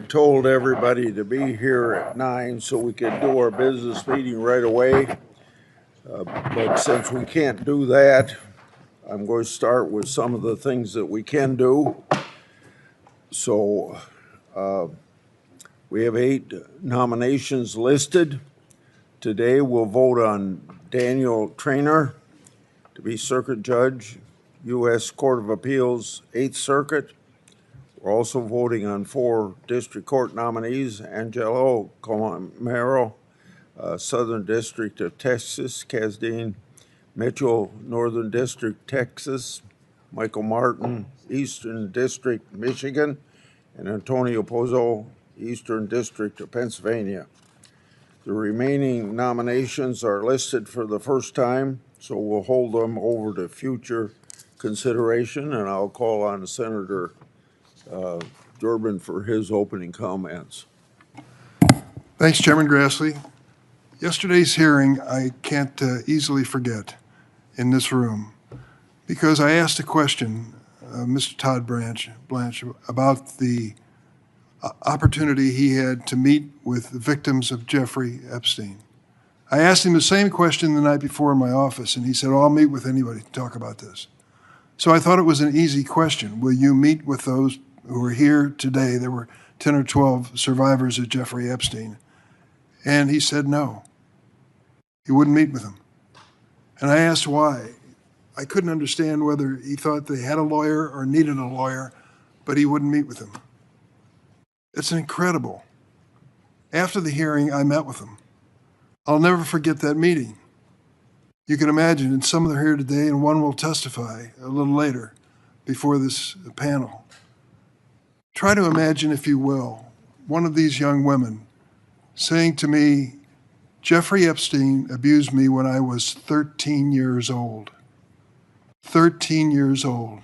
told everybody to be here at 9 so we could do our business meeting right away. But since we can't do that, I'm going to start with some of the things that we can do. So we have 8 nominations listed. Today we'll vote on Daniel Traynor to be Circuit Judge, U.S. Court of Appeals, 8th Circuit. We're also voting on 4 district court nominees: Angelo Comero, Southern District of Texas; Casdine Mitchell, Northern District, Texas; Michael Martin, Eastern District, Michigan; and Antonio Pozzo, Eastern District of Pennsylvania. The remaining nominations are listed for the first time, so we'll hold them over to future consideration, and I'll call on Senator Durbin for his opening comments. Thanks, Chairman Grassley. Yesterday's hearing I can't easily forget in this room, because I asked a question, Mr. Todd Blanche, about the opportunity he had to meet with the victims of Jeffrey Epstein. I asked him the same question the night before in my office, and he said, "Oh, I'll meet with anybody to talk about this." So I thought it was an easy question. Will you meet with those who are here today? There were 10 or 12 survivors of Jeffrey Epstein. And he said no. He wouldn't meet with them. And I asked why. I couldn't understand whether he thought they had a lawyer or needed a lawyer, but he wouldn't meet with them. It's incredible. After the hearing, I met with them. I'll never forget that meeting. You can imagine, and some of them are here today, and one will testify a little later before this panel. Try to imagine, if you will, one of these young women saying to me, "Jeffrey Epstein abused me when I was 13 years old." 13 years old.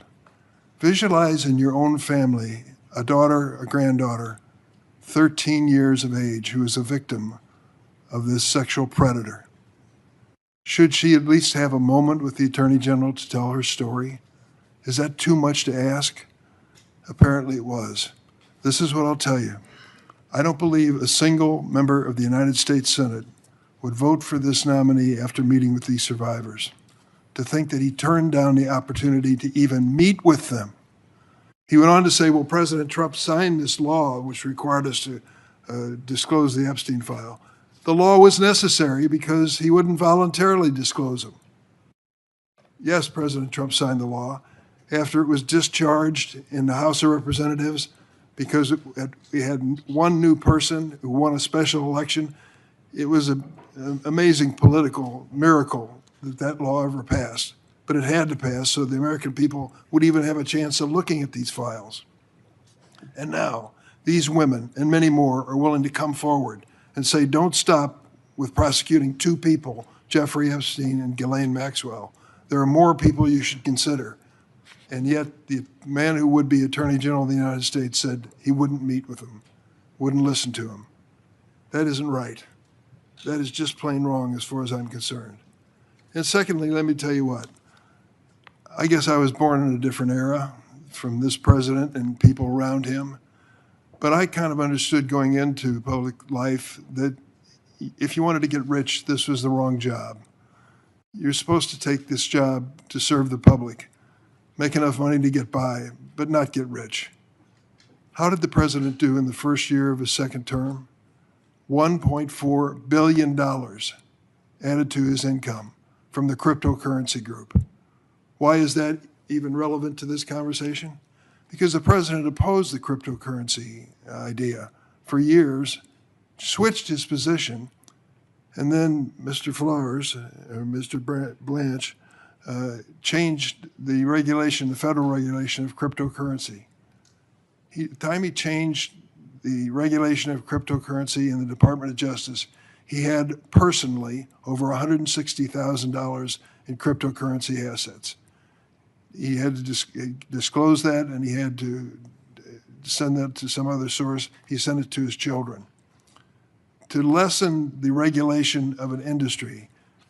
Visualize in your own family a daughter, a granddaughter, 13 years of age, who is a victim of this sexual predator. Should she at least have a moment with the Attorney General to tell her story? Is that too much to ask? Apparently it was. This is what I'll tell you. I don't believe a single member of the United States Senate would vote for this nominee after meeting with these survivors. To think that he turned down the opportunity to even meet with them. He went on to say, well, President Trump signed this law which required us to disclose the Epstein file. The law was necessary because he wouldn't voluntarily disclose them. Yes, President Trump signed the law after it was discharged in the House of Representatives because we had one new person who won a special election. It was an amazing political miracle that that law ever passed, but it had to pass so the American people would even have a chance of looking at these files. And now, these women and many more are willing to come forward and say, don't stop with prosecuting 2 people, Jeffrey Epstein and Ghislaine Maxwell. There are more people you should consider. And yet the man who would be Attorney General of the United States said he wouldn't meet with them, wouldn't listen to him. That isn't right. That is just plain wrong as far as I'm concerned. And secondly, let me tell you what. I guess I was born in a different era from this president and people around him. But I kind of understood going into public life that if you wanted to get rich, this was the wrong job. You're supposed to take this job to serve the public, make enough money to get by, but not get rich. How did the president do in the first year of his second term? $1.4 billion added to his income from the cryptocurrency group. Why is that even relevant to this conversation? Because the president opposed the cryptocurrency idea for years, switched his position, and then Mr. Flowers, or Mr. Blanche, changed the regulation, the federal regulation of cryptocurrency. The time he changed the regulation of cryptocurrency in the Department of Justice, he had personally over $160,000 in cryptocurrency assets. He had to disclose that, and he had to send that to some other source. He sent it to his children. To lessen the regulation of an industry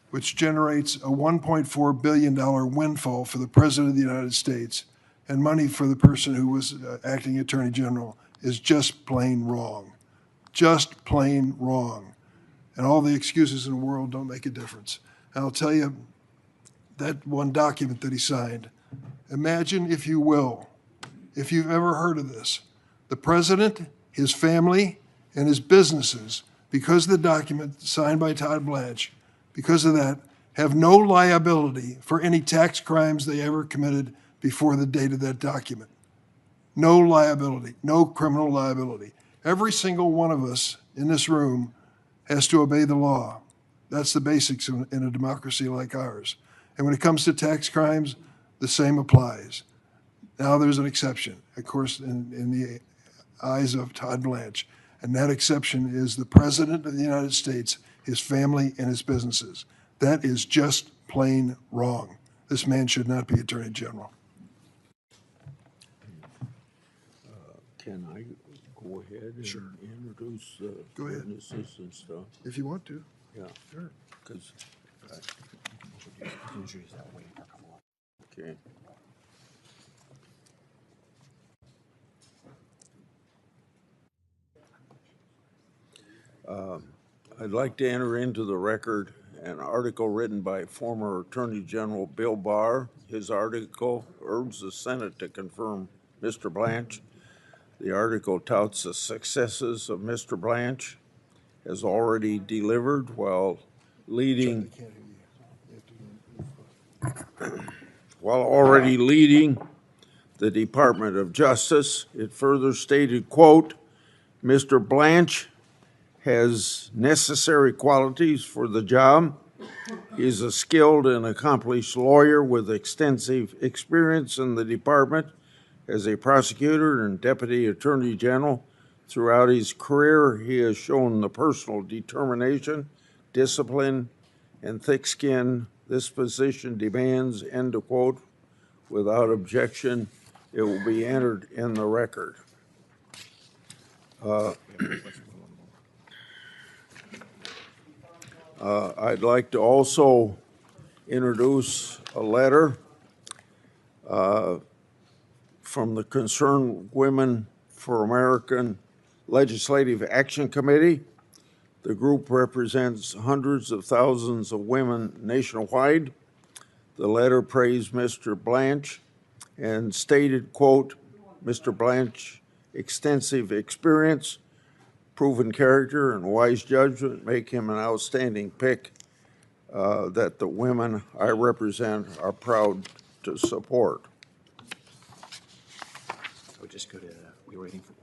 which generates a $1.4 billion windfall for the President of the United States and money for the person who was acting Attorney General, is just plain wrong. Just plain wrong. And all the excuses in the world don't make a difference. And I'll tell you, that one document that he signed, imagine, if you will, if you've ever heard of this, the president, his family, and his businesses, because of the document signed by Todd Blanche, because of that, have no liability for any tax crimes they ever committed before the date of that document. No liability, no criminal liability. Every single one of us in this room has to obey the law. That's the basics in a democracy like ours. And when it comes to tax crimes, the same applies. Now there's an exception, of course, in the eyes of Todd Blanche. And that exception is the President of the United States, his family, and his businesses. That is just plain wrong. This man should not be Attorney General. Can I go ahead and introduce Go ahead. witnesses and stuff? If you want to. Yeah, Sure. because, okay. I'd like to enter into the record an article written by former Attorney General Bill Barr. His article urges the Senate to confirm Mr. Blanche. The article touts the successes of Mr. Blanche has already delivered while already leading the Department of Justice. It further stated, quote, Mr. Blanche has necessary qualities for the job. He is a skilled and accomplished lawyer with extensive experience in the department as a prosecutor and deputy attorney general. Throughout his career, he has shown the personal determination, discipline, and thick skin this position demands, end of quote. Without objection, it will be entered in the record. I'd like to also introduce a letter from the Concerned Women for American Legislative Action Committee. The group represents hundreds of thousands of women nationwide. The letter praised Mr. Blanche and stated, quote, Mr. Blanche, extensive experience, proven character, and wise judgment make him an outstanding pick that the women I represent are proud to support. I would just go to, we're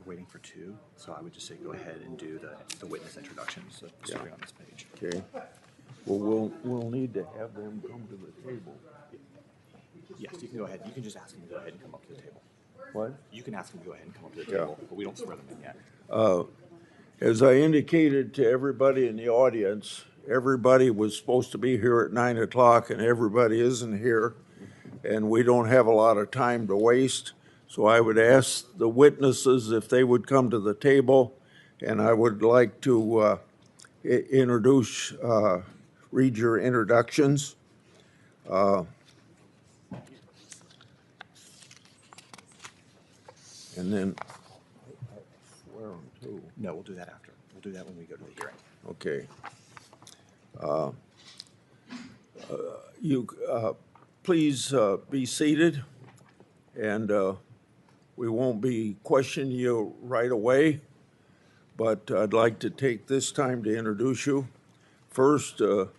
waiting for two, so I would just say go ahead and do the witness introductions, so starting on this page. Okay. Well, we'll need to have them come to the table. Yes, you can go ahead. You can just ask them to go ahead and come up to the table. What? You can ask them to go ahead and come up to the table, but we don't swear them in yet. As I indicated to everybody in the audience, everybody was supposed to be here at 9 o'clock and everybody isn't here. And we don't have a lot of time to waste. So I would ask the witnesses if they would come to the table, and I would like to introduce, read your introductions. And then I swear them too. No, we'll do that after. We'll do that when we go to the hearing. Okay. You please be seated, and we won't be questioning you right away, but I'd like to take this time to introduce you. First, a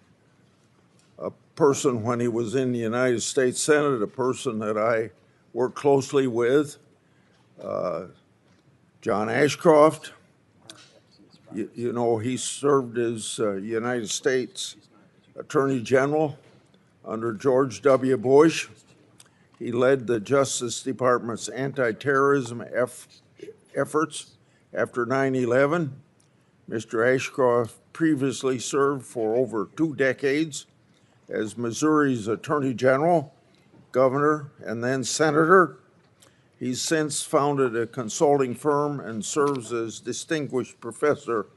person when he was in the United States Senate, a person that I worked closely with, John Ashcroft. You know, he served as United States Attorney General under George W. Bush. He led the Justice Department's anti-terrorism efforts after 9/11. Mr. Ashcroft previously served for over 2 decades as Missouri's Attorney General, Governor, and then Senator. He's since founded a consulting firm and serves as distinguished professor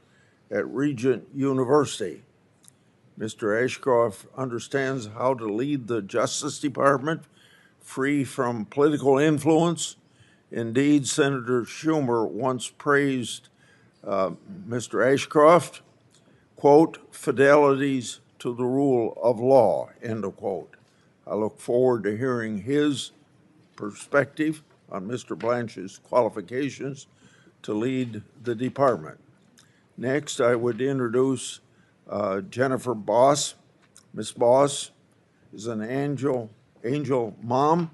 at Regent University. Mr. Ashcroft understands how to lead the Justice Department free from political influence Indeed, Senator Schumer once praised Mr. Ashcroft, quote, fidelities to the rule of law, end of quote. I look forward to hearing his perspective on Mr. Blanche's qualifications to lead the department. Next, I would introduce Jennifer Boss. Ms. Boss is an angel mom,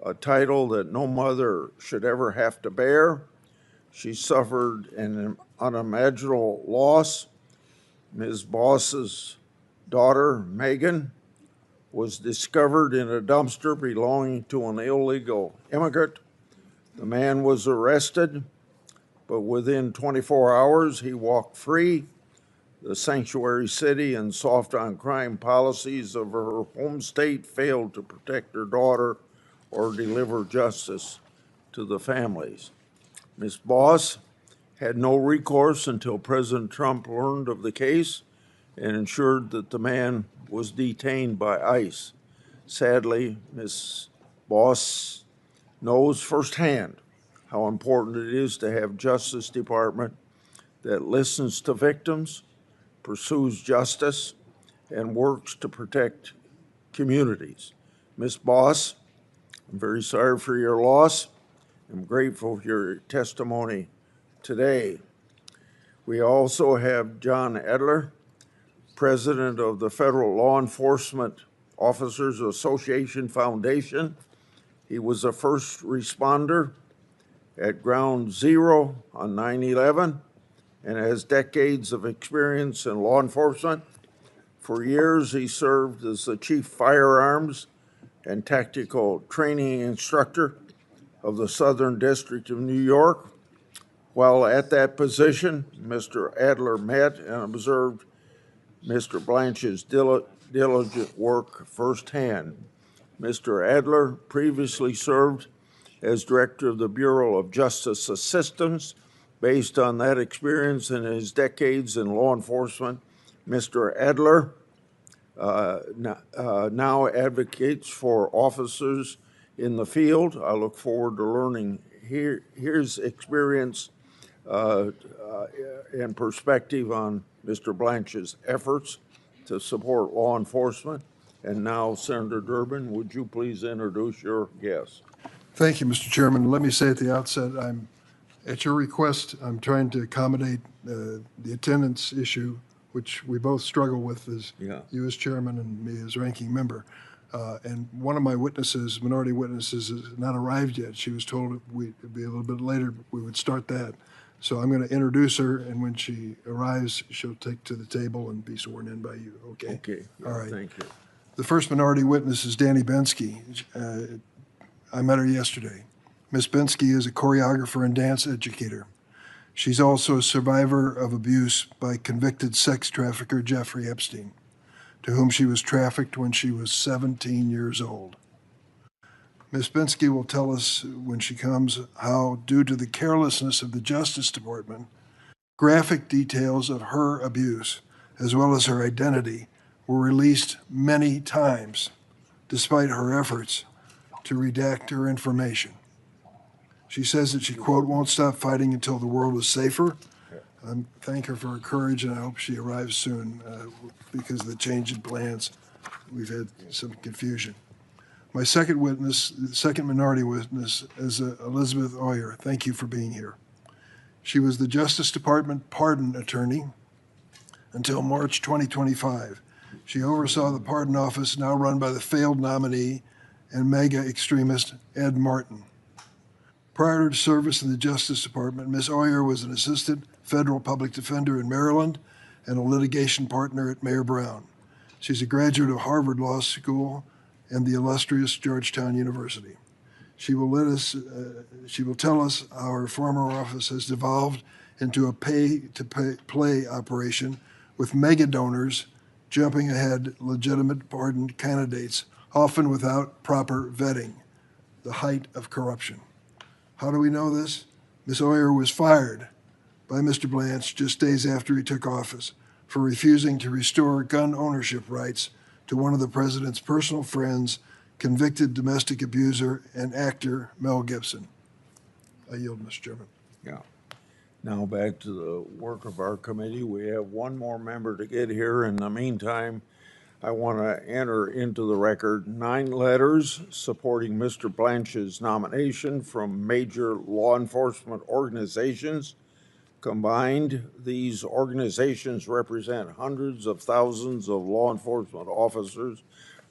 a title that no mother should ever have to bear. She suffered an unimaginable loss. Ms. Boss's daughter, Megan, was discovered in a dumpster belonging to an illegal immigrant. The man was arrested, but within 24 hours, he walked free. The sanctuary city and soft on crime policies of her home state failed to protect her daughter or deliver justice to the families. Ms. Boss had no recourse until President Trump learned of the case and ensured that the man was detained by ICE. Sadly, Ms. Boss knows firsthand how important it is to have Justice Department that listens to victims, pursues justice, and works to protect communities. Ms. Boss, I'm very sorry for your loss. I'm grateful for your testimony today. We also have John Edler, president of the Federal Law Enforcement Officers Association Foundation. He was a first responder at Ground Zero on 9/11 and has decades of experience in law enforcement. For years, he served as the chief firearms and tactical training instructor of the Southern District of New York. While at that position, Mr. Adler met and observed Mr. Blanche's diligent work firsthand. Mr. Adler previously served as director of the Bureau of Justice Assistance. Based on that experience and his decades in law enforcement, Mr. Adler now advocates for officers in the field. I look forward to learning his experience and perspective on Mr. Blanche's efforts to support law enforcement. And now, Senator Durbin, would you please introduce your guest? Thank you, Mr. Chairman. Let me say at the outset, at your request, I'm trying to accommodate the attendance issue, which we both struggle with, as you as chairman and me as ranking member. And one of my witnesses, minority witnesses, has not arrived yet. She was told it'd be a little bit later, we would start that. So I'm going to introduce her, and when she arrives, she'll take to the table and be sworn in by you, okay? Okay. All right. Thank you. The first minority witness is Danny Bensky. I met her yesterday. Ms. Bensky is a choreographer and dance educator. She's also a survivor of abuse by convicted sex trafficker Jeffrey Epstein, to whom she was trafficked when she was 17 years old. Ms. Bensky will tell us when she comes how, due to the carelessness of the Justice Department, graphic details of her abuse, as well as her identity, were released many times, despite her efforts to redact her information. She says that she, quote, won't stop fighting until the world is safer. I thank her for her courage, and I hope she arrives soon because of the change in plans. We've had some confusion. My second witness, the second minority witness, is Elizabeth Oyer. Thank you for being here. She was the Justice Department pardon attorney until March 2025. She oversaw the pardon office now run by the failed nominee and mega extremist Ed Martin. Prior to service in the Justice Department, Ms. Oyer was an assistant federal public defender in Maryland and a litigation partner at Mayor Brown. She's a graduate of Harvard Law School and the illustrious Georgetown University. She will tell us how her former office has devolved into a pay-to-play operation with mega donors jumping ahead legitimate pardon candidates, often without proper vetting, the height of corruption. How do we know this? Ms. Oyer was fired by Mr. Blanche just days after he took office for refusing to restore gun ownership rights to one of the president's personal friends, convicted domestic abuser and actor Mel Gibson. I yield, Mr. Chairman. Yeah. Now back to the work of our committee. We have one more member to get here. In the meantime, I want to enter into the record 9 letters supporting Mr. Blanche's nomination from major law enforcement organizations. Combined, these organizations represent hundreds of thousands of law enforcement officers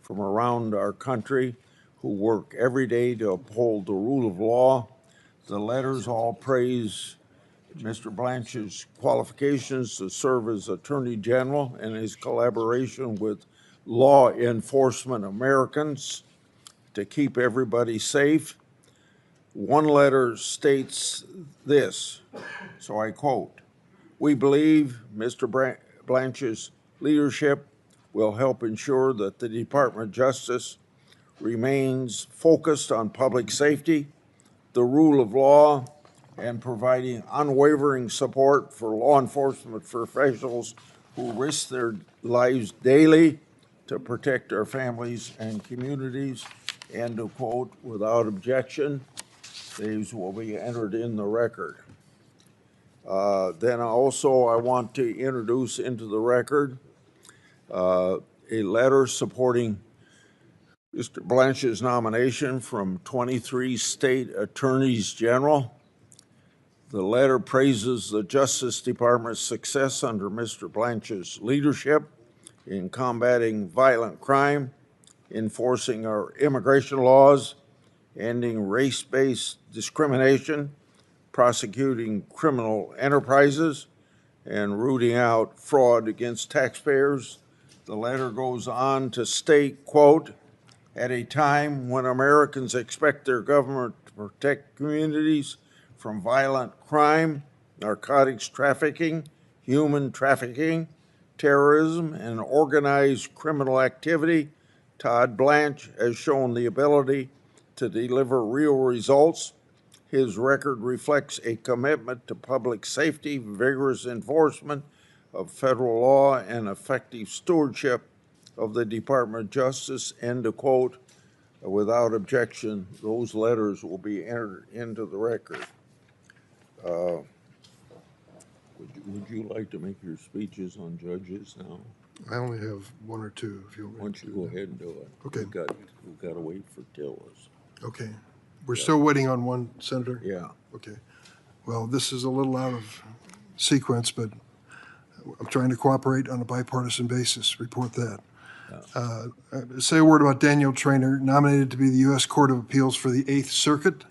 from around our country who work every day to uphold the rule of law. The letters all praise Mr. Blanche's qualifications to serve as Attorney General and his collaboration with law enforcement Americans to keep everybody safe. One letter states this, so I quote, "We believe Mr. Blanche's leadership will help ensure that the Department of Justice remains focused on public safety, the rule of law, and providing unwavering support for law enforcement professionals who risk their lives daily to protect our families and communities." End of quote. Without objection, these will be entered in the record. Then also I want to introduce into the record a letter supporting Mr. Blanche's nomination from 23 state attorneys general. The letter praises the Justice Department's success under Mr. Blanche's leadership in combating violent crime, enforcing our immigration laws, ending race-based discrimination, prosecuting criminal enterprises, and rooting out fraud against taxpayers. The letter goes on to state, quote, "At a time when Americans expect their government to protect communities from violent crime, narcotics trafficking, human trafficking, terrorism, and organized criminal activity, Todd Blanche has shown the ability to deliver real results. His record reflects a commitment to public safety, vigorous enforcement of federal law, and effective stewardship of the Department of Justice." End of quote. Without objection, those letters will be entered into the record. Would you like to make your speeches on judges now? I only have 1 or 2, if you want. Why don't you go ahead and do it? Okay. We've got to wait for Tillis. Okay. We're still waiting on one, Senator? Yeah. Okay. Well, this is a little out of sequence, but I'm trying to cooperate on a bipartisan basis. Report that. Say a word about Daniel Traynor, nominated to be the U.S. Court of Appeals for the 8th Circuit.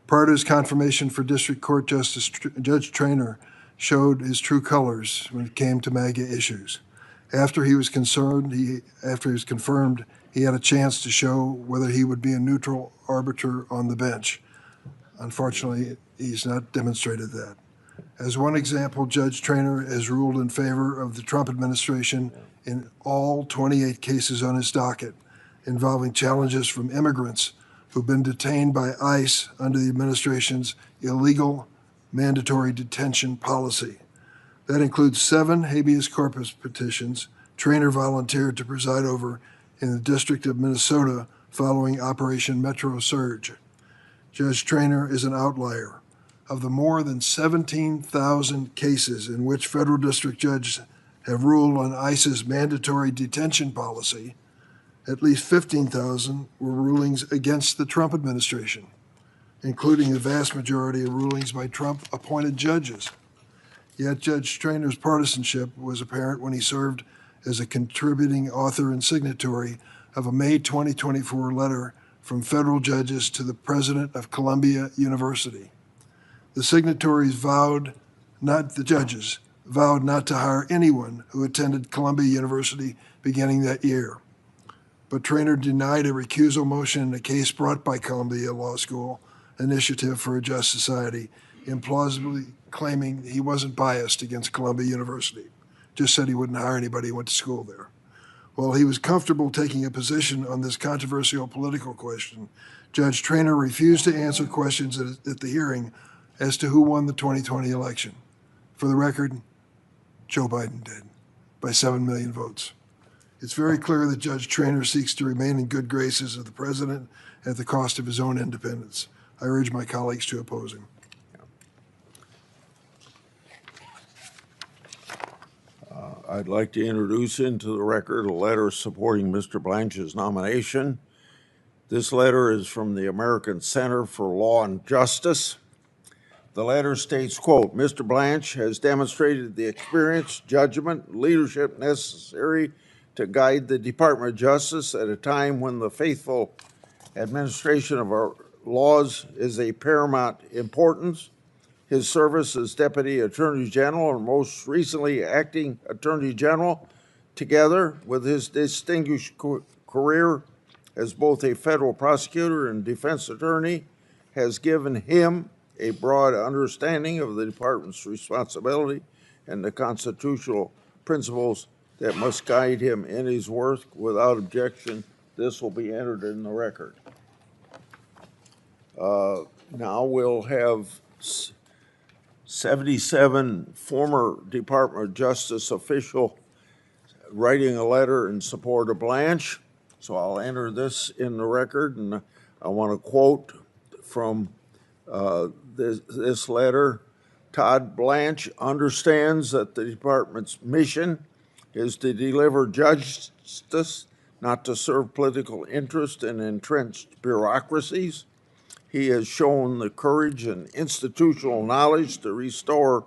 Prior to his confirmation for District Court Justice, Judge Traynor showed his true colors when it came to MAGA issues. After he was confirmed, he had a chance to show whether he would be a neutral arbiter on the bench. Unfortunately, he's not demonstrated that. As one example, Judge Traynor has ruled in favor of the Trump administration in all 28 cases on his docket involving challenges from immigrants who've been detained by ICE under the administration's illegal mandatory detention policy. That includes 7 habeas corpus petitions Traynor volunteered to preside over in the District of Minnesota following Operation Metro Surge. Judge Traynor is an outlier. Of the more than 17,000 cases in which federal district judges have ruled on ICE's mandatory detention policy, at least 15,000 were rulings against the Trump administration, including the vast majority of rulings by Trump-appointed judges. Yet Judge Traynor's partisanship was apparent when he served as a contributing author and signatory of a May 2024 letter from federal judges to the president of Columbia University. The signatories vowed not to hire anyone who attended Columbia University beginning that year. But Traynor denied a recusal motion in a case brought by Columbia Law School Initiative for a Just Society, implausibly claiming he wasn't biased against Columbia University, just said he wouldn't hire anybody who went to school there. While he was comfortable taking a position on this controversial political question, Judge Traynor refused to answer questions at the hearing as to who won the 2020 election. For the record, Joe Biden did, by 7 million votes. It's very clear that Judge Traynor seeks to remain in good graces of the president at the cost of his own independence. I urge my colleagues to oppose him. I'd like to introduce into the record a letter supporting Mr. Blanche's nomination. This letter is from the American Center for Law and Justice. The letter states, quote, Mr. Blanche has demonstrated the experience, judgment, leadership necessary to guide the Department of Justice at a time when the faithful administration of our laws is a paramount importance. His service as Deputy Attorney General and most recently Acting Attorney General, together with his distinguished career as both a federal prosecutor and defense attorney, has given him a broad understanding of the department's responsibility and the constitutional principles that must guide him in his work. Without objection, this will be entered in the record. Now we'll have 77 former Department of Justice official writing a letter in support of Blanche. So I'll enter this in the record, and I want to quote from this letter. Todd Blanche understands that the department's mission is to deliver justice, not to serve political interest and entrenched bureaucracies. He has shown the courage and institutional knowledge to restore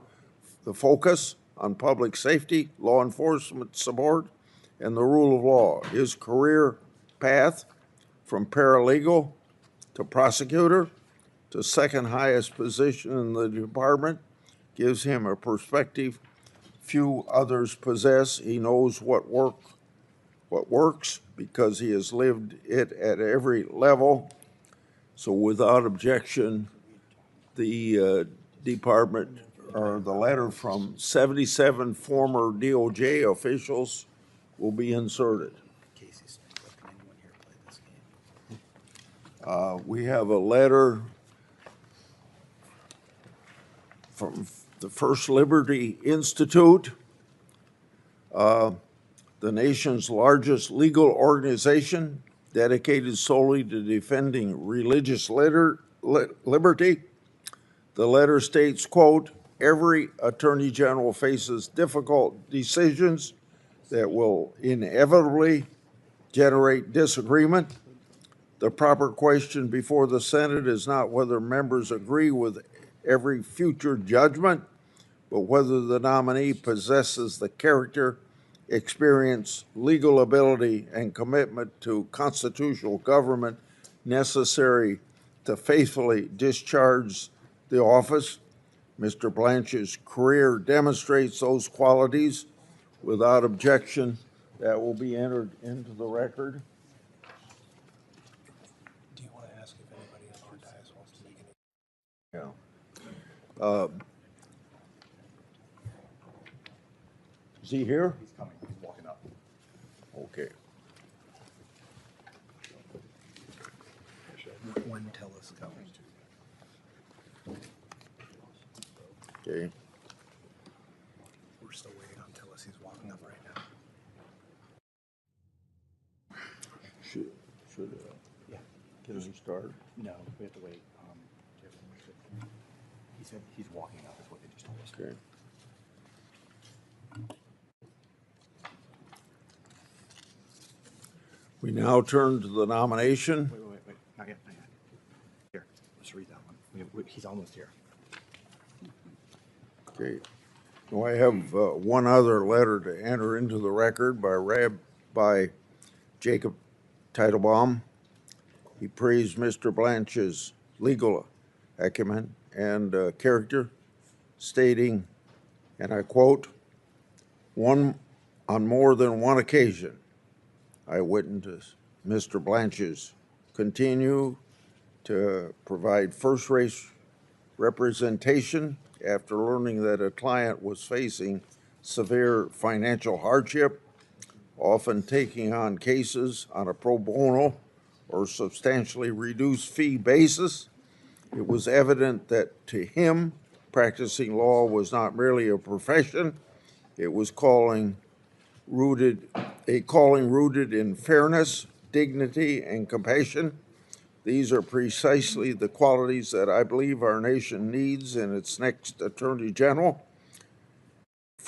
the focus on public safety, law enforcement support, and the rule of law. His career path from paralegal to prosecutor to second highest position in the department gives him a perspective few others possess. He knows what works because he has lived it at every level. So without objection, the department, or the letter from 77 former DOJ officials will be inserted. We have a letter from the First Liberty Institute, the nation's largest legal organization dedicated solely to defending religious liberty. The letter states, quote, every attorney general faces difficult decisions that will inevitably generate disagreement. The proper question before the Senate is not whether members agree with every future judgment, but whether the nominee possesses the character, experience, legal ability, and commitment to constitutional government necessary to faithfully discharge the office. Mr. Blanche's career demonstrates those qualities. Without objection, that will be entered into the record. Do you want to ask if anybody in our dais wants to make any? Yeah. Is he here? He's coming, he's walking up. Okay. When tell us coming. Okay. We're still waiting on Tillis. He's walking up right now. Should Yeah. can we start? No, we have to wait. He said he's walking up, is what they just told us. Okay. We now turn to the nomination. Wait, not yet, not yet. Here, let's read that one. He's almost here. Okay. Now I have one other letter to enter into the record by Rabbi Jacob Teitelbaum. He praised Mr. Blanche's legal acumen and character, stating, and I quote, on more than one occasion, I witnessed Mr. Blanche's continue to provide first-rate representation after learning that a client was facing severe financial hardship, often taking on cases on a pro bono or substantially reduced fee basis. It was evident that to him, practicing law was not merely a profession, it was a calling rooted in fairness, dignity, and compassion. These are precisely the qualities that I believe our nation needs in its next Attorney General.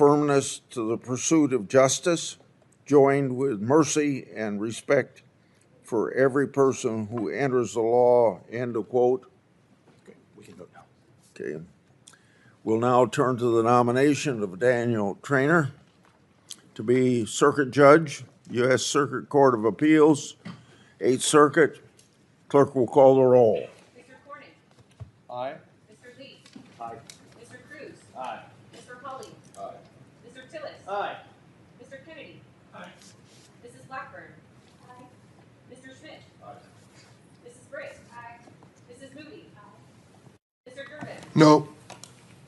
firmness to the pursuit of justice, joined with mercy and respect for every person who enters the law, end of quote. Okay, we can vote now. Okay. We'll now turn to the nomination of Daniel Trainer to be Circuit Judge, U.S. Circuit Court of Appeals, 8th Circuit. Clerk will call the roll. Mr. Corning. Aye. Mr. Lee. Aye. Mr. Cruz. Aye. Mr. Hawley. Aye. Mr. Tillis. Aye. Mr. Kennedy. Aye. Mrs. Blackburn. Aye. Mr. Schmidt. Aye. Mrs. Britt. Aye. Mrs. Moody. Aye. Mr. Durbin. No.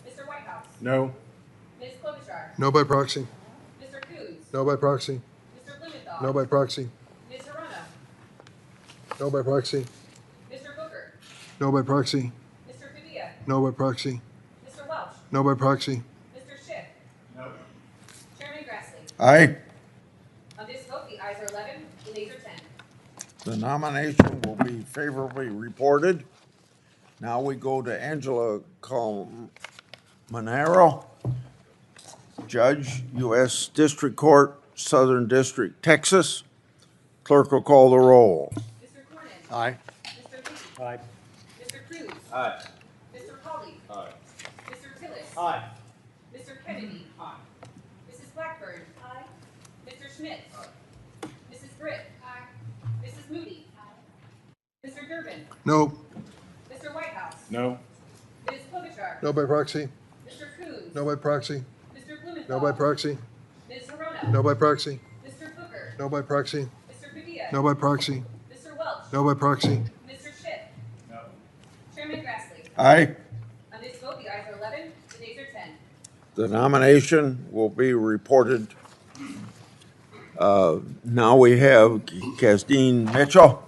Mr. Whitehouse. No. Ms. Klobuchar. No by proxy. Mr. Coons. No by proxy. Mr. Blumenthal. No by proxy. Ms. Hirono. No by proxy. Mr. Booker. No by proxy. Mr. Padilla. No by proxy. Mr. Welch. No by proxy. Mr. Schiff. No. Chairman Grassley. Aye. On this vote, the ayes are 11, the nays are 10. The nomination will be favorably reported. Now we go to Angela Colmenero, Judge, U.S. District Court, Southern District, Texas. Clerk will call the roll. Mr. Cornyn. Aye. Mr. Lee. Aye. Mr. Cruz. Aye. Mr. Hawley. Aye. Mr. Tillis. Aye. Mr. Kennedy. Aye. Mrs. Blackburn. Aye. Mr. Schmidt. Mrs. Britt. Aye. Mrs. Moody. Aye. Mr. Durbin. No. Mr. Whitehouse. No. Ms. Klobuchar. No by proxy. Mr. Coons. No by proxy. Mr. Blumenthal. No by proxy. Ms. Hirono. No by proxy. Mr. Booker. No by proxy. Mr. Padilla. No by proxy. Mr. Welch. No by proxy. Mr. Schiff. No. Chairman Grassley. Aye. On this vote, the ayes are 11, the nays are 10. The nomination will be reported. Now we have Casdine Mitchell,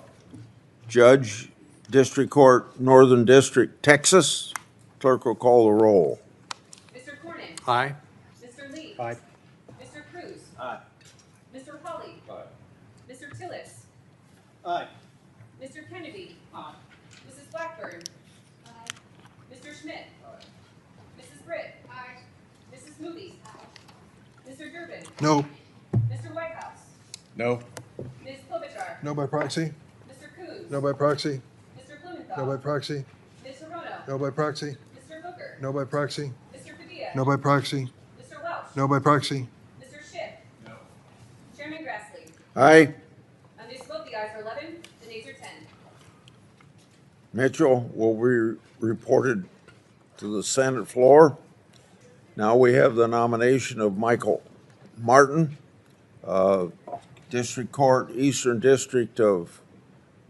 Judge, District Court, Northern District, Texas. Clerk will call the roll. Mr. Cornyn. Aye. Mr. Lee. Aye. Mr. Cruz. Aye. Mr. Hawley. Aye. Mr. Tillis. Aye. Mr. Kennedy. Mrs. Blackburn. Mr. Schmidt. Mrs. Britt. Mrs. Moody. Mr. Durbin. No. Mr. Whitehouse. No. Ms. Klobuchar. No by proxy. Mr. Coons. No by proxy. Mr. Blumenthal. No by proxy. Ms. Hirono. No by proxy. Mr. Booker. No by proxy. Mr. Padilla. No by proxy. Mr. Welch. No by proxy. Mr. Schiff. No. Chairman Grassley. Aye. On this vote, the ayes are 11, the nays are 10. Mitchell will be reported to the Senate floor. Now we have the nomination of Michael Martin, District Court, Eastern District of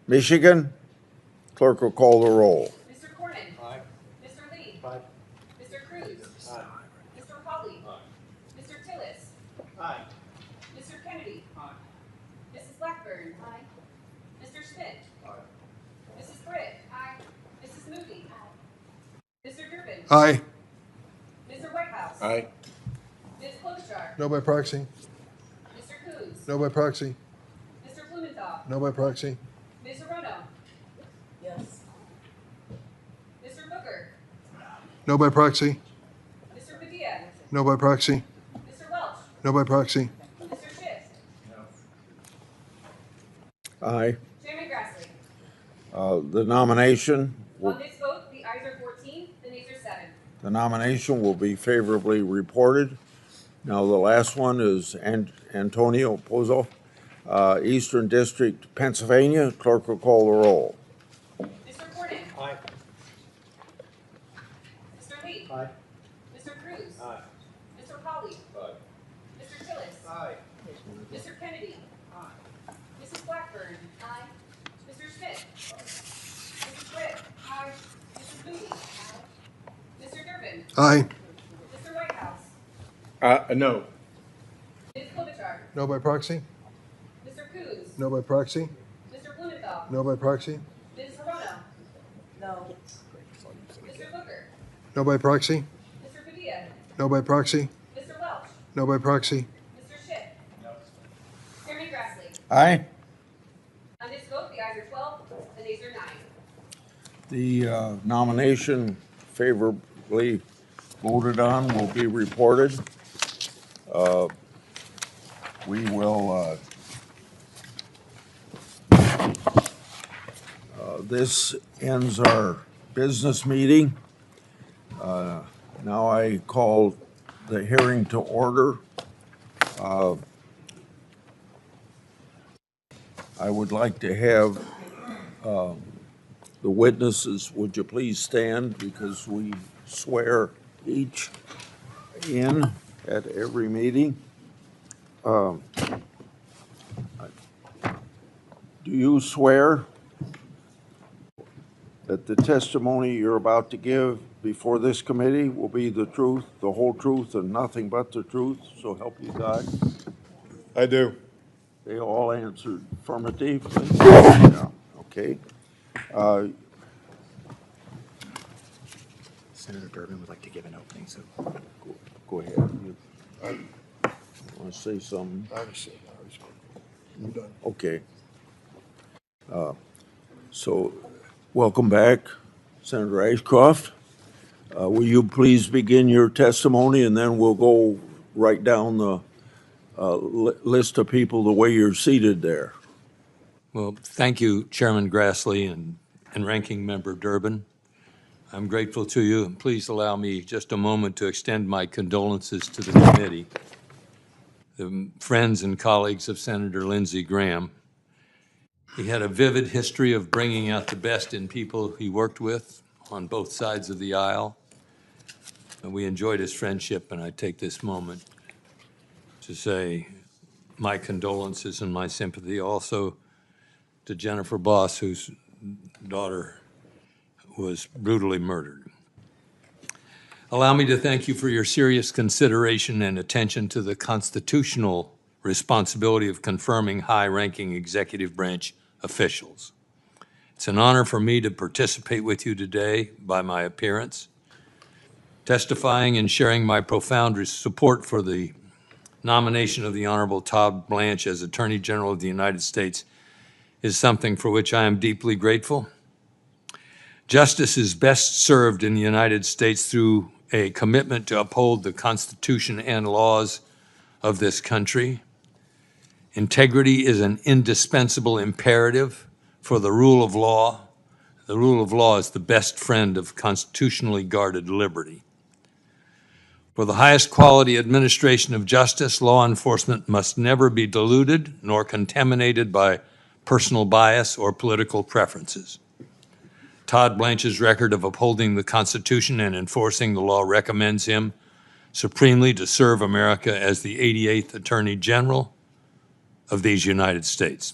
Michigan. Clerk will call the roll. Mr. Cornyn. Aye. Mr. Lee. Aye. Mr. Cruz. Aye. Mr. Hawley. Mr. Tillis. Aye. Mr. Kennedy. Mrs. Blackburn. Mr. Schmidt. Mrs. Britt. Mrs. Moody. Mr. Durbin. Aye. Mr. Whitehouse. Aye. Ms. Klobuchar. No by proxy. Mr. Coons. No by proxy. Mr. Blumenthal. No by proxy. Ms. Hirono. Yes. Mr. Booker. No by proxy. Mr. Padilla. No by proxy. Mr. Welch. No by proxy. Mr. Schiff. Aye. Chairman Grassley. The nomination On this vote, the ayes are 14, the nays are 7. The nomination will be favorably reported. Now, the last one is Antonio Pozzo, Eastern District, Pennsylvania. Clerk will call the roll. Mr. Cornyn. Aye. Mr. Lee. Aye. Mr. Cruz. Aye. Mr. Hawley. Aye. Mr. Tillis. Aye. Mr. Kennedy. Mrs. Blackburn. Mr. Schmidt. Mrs. Britt. Mrs. Moody. Mr. Durbin. Aye. Mr. Whitehouse. No. Ms. Klobuchar. No by proxy. Mr. Coons. No by proxy. Mr. Blumenthal. No by proxy. Ms. Hirono. No. Mr. Booker. No by proxy. Mr. Padilla. No by proxy. Mr. Welch. No by proxy. Mr. Schiff. Chairman Grassley. Aye. On this vote, the ayes are 12, the nays are 9. The nomination favorably voted on will be reported. We will, this ends our business meeting. Now I call the hearing to order. I would like to have the witnesses, would you please stand, because we swear each in at every meeting. Do you swear that the testimony you're about to give before this committee will be the truth, the whole truth, and nothing but the truth, so help you God? I do. They all answered affirmatively? Yeah, okay. Senator Durbin would like to give an opening, so Go ahead. You want to say something? I'm done. Okay. So, welcome back, Senator Ashcroft. Will you please begin your testimony, and then we'll go right down the list of people the way you're seated there. Well, thank you, Chairman Grassley and Ranking Member Durbin. I'm grateful to you, and please allow me just a moment to extend my condolences to the committee, the friends and colleagues of Senator Lindsey Graham. He had a vivid history of bringing out the best in people he worked with on both sides of the aisle. And we enjoyed his friendship, and I take this moment to say my condolences and my sympathy also to Jennifer Boss, whose daughter was brutally murdered. Allow me to thank you for your serious consideration and attention to the constitutional responsibility of confirming high-ranking executive branch officials. It's an honor for me to participate with you today by my appearance. Testifying and sharing my profound support for the nomination of the Honorable Todd Blanche as Attorney General of the United States is something for which I am deeply grateful. Justice is best served in the United States through a commitment to uphold the Constitution and laws of this country. Integrity is an indispensable imperative for the rule of law. The rule of law is the best friend of constitutionally guarded liberty. For the highest quality administration of justice, law enforcement must never be diluted nor contaminated by personal bias or political preferences. Todd Blanche's record of upholding the Constitution and enforcing the law recommends him supremely to serve America as the 88th Attorney General of these United States.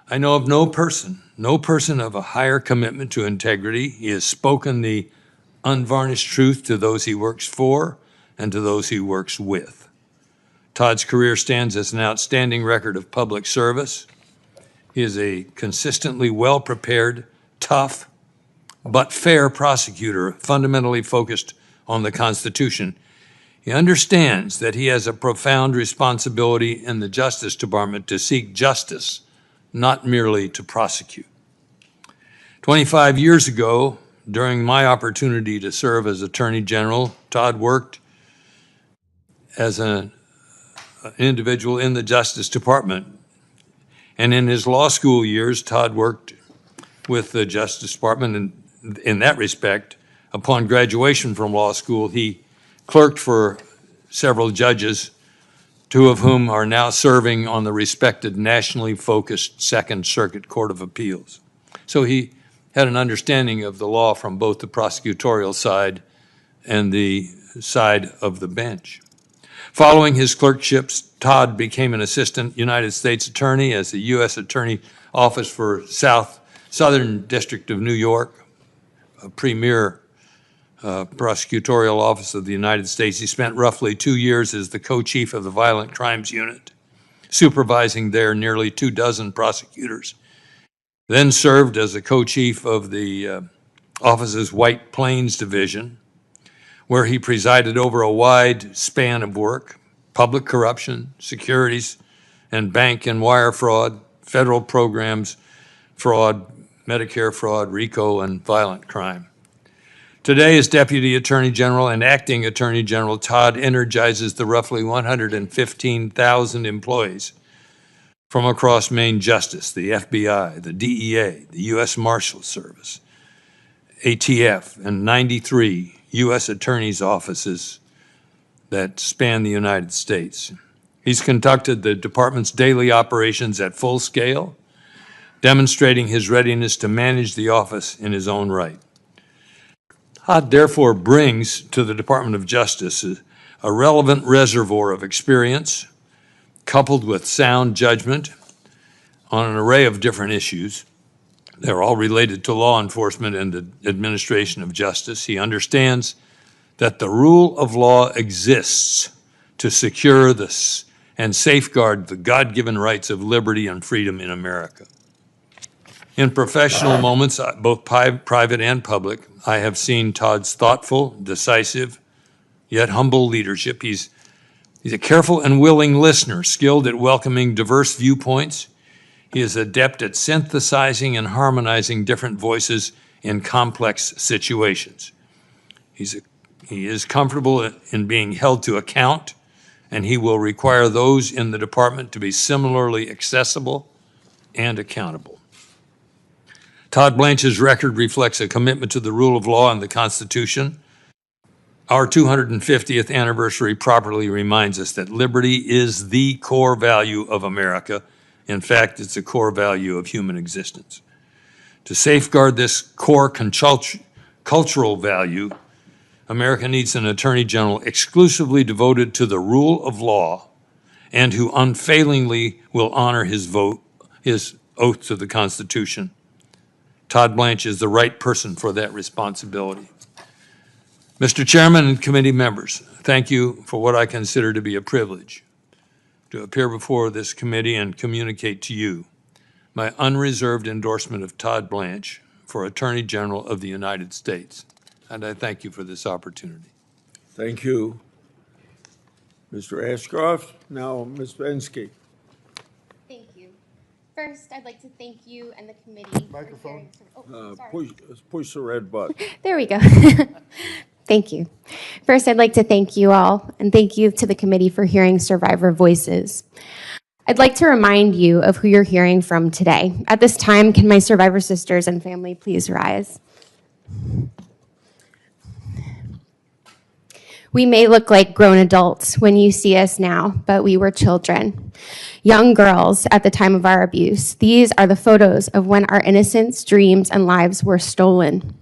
I know of no person of a higher commitment to integrity. He has spoken the unvarnished truth to those he works for and to those he works with. Todd's career stands as an outstanding record of public service. He is a consistently well-prepared, tough, but fair prosecutor, fundamentally focused on the Constitution. He understands that he has a profound responsibility in the Justice Department to seek justice, not merely to prosecute. 25 years ago, during my opportunity to serve as Attorney General, Todd worked as an individual in the Justice Department. And in his law school years, Todd worked with the Justice Department, and in that respect, upon graduation from law school, he clerked for several judges, two of whom are now serving on the respected nationally focused Second Circuit Court of Appeals. So he had an understanding of the law from both the prosecutorial side and the side of the bench. Following his clerkships, Todd became an assistant United States attorney as the U.S. Attorney Office for Southern District of New York, a premier prosecutorial office of the United States. He spent roughly 2 years as the co-chief of the Violent Crimes Unit, supervising there nearly 24 prosecutors. Then served as a co-chief of the office's White Plains Division, where he presided over a wide span of work: public corruption, securities and bank and wire fraud, federal programs fraud, Medicare fraud, RICO, and violent crime. Today, as Deputy Attorney General and Acting Attorney General, Todd energizes the roughly 115,000 employees from across Maine Justice, the FBI, the DEA, the U.S. Marshals Service, ATF, and 93 U.S. Attorney's offices that span the United States. He's conducted the department's daily operations at full scale, demonstrating his readiness to manage the office in his own right. Todd therefore brings to the Department of Justice a relevant reservoir of experience, coupled with sound judgment on an array of different issues. They're all related to law enforcement and the administration of justice. He understands that the rule of law exists to secure this and safeguard the God-given rights of liberty and freedom in America. In professional moments, both private and public, I have seen Todd's thoughtful, decisive, yet humble leadership. He's a careful and willing listener, skilled at welcoming diverse viewpoints. He is adept at synthesizing and harmonizing different voices in complex situations. He is comfortable in being held to account, and he will require those in the department to be similarly accessible and accountable. Todd Blanche's record reflects a commitment to the rule of law and the Constitution. Our 250th anniversary properly reminds us that liberty is the core value of America. In fact, it's a core value of human existence. To safeguard this core cultural value, America needs an Attorney General exclusively devoted to the rule of law and who unfailingly will honor his oath to the Constitution. Todd Blanche is the right person for that responsibility. Mr. Chairman and committee members, thank you for what I consider to be a privilege to appear before this committee and communicate to you my unreserved endorsement of Todd Blanche for Attorney General of the United States. And I thank you for this opportunity. Thank you, Mr. Ashcroft. Now, Ms. Bensky. Thank you. First, I'd like to thank you and the committee. Microphone. Sorry. Push the red button. There we go. Thank you. First, I'd like to thank you all, and thank you to the committee for hearing survivor voices. I'd like to remind you of who you're hearing from today. At this time, can my survivor sisters and family please rise? We may look like grown adults when you see us now, but we were children, young girls at the time of our abuse. These are the photos of when our innocence, dreams, and lives were stolen.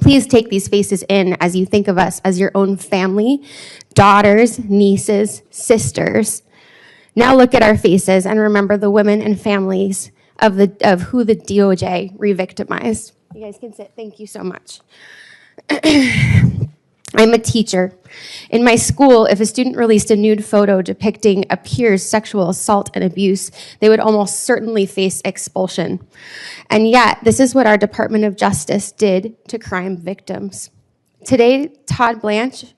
Please take these faces in as you think of us as your own family, daughters, nieces, sisters. Now look at our faces and remember the women and families of who the DOJ re-victimized. You guys can sit. Thank you so much. I'm a teacher. In my school, if a student released a nude photo depicting a peer's sexual assault and abuse, they would almost certainly face expulsion. And yet, this is what our Department of Justice did to crime victims. Today, Todd Blanche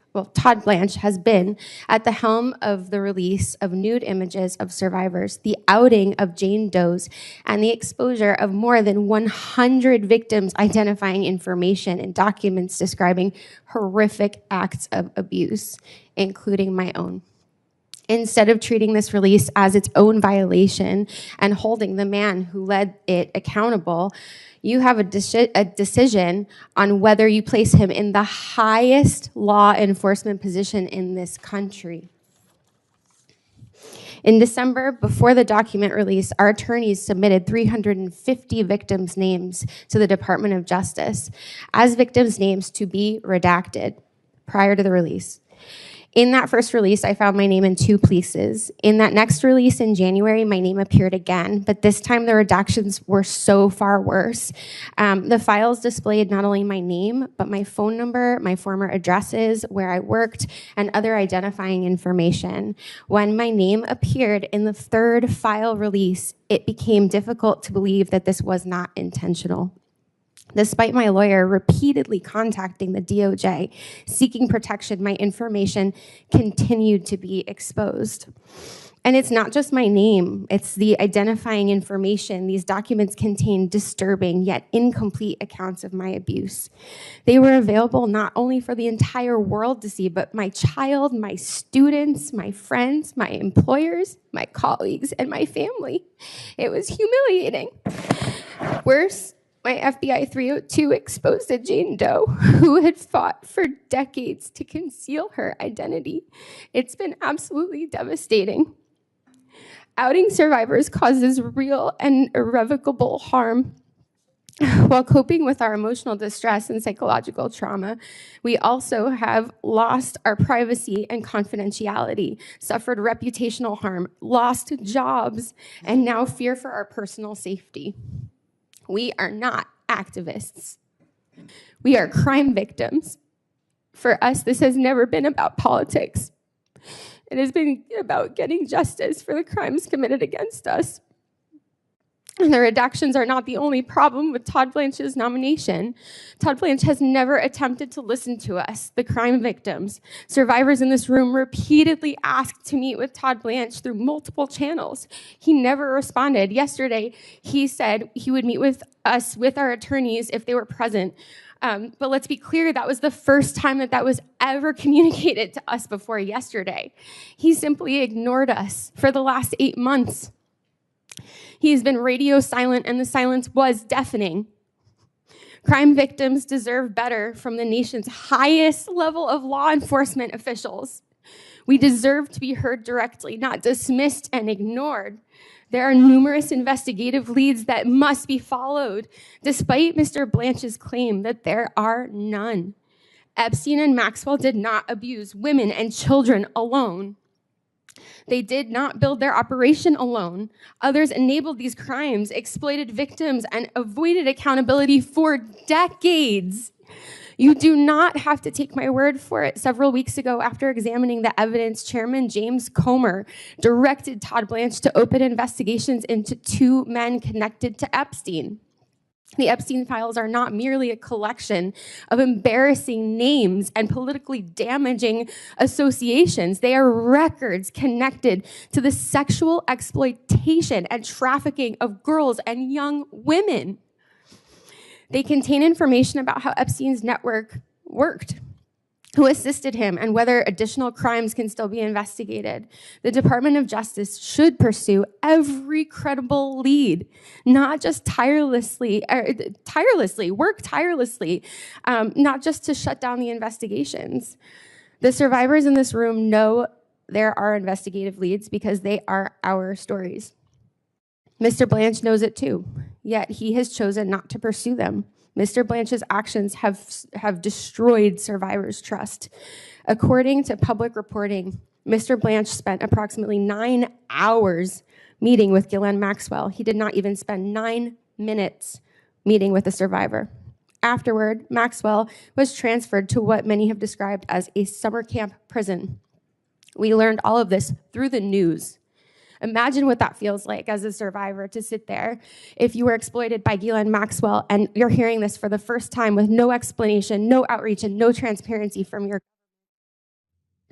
has been at the helm of the release of nude images of survivors, the outing of Jane Does, and the exposure of more than 100 victims identifying information and documents describing horrific acts of abuse, including my own. Instead of treating this release as its own violation and holding the man who led it accountable, you have a decision on whether you place him in the highest law enforcement position in this country. In December, before the document release, our attorneys submitted 350 victims' names to the Department of Justice as victims' names to be redacted prior to the release. In that first release, I found my name in 2 places. In that next release in January, my name appeared again, but this time the redactions were so far worse. The files displayed not only my name, but my phone number, my former addresses, where I worked, and other identifying information. When my name appeared in the 3rd file release, it became difficult to believe that this was not intentional. Despite my lawyer repeatedly contacting the DOJ, seeking protection, my information continued to be exposed. And it's not just my name, it's the identifying information. These documents contain disturbing yet incomplete accounts of my abuse. They were available not only for the entire world to see, but my child, my students, my friends, my employers, my colleagues, and my family. It was humiliating. Worse, my FBI 302 exposed a Jane Doe who had fought for decades to conceal her identity. It's been absolutely devastating. Outing survivors causes real and irrevocable harm. While coping with our emotional distress and psychological trauma, we also have lost our privacy and confidentiality, suffered reputational harm, lost jobs, and now fear for our personal safety. We are not activists. We are crime victims. For us, this has never been about politics. It has been about getting justice for the crimes committed against us. And the redactions are not the only problem with Todd Blanche's nomination. Todd Blanche has never attempted to listen to us, the crime victims. Survivors in this room repeatedly asked to meet with Todd Blanche through multiple channels. He never responded. Yesterday, he said he would meet with us, with our attorneys, if they were present. But let's be clear, that was the first time that was ever communicated to us before yesterday. He simply ignored us for the last 8 months. He has been radio silent, and the silence was deafening. Crime victims deserve better from the nation's highest level of law enforcement officials. We deserve to be heard directly, not dismissed and ignored. There are numerous investigative leads that must be followed, despite Mr. Blanche's claim that there are none. Epstein and Maxwell did not abuse women and children alone. They did not build their operation alone. Others enabled these crimes, exploited victims, and avoided accountability for decades. You do not have to take my word for it. Several weeks ago, after examining the evidence, Chairman James Comer directed Todd Blanche to open investigations into 2 men connected to Epstein. The Epstein files are not merely a collection of embarrassing names and politically damaging associations. They are records connected to the sexual exploitation and trafficking of girls and young women. They contain information about how Epstein's network worked, who assisted him, and whether additional crimes can still be investigated. The Department of Justice should pursue every credible lead, not just work tirelessly, not just to shut down the investigations. The survivors in this room know there are investigative leads because they are our stories. Mr. Blanche knows it too, yet he has chosen not to pursue them. Mr. Blanche's actions have destroyed survivors' trust. According to public reporting, Mr. Blanche spent approximately 9 hours meeting with Ghislaine Maxwell. He did not even spend 9 minutes meeting with the survivor. Afterward, Maxwell was transferred to what many have described as a summer camp prison. We learned all of this through the news. Imagine what that feels like as a survivor to sit there if you were exploited by Ghislaine Maxwell and you're hearing this for the first time with no explanation, no outreach, and no transparency from your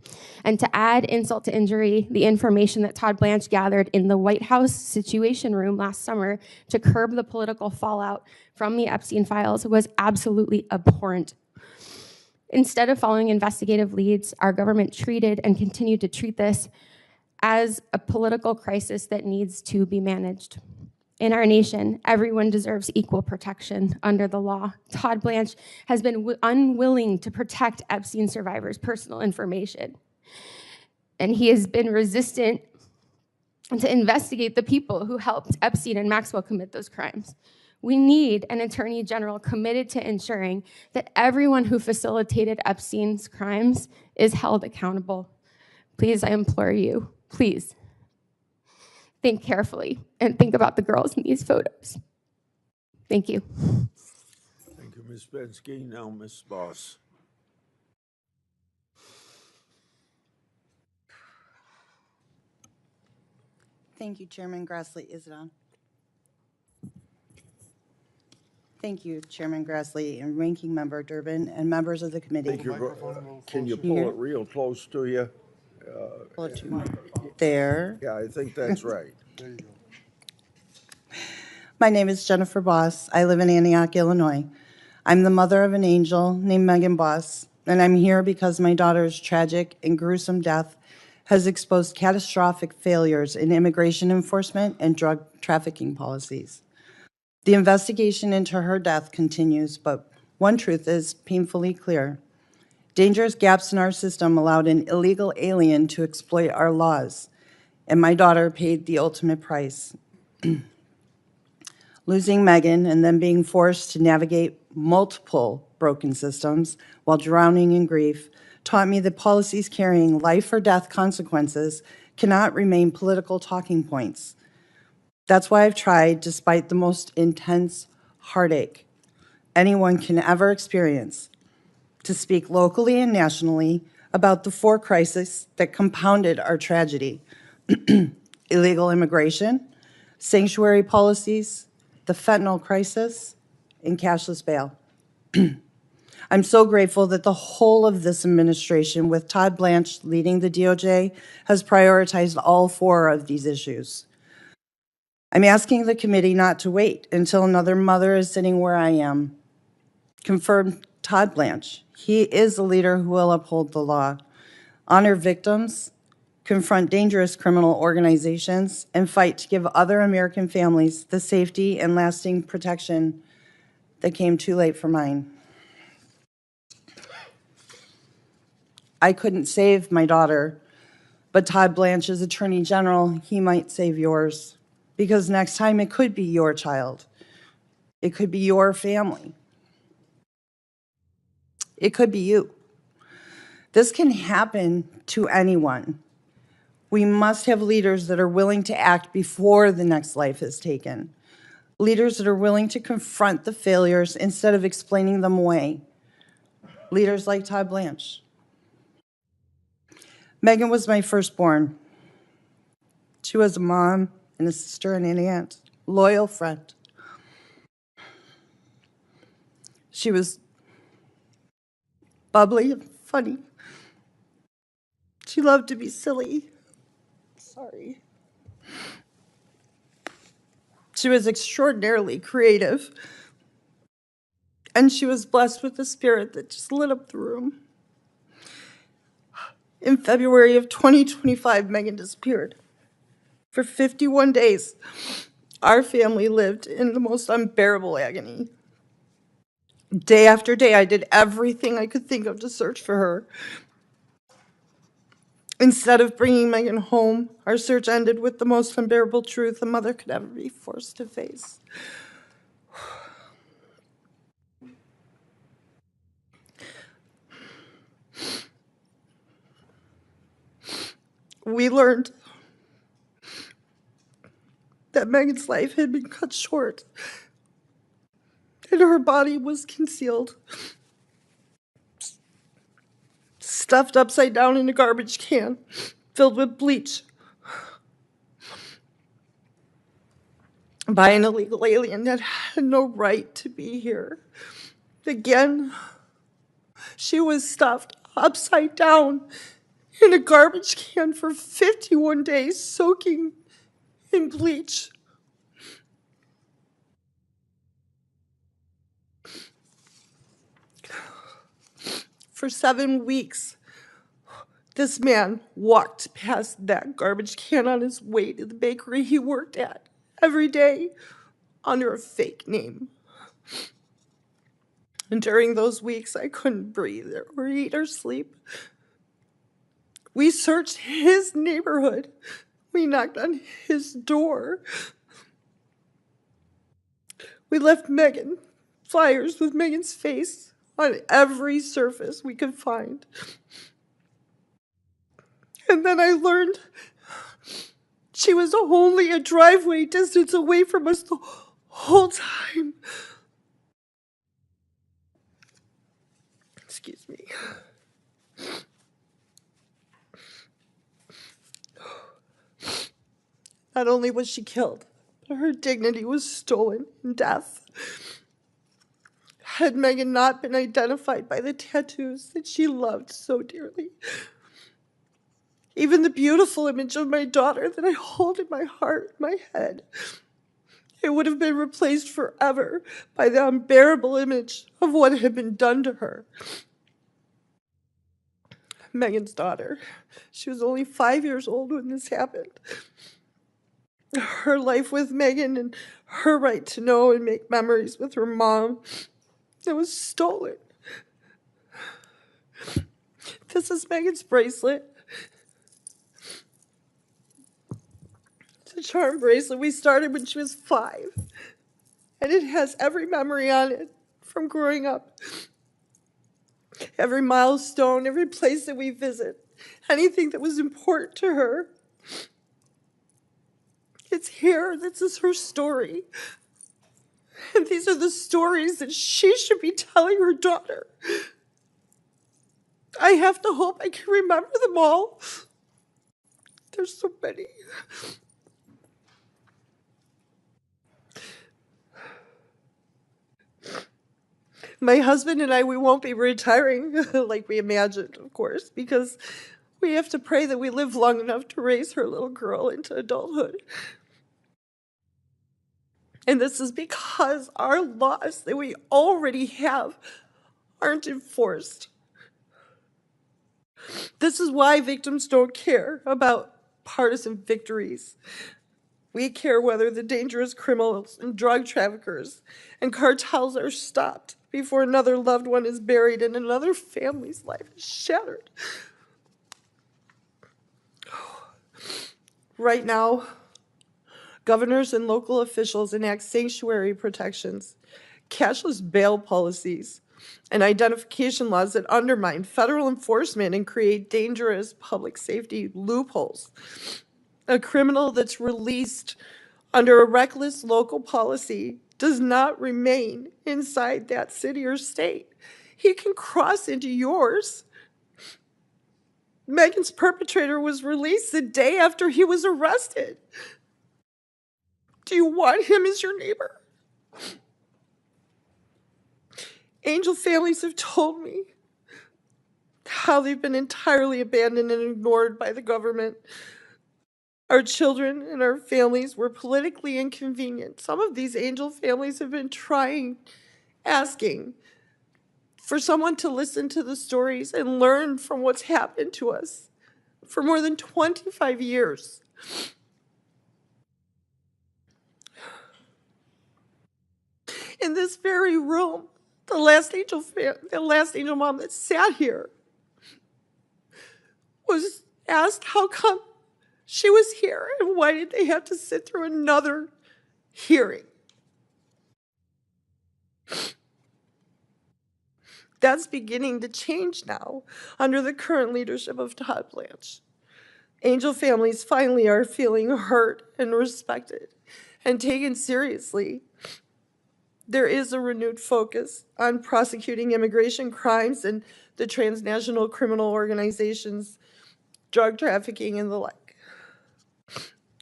government. And to add insult to injury, the information that Todd Blanche gathered in the White House Situation Room last summer to curb the political fallout from the Epstein files was absolutely abhorrent. Instead of following investigative leads, our government treated and continued to treat this as a political crisis that needs to be managed. In our nation, everyone deserves equal protection under the law. Todd Blanche has been unwilling to protect Epstein survivors' personal information. And he has been resistant to investigate the people who helped Epstein and Maxwell commit those crimes. We need an attorney general committed to ensuring that everyone who facilitated Epstein's crimes is held accountable. Please, I implore you, please, think carefully and think about the girls in these photos. Thank you. Thank you, Ms. Bensky. Now, Ms. Boss. Thank you, Chairman Grassley. Is it on? Thank you, Chairman Grassley and Ranking Member Durbin and members of the committee. Can you pull it real close to you? Pull it to me. there. Yeah, I think that's right. There you go. My name is Jennifer Boss. I live in Antioch, Illinois. I'm the mother of an angel named Megan Boss, and I'm here because my daughter's tragic and gruesome death has exposed catastrophic failures in immigration enforcement and drug trafficking policies. The investigation into her death continues, but one truth is painfully clear. Dangerous gaps in our system allowed an illegal alien to exploit our laws, and my daughter paid the ultimate price. Losing Megan and then being forced to navigate multiple broken systems while drowning in grief taught me that policies carrying life or death consequences cannot remain political talking points. That's why I've tried, despite the most intense heartache anyone can ever experience, to speak locally and nationally about the four crises that compounded our tragedy: illegal immigration, sanctuary policies, the fentanyl crisis, and cashless bail. I'm so grateful that the whole of this administration, with Todd Blanche leading the DOJ, has prioritized all four of these issues. I'm asking the committee not to wait until another mother is sitting where I am. Confirm Todd Blanche. He is a leader who will uphold the law, honor victims, confront dangerous criminal organizations, and fight to give other American families the safety and lasting protection that came too late for mine. I couldn't save my daughter, but Todd Blanche is Attorney General. He might save yours, because next time it could be your child. It could be your family. It could be you. This can happen to anyone. We must have leaders that are willing to act before the next life is taken. Leaders that are willing to confront the failures instead of explaining them away. Leaders like Todd Blanche. Megan was my firstborn. She was a mom and a sister and an aunt, loyal friend. She was bubbly and funny. She loved to be silly. Sorry. She was extraordinarily creative. And she was blessed with a spirit that just lit up the room. In February of 2025, Megan disappeared. For 51 days, our family lived in the most unbearable agony. Day after day, I did everything I could think of to search for her. Instead of bringing Megan home, our search ended with the most unbearable truth a mother could ever be forced to face. We learned that Megan's life had been cut short and her body was concealed, stuffed upside down in a garbage can filled with bleach by an illegal alien that had no right to be here. Again, she was stuffed upside down in a garbage can for 51 days, soaking in bleach. For 7 weeks, this man walked past that garbage can on his way to the bakery he worked at every day under a fake name. And during those weeks, I couldn't breathe or eat or sleep. We searched his neighborhood. We knocked on his door. We left Megan flyers with Megan's face on every surface we could find. And then I learned she was only a driveway distance away from us the whole time. Excuse me. Not only was she killed, but her dignity was stolen in death. Had Megan not been identified by the tattoos that she loved so dearly, even the beautiful image of my daughter that I hold in my heart, my head. It would have been replaced forever by the unbearable image of what had been done to her. Megan's daughter. She was only 5 years old when this happened. Her life with Megan and her right to know and make memories with her mom, it was stolen. This is Megan's bracelet. It's a charm bracelet we started when she was 5. And it has every memory on it from growing up. Every milestone, every place that we visit, anything that was important to her. It's here. This is her story. And these are the stories that she should be telling her daughter. I have to hope I can remember them all. There's so many. My husband and I, we won't be retiring like we imagined, of course, because we have to pray that we live long enough to raise her little girl into adulthood. And this is because our laws that we already have aren't enforced. This is why victims don't care about partisan victories. We care whether the dangerous criminals and drug traffickers and cartels are stopped before another loved one is buried and another family's life is shattered. Right now, governors and local officials enact sanctuary protections, cashless bail policies, and identification laws that undermine federal enforcement and create dangerous public safety loopholes. A criminal that's released under a reckless local policy does not remain inside that city or state. He can cross into yours. Megan's perpetrator was released the day after he was arrested. Do you want him as your neighbor? Angel families have told me how they've been entirely abandoned and ignored by the government. Our children and our families were politically inconvenient. Some of these angel families have been asking for someone to listen to the stories and learn from what's happened to us for more than 25 years. In this very room, the last angel mom that sat here was asked how come she was here and why did they have to sit through another hearing. That's beginning to change now under the current leadership of Todd Blanche. Angel families finally are feeling heard and respected and taken seriously. There is a renewed focus on prosecuting immigration crimes and the transnational criminal organizations, drug trafficking, and the like.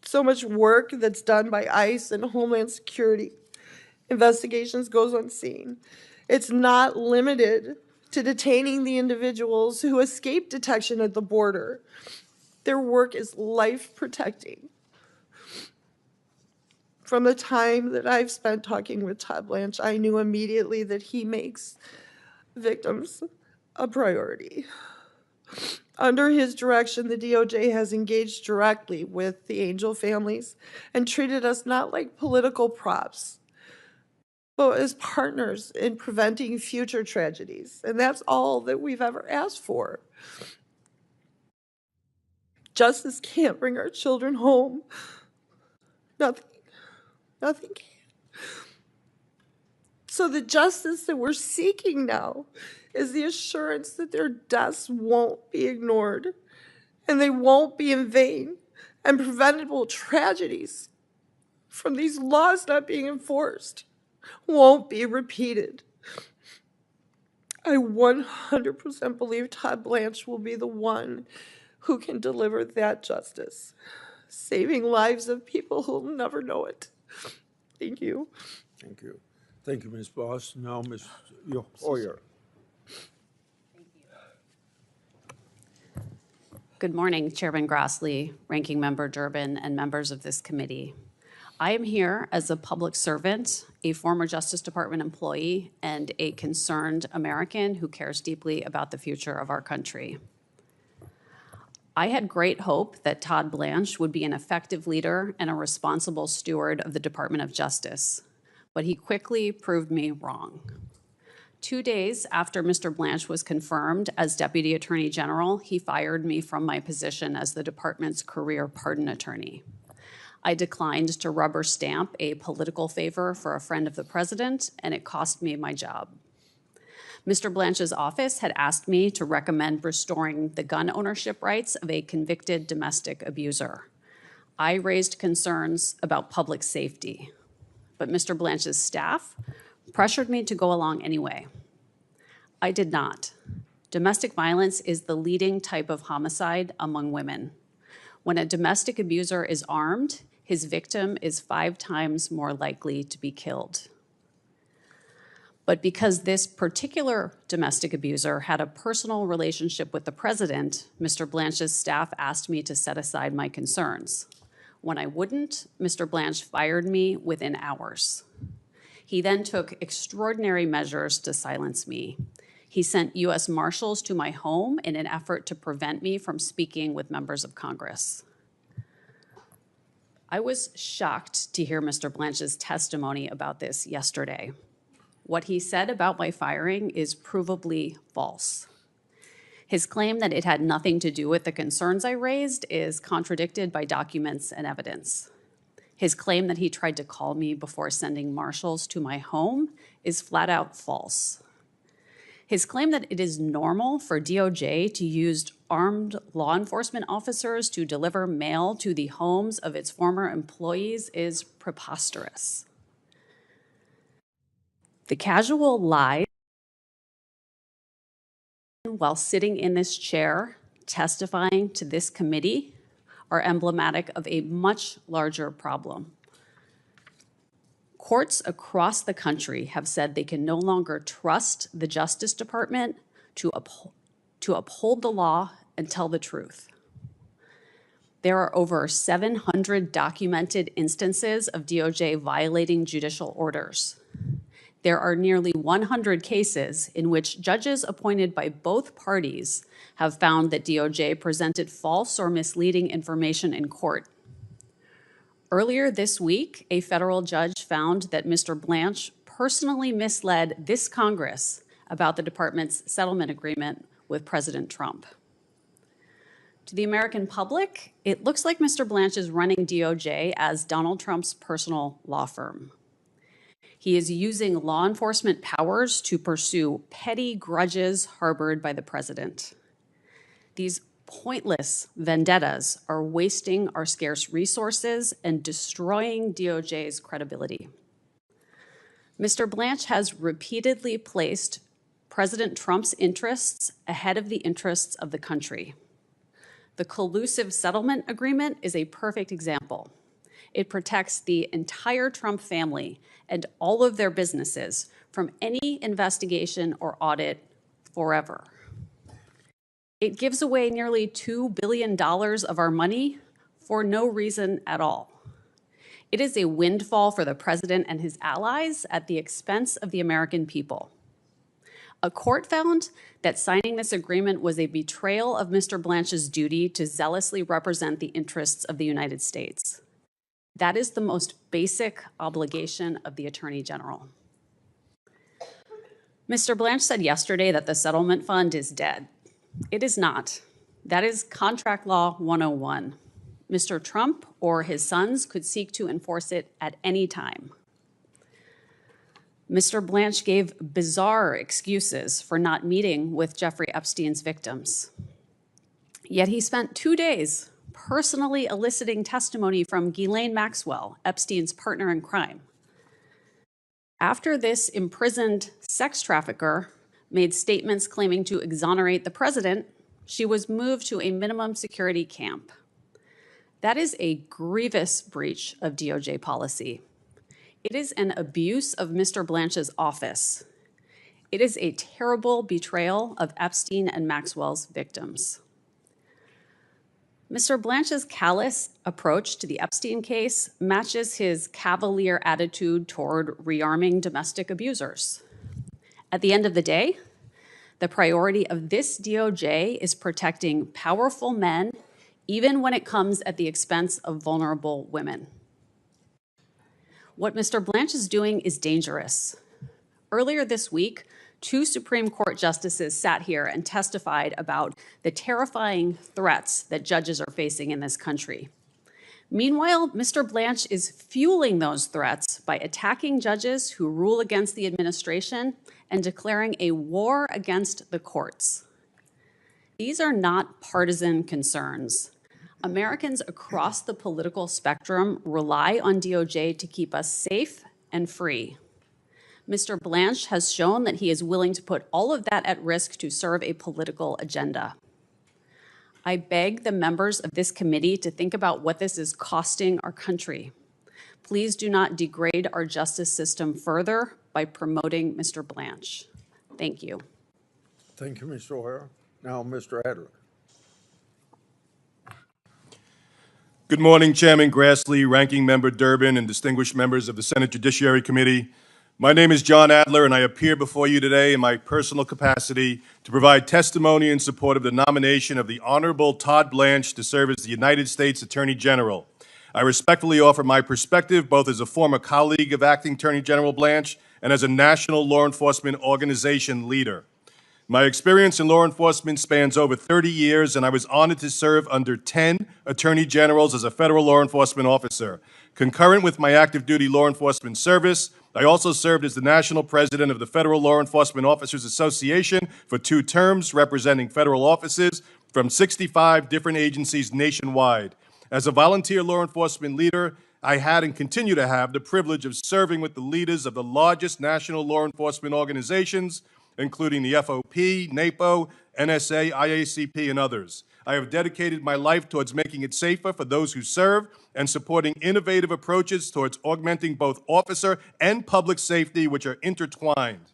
So much work that's done by ICE and Homeland Security. Investigations goes unseen. It's not limited to detaining the individuals who escape detection at the border. Their work is life-protecting. From the time that I've spent talking with Todd Blanche, I knew immediately that he makes victims a priority. Under his direction, the DOJ has engaged directly with the angel families and treated us not like political props, but as partners in preventing future tragedies. And that's all that we've ever asked for. Justice can't bring our children home. Nothing can. So the justice that we're seeking now is the assurance that their deaths won't be ignored and they won't be in vain, and preventable tragedies from these laws not being enforced won't be repeated. I 100% believe Todd Blanche will be the one who can deliver that justice, saving lives of people who'll never know it. Thank you. Thank you. Thank you, Ms. Boss. Now, Ms. Hoyer. Good morning, Chairman Grassley, Ranking Member Durbin, and members of this committee. I am here as a public servant, a former Justice Department employee, and a concerned American who cares deeply about the future of our country. I had great hope that Todd Blanche would be an effective leader and a responsible steward of the Department of Justice, but he quickly proved me wrong. 2 days after Mr. Blanche was confirmed as Deputy Attorney General, he fired me from my position as the department's career pardon attorney. I declined to rubber stamp a political favor for a friend of the president, and it cost me my job. Mr. Blanche's office had asked me to recommend restoring the gun ownership rights of a convicted domestic abuser. I raised concerns about public safety, but Mr. Blanche's staff pressured me to go along anyway. I did not. Domestic violence is the leading type of homicide among women. When a domestic abuser is armed, his victim is 5 times more likely to be killed. But because this particular domestic abuser had a personal relationship with the president, Mr. Blanche's staff asked me to set aside my concerns. When I wouldn't, Mr. Blanche fired me within hours. He then took extraordinary measures to silence me. He sent U.S. Marshals to my home in an effort to prevent me from speaking with members of Congress. I was shocked to hear Mr. Blanche's testimony about this yesterday. What he said about my firing is provably false. His claim that it had nothing to do with the concerns I raised is contradicted by documents and evidence. His claim that he tried to call me before sending marshals to my home is flat out false. His claim that it is normal for DOJ to use armed law enforcement officers to deliver mail to the homes of its former employees is preposterous. The casual lies while sitting in this chair testifying to this committee are emblematic of a much larger problem. Courts across the country have said they can no longer trust the Justice Department to uphold the law and tell the truth. There are over 700 documented instances of DOJ violating judicial orders. There are nearly 100 cases in which judges appointed by both parties have found that DOJ presented false or misleading information in court. Earlier this week, a federal judge found that Mr. Blanche personally misled this Congress about the department's settlement agreement with President Trump. To the American public, it looks like Mr. Blanche is running DOJ as Donald Trump's personal law firm. He is using law enforcement powers to pursue petty grudges harbored by the president. These pointless vendettas are wasting our scarce resources and destroying DOJ's credibility. Mr. Blanche has repeatedly placed President Trump's interests ahead of the interests of the country. The collusive settlement agreement is a perfect example. It protects the entire Trump family and all of their businesses from any investigation or audit forever. It gives away nearly $2 billion of our money for no reason at all. It is a windfall for the president and his allies at the expense of the American people. A court found that signing this agreement was a betrayal of Mr. Blanche's duty to zealously represent the interests of the United States. That is the most basic obligation of the Attorney General. Mr. Blanche said yesterday that the settlement fund is dead. It is not. That is Contract Law 101. Mr. Trump or his sons could seek to enforce it at any time. Mr. Blanche gave bizarre excuses for not meeting with Jeffrey Epstein's victims. Yet he spent 2 days personally eliciting testimony from Ghislaine Maxwell, Epstein's partner in crime. After this imprisoned sex trafficker made statements claiming to exonerate the president, she was moved to a minimum security camp. That is a grievous breach of DOJ policy. It is an abuse of Mr. Blanche's office. It is a terrible betrayal of Epstein and Maxwell's victims. Mr. Blanche's callous approach to the Epstein case matches his cavalier attitude toward rearming domestic abusers. At the end of the day, the priority of this DOJ is protecting powerful men, even when it comes at the expense of vulnerable women. What Mr. Blanche is doing is dangerous. Earlier this week, 2 Supreme Court justices sat here and testified about the terrifying threats that judges are facing in this country. Meanwhile, Mr. Blanche is fueling those threats by attacking judges who rule against the administration and declaring a war against the courts. These are not partisan concerns. Americans across the political spectrum rely on DOJ to keep us safe and free. Mr. Blanche has shown that he is willing to put all of that at risk to serve a political agenda. I beg the members of this committee to think about what this is costing our country. Please do not degrade our justice system further by promoting Mr. Blanche. Thank you. Thank you, Mr. O'Hara. Now, Mr. Adler. Good morning, Chairman Grassley, Ranking Member Durbin, and distinguished members of the Senate Judiciary Committee. My name is John Adler, and I appear before you today in my personal capacity to provide testimony in support of the nomination of the Honorable Todd Blanche to serve as the United States Attorney General. I respectfully offer my perspective both as a former colleague of Acting Attorney General Blanche and as a national law enforcement organization leader. My experience in law enforcement spans over 30 years, and I was honored to serve under 10 attorney generals as a federal law enforcement officer. Concurrent with my active duty law enforcement service, I also served as the national president of the Federal Law Enforcement Officers Association for 2 terms, representing federal offices from 65 different agencies nationwide. As a volunteer law enforcement leader, I had and continue to have the privilege of serving with the leaders of the largest national law enforcement organizations, including the FOP, NAPO, NSA, IACP, and others. I have dedicated my life towards making it safer for those who serve and supporting innovative approaches towards augmenting both officer and public safety, which are intertwined.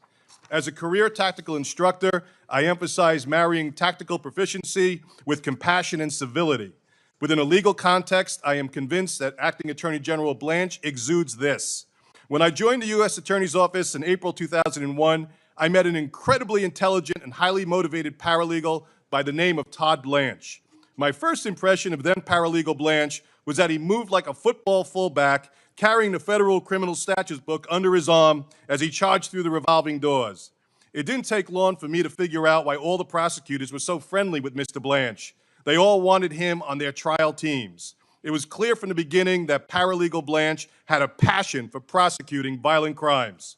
As a career tactical instructor, I emphasize marrying tactical proficiency with compassion and civility. Within a legal context, I am convinced that Acting Attorney General Blanche exudes this. When I joined the U.S. Attorney's Office in April 2001, I met an incredibly intelligent and highly motivated paralegal by the name of Todd Blanche. My first impression of then paralegal Blanche was that he moved like a football fullback, carrying the federal criminal statutes book under his arm as he charged through the revolving doors. It didn't take long for me to figure out why all the prosecutors were so friendly with Mr. Blanche. They all wanted him on their trial teams. It was clear from the beginning that paralegal Blanche had a passion for prosecuting violent crimes.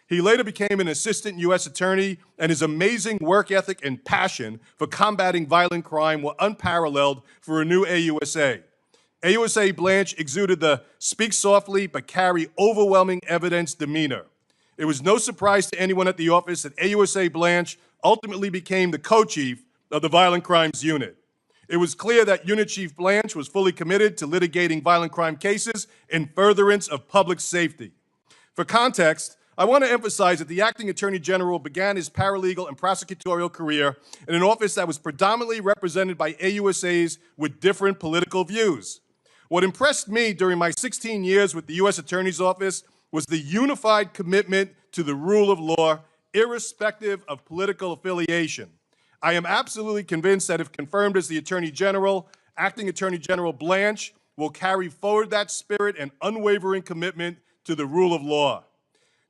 He later became an assistant U.S. attorney, and his amazing work ethic and passion for combating violent crime were unparalleled for a new AUSA. AUSA Blanche exuded the speak softly but carry overwhelming evidence demeanor. It was no surprise to anyone at the office that AUSA Blanche ultimately became the co-chief of the Violent Crimes Unit. It was clear that Unit Chief Blanche was fully committed to litigating violent crime cases in furtherance of public safety. For context, I want to emphasize that the Acting Attorney General began his paralegal and prosecutorial career in an office that was predominantly represented by AUSAs with different political views. What impressed me during my 16 years with the U.S. Attorney's Office was the unified commitment to the rule of law, irrespective of political affiliation. I am absolutely convinced that if confirmed as the Attorney General, Acting Attorney General Blanche will carry forward that spirit and unwavering commitment to the rule of law.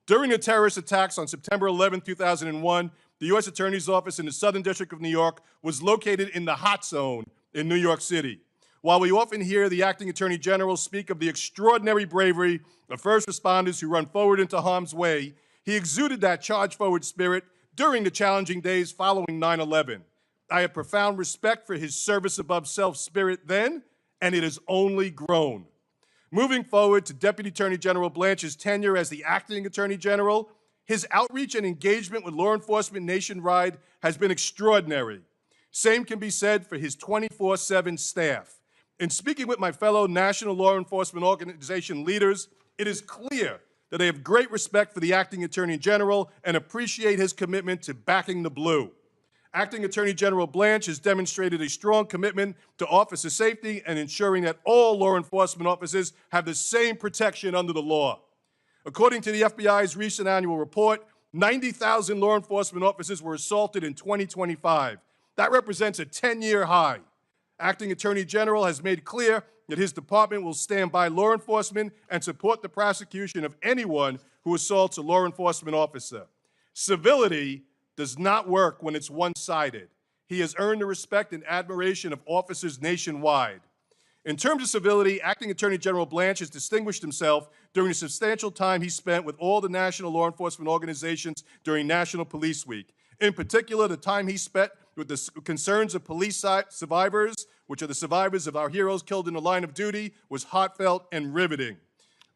During the terrorist attacks on September 11, 2001, the U.S. Attorney's Office in the Southern District of New York was located in the hot zone in New York City. While we often hear the Acting Attorney General speak of the extraordinary bravery of first responders who run forward into harm's way, he exuded that charge-forward spirit during the challenging days following 9/11. I have profound respect for his service-above-self spirit then, and it has only grown. Moving forward to Deputy Attorney General Blanche's tenure as the Acting Attorney General, his outreach and engagement with law enforcement nationwide has been extraordinary. Same can be said for his 24/7 staff. In speaking with my fellow national law enforcement organization leaders, it is clear that they have great respect for the Acting Attorney General and appreciate his commitment to backing the blue. Acting Attorney General Blanche has demonstrated a strong commitment to officer safety and ensuring that all law enforcement officers have the same protection under the law. According to the FBI's recent annual report, 90,000 law enforcement officers were assaulted in 2025. That represents a 10-year high. Acting Attorney General has made clear that his department will stand by law enforcement and support the prosecution of anyone who assaults a law enforcement officer. Civility does not work when it's one-sided. He has earned the respect and admiration of officers nationwide. In terms of civility, Acting Attorney General Blanche has distinguished himself during the substantial time he spent with all the national law enforcement organizations during National Police Week. In particular, the time he spent with the concerns of police survivors, which are the survivors of our heroes killed in the line of duty, was heartfelt and riveting.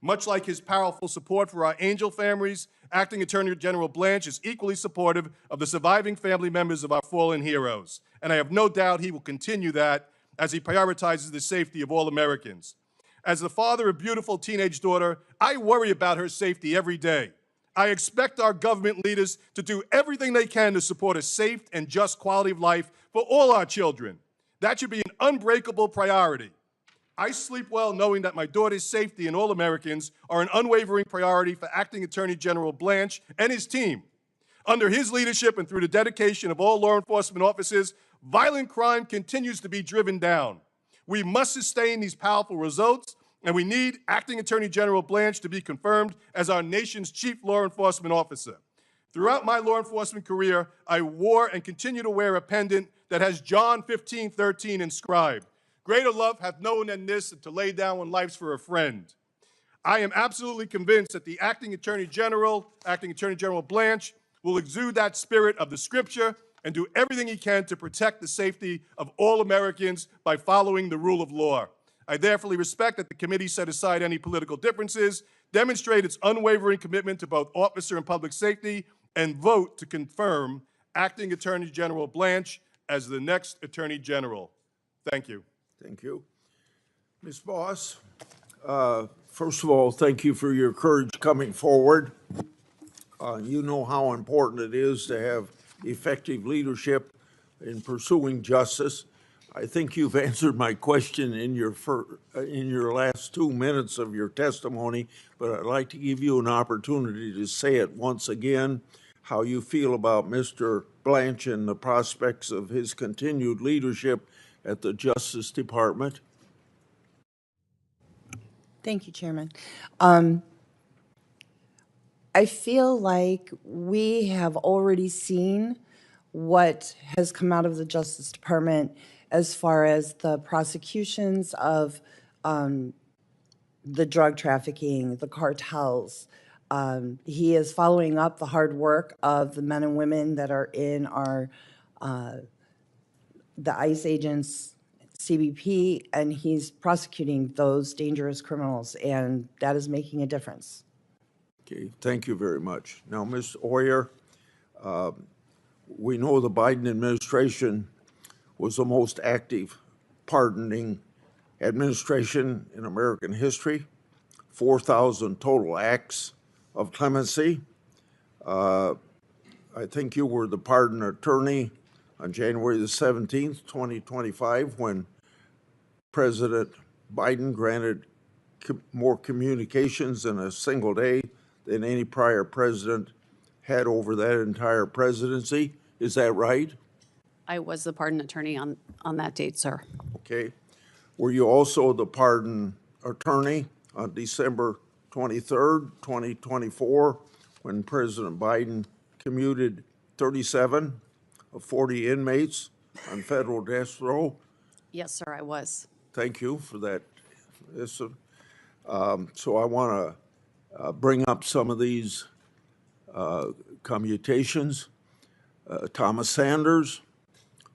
Much like his powerful support for our angel families, Acting Attorney General Blanche is equally supportive of the surviving family members of our fallen heroes. And I have no doubt he will continue that as he prioritizes the safety of all Americans. As the father of a beautiful teenage daughter, I worry about her safety every day. I expect our government leaders to do everything they can to support a safe and just quality of life for all our children. That should be an unbreakable priority. I sleep well knowing that my daughter's safety and all Americans are an unwavering priority for Acting Attorney General Blanche and his team. Under his leadership and through the dedication of all law enforcement officers, violent crime continues to be driven down. We must sustain these powerful results, and we need Acting Attorney General Blanche to be confirmed as our nation's chief law enforcement officer. Throughout my law enforcement career, I wore and continue to wear a pendant that has John 15:13 inscribed. Greater love hath no one than this, to lay down one's life for a friend. I am absolutely convinced that the Acting Attorney General Blanche, will exude that spirit of the Scripture and do everything he can to protect the safety of all Americans by following the rule of law. I therefore respect that the committee set aside any political differences, demonstrate its unwavering commitment to both officer and public safety, and vote to confirm Acting Attorney General Blanche as the next Attorney General. Thank you. Thank you. Ms. Boss, first of all, thank you for your courage coming forward. You know how important it is to have effective leadership in pursuing justice. I think you've answered my question in your last 2 minutes of your testimony, but I'd like to give you an opportunity to say it once again, how you feel about Mr. Blanche and the prospects of his continued leadership at the Justice Department. Thank you, Chairman. I feel like we have already seen what has come out of the Justice Department as far as the prosecutions of the drug trafficking, the cartels. He is following up the hard work of the men and women that are in our the ICE agents, CBP, and he's prosecuting those dangerous criminals, and that is making a difference. Okay, thank you very much. Now, Ms. Oyer, we know the Biden administration was the most active pardoning administration in American history, 4,000 total acts of clemency. I think you were the pardon attorney on January the 17th, 2025, when President Biden granted more communications in a single day than any prior president had over that entire presidency. Is that right? I was the pardon attorney on that date, sir. Okay. Were you also the pardon attorney on December 23rd, 2024, when President Biden commuted 37 of 40 inmates on federal death row? Yes, sir, I was. Thank you for that. So I want to bring up some of these commutations. Thomas Sanders,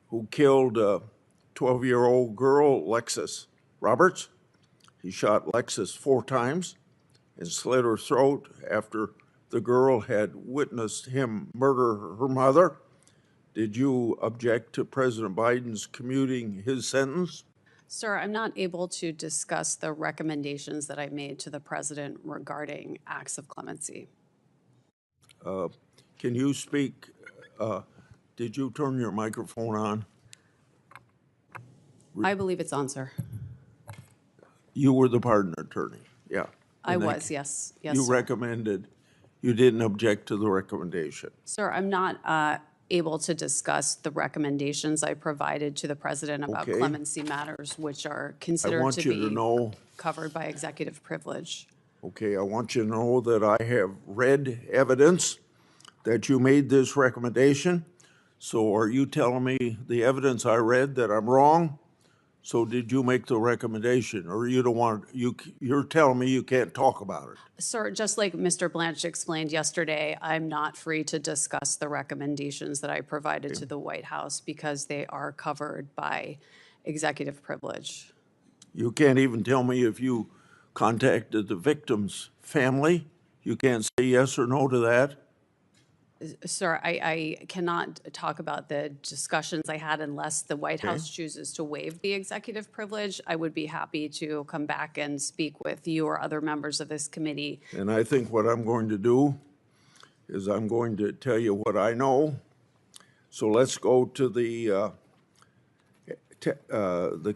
who killed a 12-year-old girl, Lexis Roberts. He shot Lexis 4 times and slit her throat after the girl had witnessed him murder her mother. Did you object to President Biden's commuting his sentence? Sir, I'm not able to discuss the recommendations that I made to the president regarding acts of clemency. Can you speak? Did you turn your microphone on? I believe it's on, sir. You were the pardon attorney, yeah. I And was, yes. Yes, You sir. recommended, you didn't object to the recommendation. Sir, I'm not able to discuss the recommendations I provided to the president about Okay. clemency matters, which are I considered want to you to be know, covered by executive privilege. okay, I want you to know that I have read evidence that you made this recommendation. So are you telling me the evidence I read that I'm wrong? So did you make the recommendation, or you don't want, you're telling me you can't talk about it? Sir, just like Mr. Blanche explained yesterday, I'm not free to discuss the recommendations that I provided to the White House because they are covered by executive privilege. You can't even tell me if you contacted the victim's family? You can't say yes or no to that? Sir, I cannot talk about the discussions I had unless the White Okay. House chooses to waive the executive privilege. I would be happy to come back and speak with you or other members of this committee. And I think what I'm going to do is I'm going to tell you what I know. So let's go to the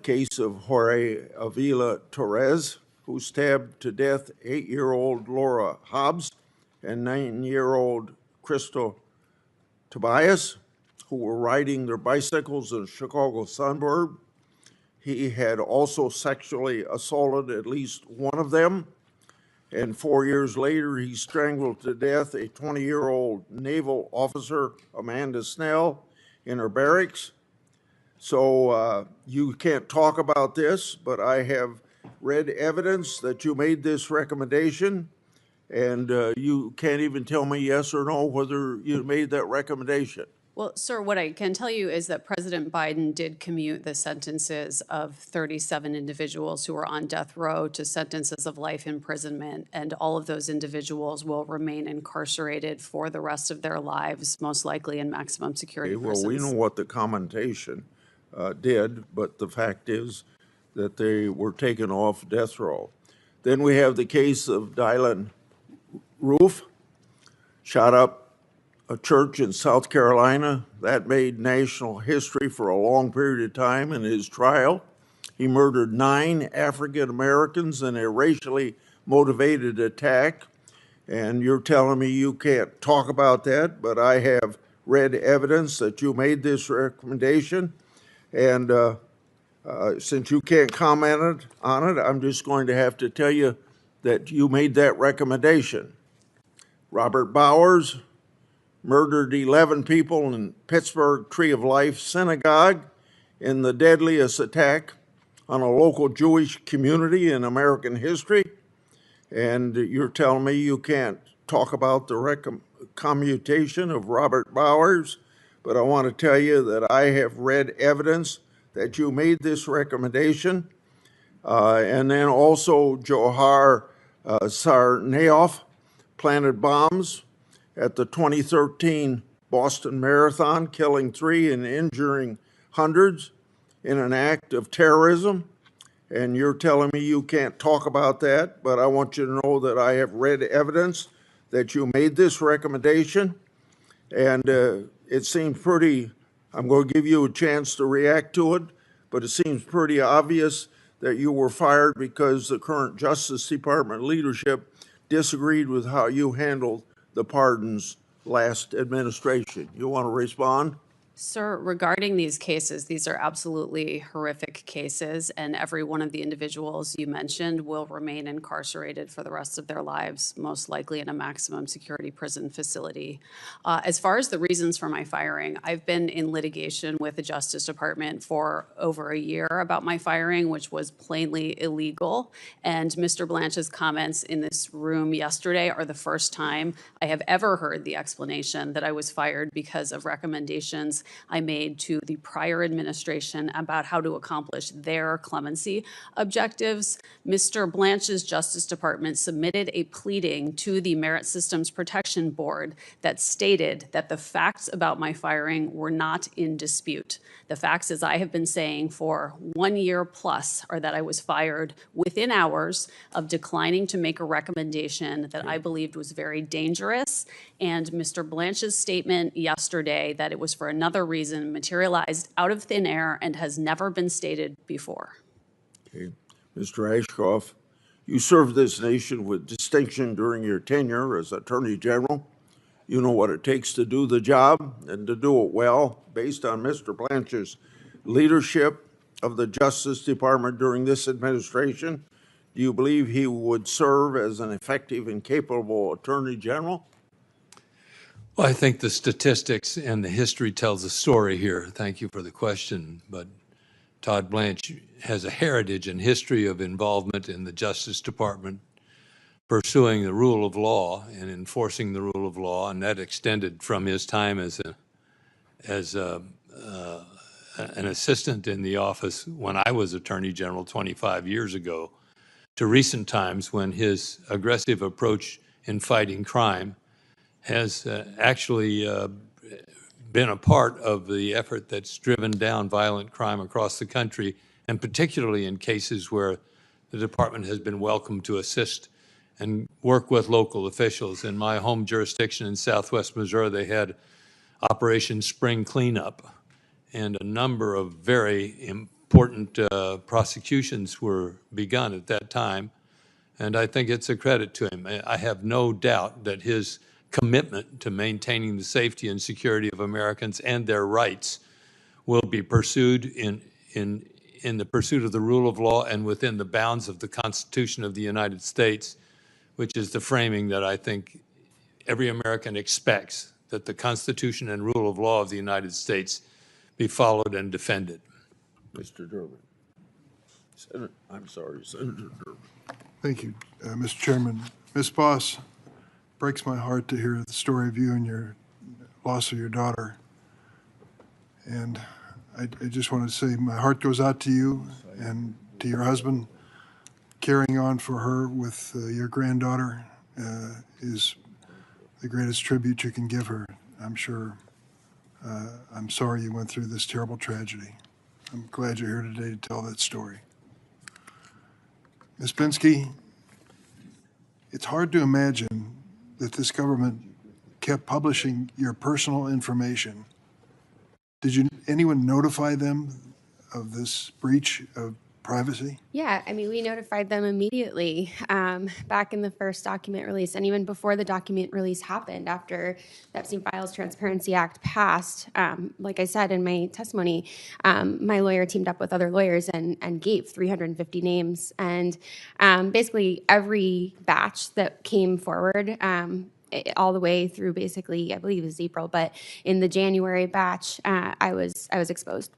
case of Jorge Avila Torres, who stabbed to death 8-year-old Laura Hobbs and 9-year-old Crystal Tobias, who were riding their bicycles in a Chicago suburb. He had also sexually assaulted at least one of them. And 4 years later, he strangled to death a 20-year-old naval officer, Amanda Snell, in her barracks. So you can't talk about this, but I have read evidence that you made this recommendation, and you can't even tell me yes or no whether you made that recommendation. Well, sir, what I can tell you is that President Biden did commute the sentences of 37 individuals who were on death row to sentences of life imprisonment, and all of those individuals will remain incarcerated for the rest of their lives, most likely in maximum security Okay, well, prisons. we know what the commentation did, but the fact is that they were taken off death row. Then we have the case of Dylan Roof, shot up a church in South Carolina. That made national history for a long period of time in his trial. He murdered 9 African Americans in a racially motivated attack. And you're telling me you can't talk about that, but I have read evidence that you made this recommendation. And since you can't comment on it, I'm just going to have to tell you that you made that recommendation. Robert Bowers murdered 11 people in Pittsburgh Tree of Life Synagogue in the deadliest attack on a local Jewish community in American history. And you're telling me you can't talk about the commutation of Robert Bowers, but I want to tell you that I have read evidence that you made this recommendation. And then also Johar Tsarnaev planted bombs at the 2013 Boston Marathon, killing 3 and injuring hundreds in an act of terrorism. And you're telling me you can't talk about that, but I want you to know that I have read evidence that you made this recommendation. And it seems pretty, I'm going to give you a chance to react to it, but it seems pretty obvious that you were fired because the current Justice Department leadership disagreed with how you handled the pardons last administration. You want to respond? Sir, regarding these cases, these are absolutely horrific cases, and every one of the individuals you mentioned will remain incarcerated for the rest of their lives, most likely in a maximum security prison facility. As far as the reasons for my firing, I've been in litigation with the Justice Department for over a year about my firing, which was plainly illegal. And Mr. Blanche's comments in this room yesterday are the first time I have ever heard the explanation that I was fired because of recommendations I made to the prior administration about how to accomplish their clemency objectives. Mr. Blanche's Justice Department submitted a pleading to the Merit Systems Protection Board that stated that the facts about my firing were not in dispute. The facts, as I have been saying for 1 year plus, are that I was fired within hours of declining to make a recommendation that I believed was very dangerous. And Mr. Blanche's statement yesterday that it was for another another reason materialized out of thin air and has never been stated before. Okay. Mr. Ashcroft, you served this nation with distinction during your tenure as Attorney General. You know what it takes to do the job and to do it well. Based on Mr. Blanche's leadership of the Justice Department during this administration, do you believe he would serve as an effective and capable Attorney General? Well, I think the statistics and the history tells a story here. Thank you for the question. But Todd Blanche has a heritage and history of involvement in the Justice Department, pursuing the rule of law and enforcing the rule of law, and that extended from his time as an assistant in the office when I was Attorney General 25 years ago, to recent times when his aggressive approach in fighting crime has actually been a part of the effort that's driven down violent crime across the country, and particularly in cases where the department has been welcome to assist and work with local officials. In my home jurisdiction in Southwest Missouri, they had Operation Spring Cleanup, and a number of very important prosecutions were begun at that time, and I think it's a credit to him. I have no doubt that his commitment to maintaining the safety and security of Americans and their rights will be pursued in the pursuit of the rule of law and within the bounds of the Constitution of the United States, which is the framing that I think every American expects, that the Constitution and rule of law of the United States be followed and defended. Mr. Durbin. Senator Durbin. Thank you, Mr. Chairman. Ms. Boss, breaks my heart to hear the story of you and your loss of your daughter. And I just want to say my heart goes out to you and to your husband. Carrying on for her with your granddaughter is the greatest tribute you can give her, I'm sure. I'm sorry you went through this terrible tragedy. I'm glad you're here today to tell that story. Ms. Pinsky, it's hard to imagine that this government kept publishing your personal information. Did anyone notify them of this breach of privacy? Yeah, I mean, we notified them immediately back in the first document release, and even before the document release happened, after the Epstein Files Transparency Act passed. Like I said in my testimony, my lawyer teamed up with other lawyers and gave 350 names. And basically every batch that came forward, all the way through basically, I believe it was April, but in the January batch, I was exposed.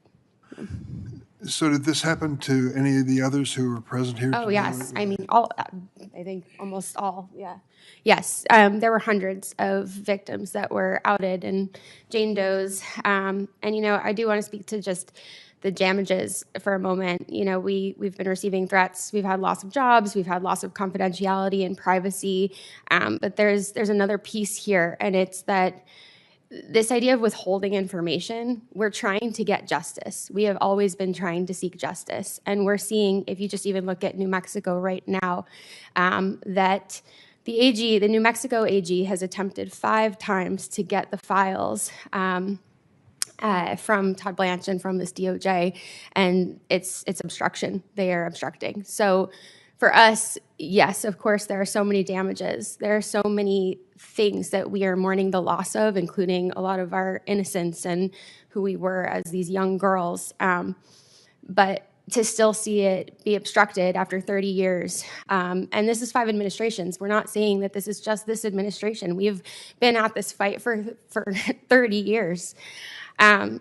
So did this happen to any of the others who were present here? Oh, today? yes. I mean, all. I think almost all, yeah. Yes, there were hundreds of victims that were outed and Jane Doe's. And, you know, I do want to speak to just the damages for a moment. You know, we've been receiving threats. We've had loss of jobs. We've had loss of confidentiality and privacy. But there's another piece here, and it's that this idea of withholding information, we're trying to get justice. We have always been trying to seek justice. And we're seeing, if you just even look at New Mexico right now, that the New Mexico AG has attempted 5 times to get the files from Todd Blanche and from this DOJ, and it's obstruction. They are obstructing. So for us, yes, of course, there are so many damages. There are so many things that we are mourning the loss of, including a lot of our innocence and who we were as these young girls. But to still see it be obstructed after 30 years, and this is 5 administrations. We're not saying that this is just this administration. We've been at this fight for 30 years.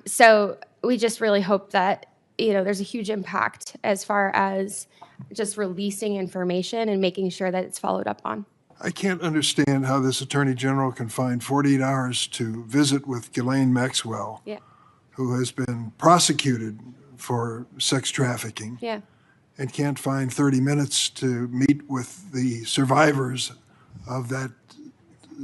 So we just really hope that, you know, there's a huge impact as far as just releasing information and making sure that it's followed up on. I can't understand how this Attorney General can find 48 hours to visit with Ghislaine Maxwell, Yeah. who has been prosecuted for sex trafficking, Yeah. and can't find 30 minutes to meet with the survivors of that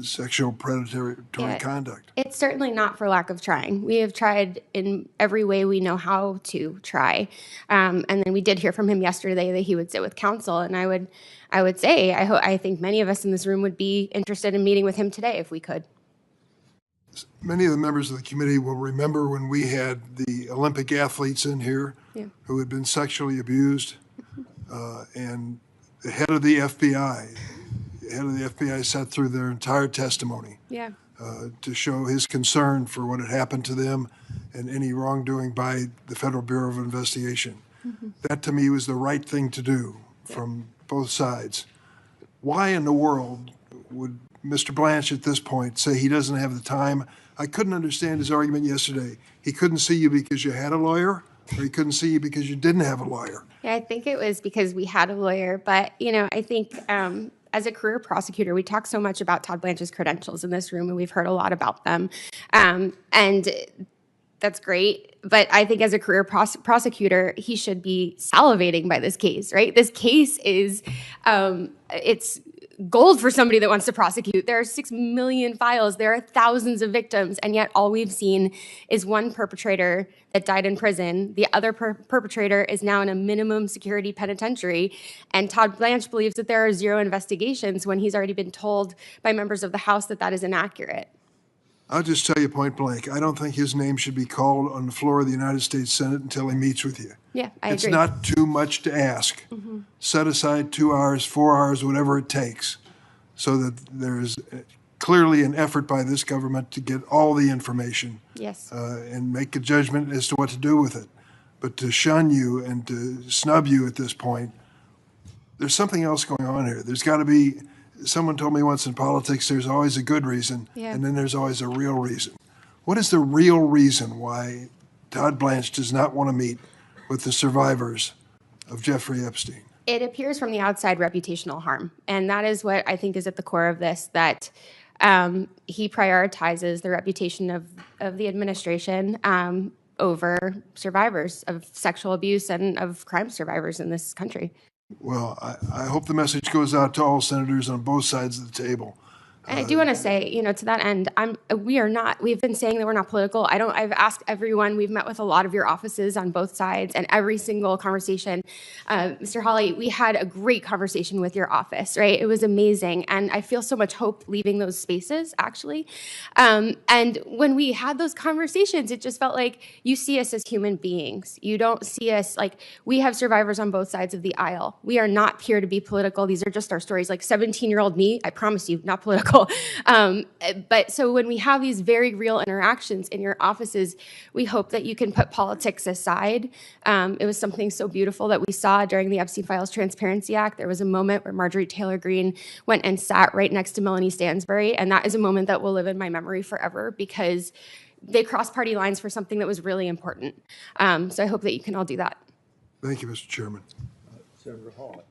sexual predatory conduct. It's certainly not for lack of trying. We have tried in every way we know how to try. And then we did hear from him yesterday that he would sit with counsel. And I would say, I think many of us in this room would be interested in meeting with him today if we could. Many of the members of the committee will remember when we had the Olympic athletes in here who had been sexually abused, and the head of the FBI sat through their entire testimony to show his concern for what had happened to them and any wrongdoing by the Federal Bureau of Investigation. That, to me, was the right thing to do from both sides. Why in the world would Mr. Blanche at this point say he doesn't have the time? I couldn't understand his argument yesterday. He couldn't see you because you had a lawyer, or he couldn't see you because you didn't have a lawyer. Yeah, I think it was because we had a lawyer, but I think as a career prosecutor, we talk so much about Todd Blanche's credentials in this room, and we've heard a lot about them, and that's great. But I think as a career prosecutor, he should be salivating by this case, right? This case is it's gold for somebody that wants to prosecute. There are 6 million files. There are thousands of victims. And yet all we've seen is one perpetrator that died in prison. The other perpetrator is now in a minimum security penitentiary. And Todd Blanche believes that there are 0 investigations when he's already been told by members of the House that that is inaccurate. I'll just tell you point blank, I don't think his name should be called on the floor of the United States Senate until he meets with you. Yeah, I agree. It's not too much to ask. Set aside 2 hours, 4 hours, whatever it takes, so that there's clearly an effort by this government to get all the information. Yes. And make a judgment as to what to do with it. But to shun you and to snub you at this point, there's something else going on here. There's got to be, someone told me once in politics, there's always a good reason, and then there's always a real reason. What is the real reason why Todd Blanche does not want to meet with the survivors of Jeffrey Epstein? It appears from the outside reputational harm. And that is what I think is at the core of this, that he prioritizes the reputation of the administration over survivors of sexual abuse and of crime survivors in this country. Well, I hope the message goes out to all senators on both sides of the table. And I do want to say, to that end, we've been saying that we're not political. I've asked everyone, we've met with a lot of your offices on both sides, and every single conversation, Mr. Hawley, we had a great conversation with your office, right? It was amazing. And I feel so much hope leaving those spaces, actually. And when we had those conversations, it just felt like you see us as human beings. You don't see us like, we have survivors on both sides of the aisle. We are not here to be political. These are just our stories. Like 17-year-old me, I promise you, not political. But so when we have these very real interactions in your offices, we hope that you can put politics aside. It was something so beautiful that we saw during the Epstein Files Transparency Act. There was a moment where Marjorie Taylor Greene went and sat right next to Melanie Stansbury, and that is a moment that will live in my memory forever because they crossed party lines for something that was really important. So I hope that you can all do that. Thank you, Mr. Chairman. Senator Hawley.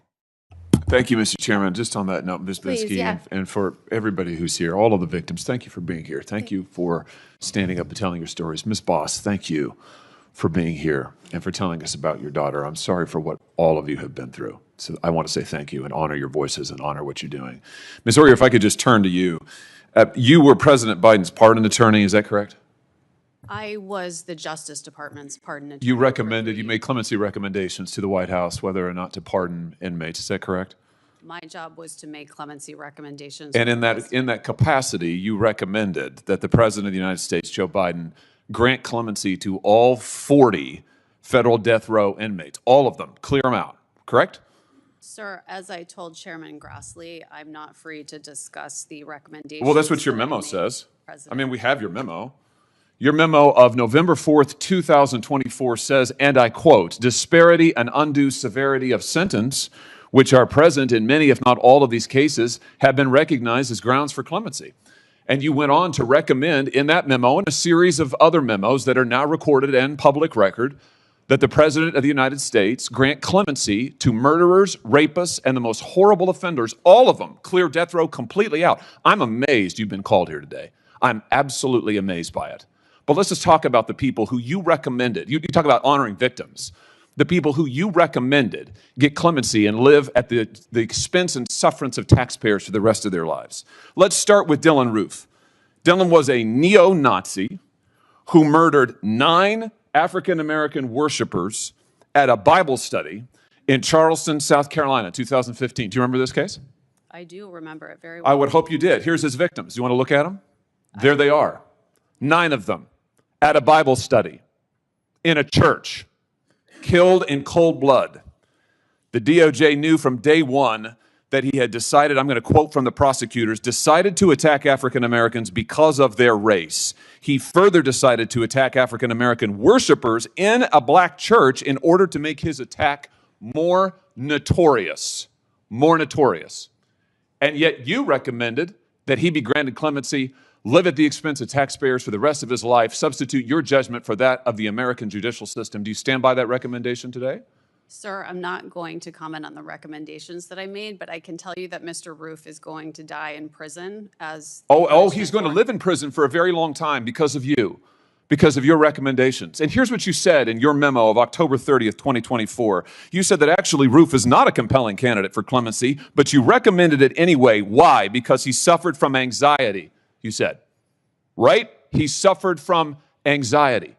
Thank you, Mr. Chairman. Just on that note, Ms. Please, Biskey, yeah. and for everybody who's here, all of the victims, thank you for being here. Thank you for standing up and telling your stories. Ms. Boss, thank you for being here and for telling us about your daughter. I'm sorry for what all of you have been through. So I want to say thank you and honor your voices and honor what you're doing. Ms. Oyer, if I could just turn to you. You were President Biden's pardon attorney, is that correct? I was the Justice Department's pardon attorney. You made clemency recommendations to the White House whether or not to pardon inmates, is that correct? My job was to make clemency recommendations. And in that capacity, you recommended that the President of the United States, Joe Biden, grant clemency to all 40 federal death row inmates, all of them, clear them out, correct? Sir, as I told Chairman Grassley, I'm not free to discuss the recommendations. Well, that's what your memo says. I mean, we have your memo. Your memo of November 4th, 2024 says, and I quote, disparity and undue severity of sentence which are present in many, if not all of these cases, have been recognized as grounds for clemency. And you went on to recommend in that memo and a series of other memos that are now recorded and public record that the President of the United States grant clemency to murderers, rapists, and the most horrible offenders, all of them, clear death row completely out. I'm amazed you've been called here today. I'm absolutely amazed by it. But let's just talk about the people who you recommended. You talk about honoring victims. The people who you recommended get clemency and live at the expense and sufferance of taxpayers for the rest of their lives. Let's start with Dylan Roof. Dylan was a neo-Nazi who murdered 9 African-American worshipers at a Bible study in Charleston, South Carolina, 2015. Do you remember this case? I do remember it very well. I would hope you did. Here's his victims. You want to look at them? There they are. 9 of them at a Bible study, in a church, killed in cold blood. The DOJ knew from day one that he had decided, I'm going to quote from the prosecutors, decided to attack African Americans because of their race. He further decided to attack African American worshipers in a black church in order to make his attack more notorious. More notorious. And yet you recommended that he be granted clemency, live at the expense of taxpayers for the rest of his life, substitute your judgment for that of the American judicial system. Do you stand by that recommendation today? Sir, I'm not going to comment on the recommendations that I made, but I can tell you that Mr. Roof is going to die in prison as... He's going to live in prison for a very long time because of you, because of your recommendations. And here's what you said in your memo of October 30th, 2024. You said that actually Roof is not a compelling candidate for clemency, but you recommended it anyway. Why? Because he suffered from anxiety, you said. Right? He suffered from anxiety.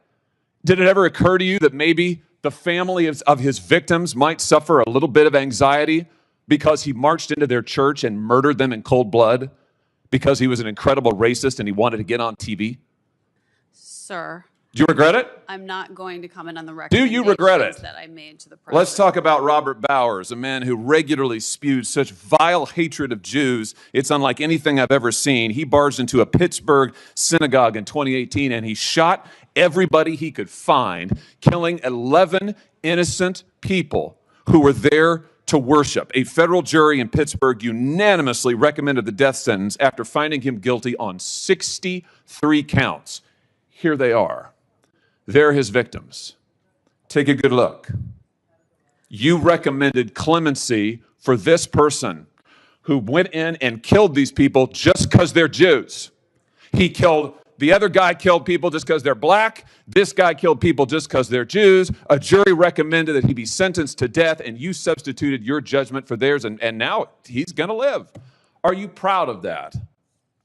Did it ever occur to you that maybe the family of his victims might suffer a little bit of anxiety because he marched into their church and murdered them in cold blood because he was an incredible racist and he wanted to get on TV? Sir, Do you regret it? I'm not going to comment on the Do recommendations you regret it? that I made to the president. Let's talk about Robert Bowers, a man who regularly spewed such vile hatred of Jews. It's unlike anything I've ever seen. He barged into a Pittsburgh synagogue in 2018 and he shot everybody he could find, killing 11 innocent people who were there to worship. A federal jury in Pittsburgh unanimously recommended the death sentence after finding him guilty on 63 counts. Here they are. They're his victims. Take a good look. You recommended clemency for this person who went in and killed these people just because they're Jews. The other guy killed people just because they're black. This guy killed people just because they're Jews. A jury recommended that he be sentenced to death, and you substituted your judgment for theirs, and now he's going to live. Are you proud of that?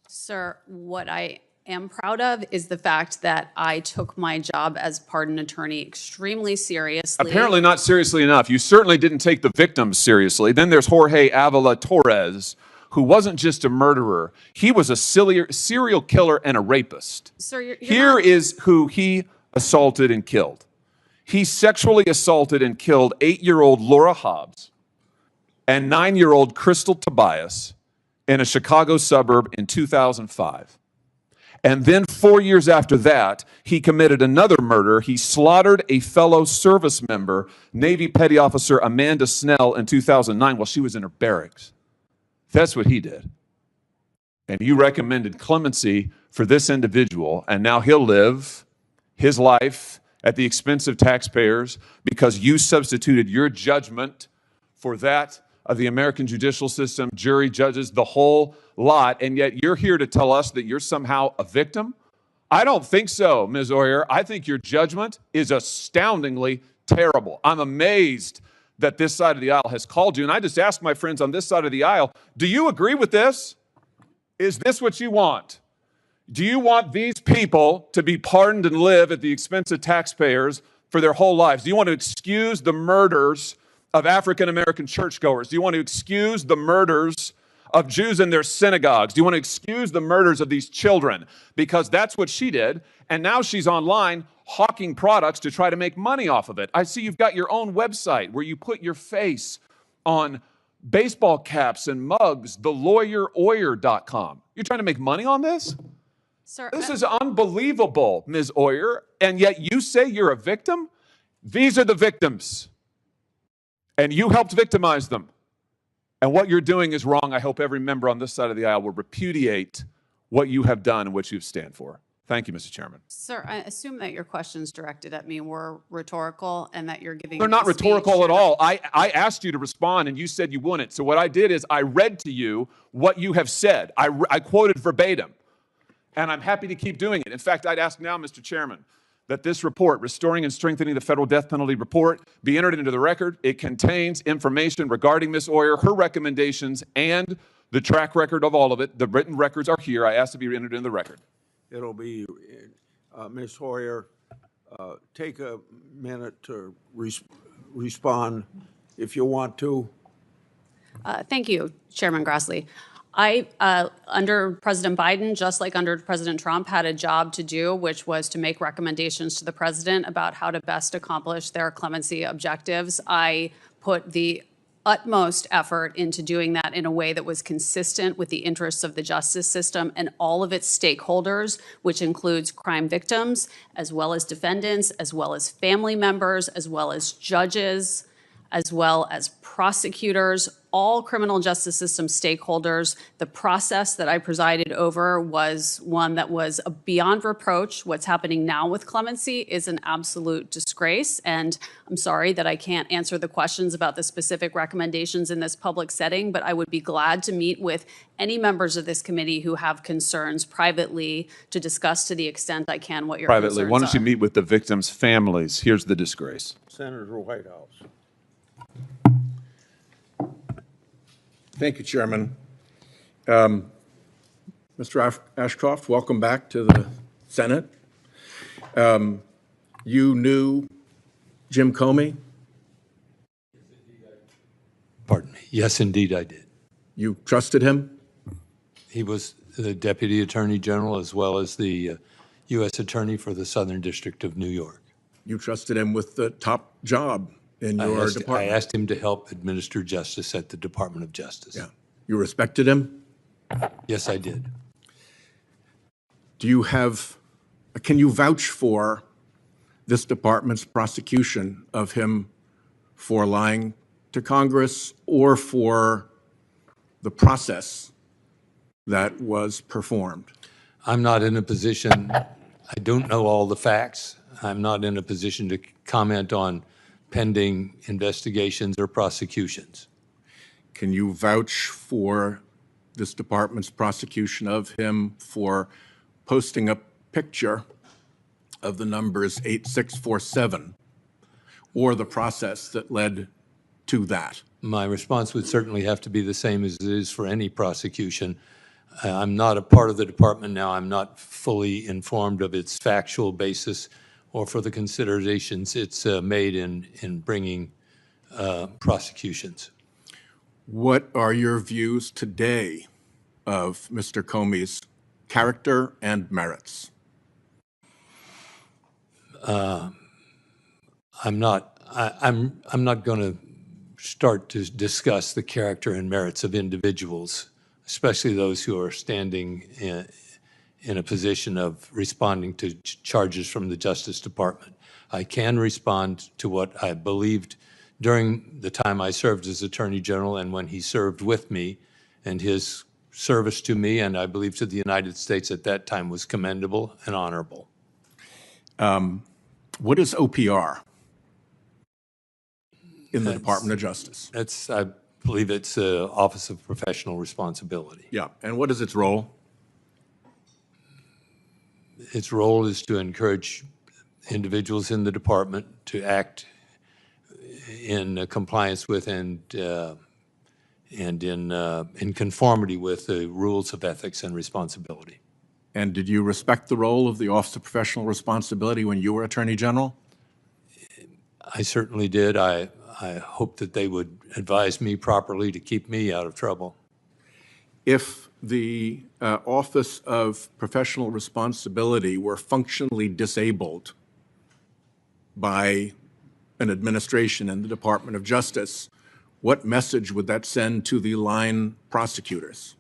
Sir, what I am proud of is the fact that I took my job as pardon attorney extremely seriously. Apparently not seriously enough. You certainly didn't take the victims seriously. Then there's Jorge Avila Torres, who wasn't just a murderer. He was a serial killer and a rapist. Sir, Here is who he assaulted and killed. He sexually assaulted and killed 8-year-old Laura Hobbs and 9-year-old Crystal Tobias in a Chicago suburb in 2005. And then 4 years after that, he committed another murder. He slaughtered a fellow service member, Navy Petty Officer Amanda Snell, in 2009 while she was in her barracks. That's what he did. And you recommended clemency for this individual, and now he'll live his life at the expense of taxpayers because you substituted your judgment for that of the American judicial system, jury, judges, the whole lot, and yet you're here to tell us that you're somehow a victim? I don't think so, Ms. Oyer. I think your judgment is astoundingly terrible. I'm amazed that this side of the aisle has called you, and I just ask my friends on this side of the aisle, do you agree with this? Is this what you want? Do you want these people to be pardoned and live at the expense of taxpayers for their whole lives? Do you want to excuse the murders of African-American churchgoers? Do you want to excuse the murders of Jews in their synagogues? Do you want to excuse the murders of these children? Because that's what she did, and now she's online hawking products to try to make money off of it. I see you've got your own website where you put your face on baseball caps and mugs, thelawyeroyer.com. You're trying to make money on this? Sir, This is unbelievable, Ms. Oyer, and yet you say you're a victim? These are the victims, and you helped victimize them. And what you're doing is wrong. I hope every member on this side of the aisle will repudiate what you have done and what you stand for. Thank you, Mr. Chairman. Sir, I assume that your questions directed at me were rhetorical and that you're giving They're not a speech. rhetorical at all. I asked you to respond, and you said you wouldn't. So what I did is I read to you what you have said. I quoted verbatim, and I'm happy to keep doing it. In fact, I'd ask now, Mr. Chairman, that this report, Restoring and Strengthening the Federal Death Penalty Report, be entered into the record. It contains information regarding Ms. Oyer, her recommendations, and the track record of all of it. The written records are here. I asked to be entered into the record. It'll be, Ms. Hoyer, take a minute to respond if you want to. Thank you, Chairman Grassley. Under President Biden, just like under President Trump, had a job to do, which was to make recommendations to the president about how to best accomplish their clemency objectives. I put the utmost effort into doing that in a way that was consistent with the interests of the justice system and all of its stakeholders, which includes crime victims, as well as defendants, as well as family members, as well as judges, as well as prosecutors, all criminal justice system stakeholders. The process that I presided over was one that was beyond reproach. What's happening now with clemency is an absolute disgrace, and I'm sorry that I can't answer the questions about the specific recommendations in this public setting, but I would be glad to meet with any members of this committee who have concerns privately to discuss to the extent I can what your Privately, concerns why don't you are. meet with the victims' families? Here's the disgrace. Senator Whitehouse. Thank you, Chairman. Mr. Ashcroft, welcome back to the Senate. You knew Jim Comey? Pardon me. Yes, indeed, I did. You trusted him? He was the Deputy Attorney General as well as the U.S. Attorney for the Southern District of New York. You trusted him with the top job in your department? I asked him to help administer justice at the Department of Justice. Yeah. You respected him? Yes, I did. Can you vouch for this department's prosecution of him for lying to Congress or for the process that was performed? I'm not in a position, I don't know all the facts. I'm not in a position to comment on pending investigations or prosecutions. Can you vouch for this department's prosecution of him for posting a picture of the numbers 8647 or the process that led to that? My response would certainly have to be the same as it is for any prosecution. I'm not a part of the department now. I'm not fully informed of its factual basis or for the considerations it's made in bringing prosecutions. What are your views today of Mr. Comey's character and merits? I'm not going to start to discuss the character and merits of individuals, especially those who are standing in a position of responding to charges from the Justice Department. I can respond to what I believed during the time I served as Attorney General and when he served with me, and his service to me and I believe to the United States at that time was commendable and honorable. What is OPR in the Department of Justice? I believe it's Office of Professional Responsibility. Yeah, and what is its role? Its role is to encourage individuals in the department to act in compliance with and in conformity with the rules of ethics and responsibility. And did you respect the role of the Office of Professional Responsibility when you were Attorney General? I certainly did. I hope that they would advise me properly to keep me out of trouble. If the Office of Professional Responsibility were functionally disabled by an administration in the Department of Justice, what message would that send to the line prosecutors?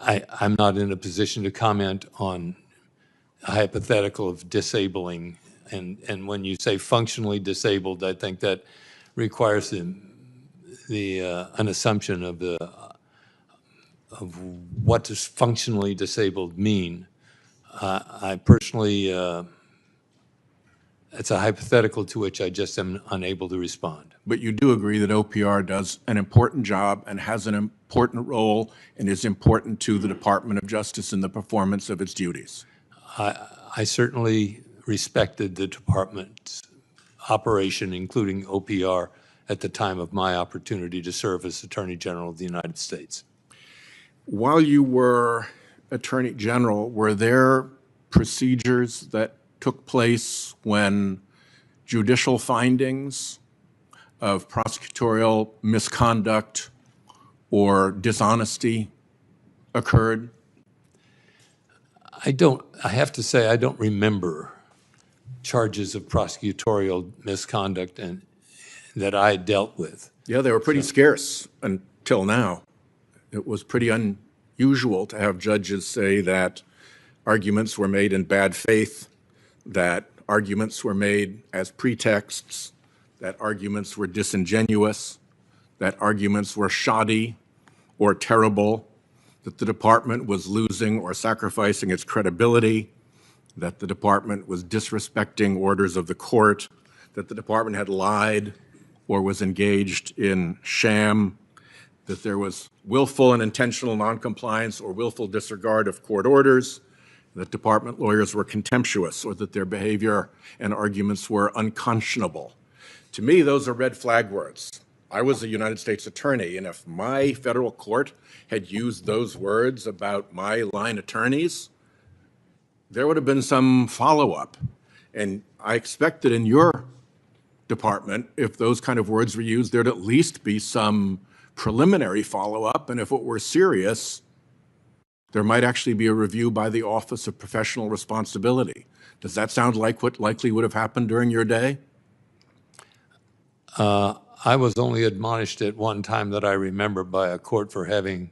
I'm not in a position to comment on a hypothetical of disabling. And when you say functionally disabled, I think that requires an assumption of what does functionally disabled mean. I personally, it's a hypothetical to which I just am unable to respond. But you do agree that OPR does an important job and has an important role and is important to the Department of Justice in the performance of its duties? I certainly respected the department's operation, including OPR, at the time of my opportunity to serve as Attorney General of the United States. While you were Attorney General, were there procedures that took place when judicial findings of prosecutorial misconduct or dishonesty occurred? I have to say, I don't remember charges of prosecutorial misconduct and that I dealt with. Yeah, they were pretty scarce until now. It was pretty unusual to have judges say that arguments were made in bad faith, that arguments were made as pretexts, that arguments were disingenuous, that arguments were shoddy or terrible, that the department was losing or sacrificing its credibility, that the department was disrespecting orders of the court, that the department had lied or was engaged in sham, that there was willful and intentional noncompliance or willful disregard of court orders, that department lawyers were contemptuous, or that their behavior and arguments were unconscionable. To me, those are red flag words. I was a United States attorney, and if my federal court had used those words about my line attorneys, there would have been some follow-up. And I expect that in your department, if those kind of words were used, there'd at least be some preliminary follow-up, and if it were serious, there might actually be a review by the Office of Professional Responsibility. Does that sound like what likely would have happened during your day? I was only admonished at one time that I remember by a court for having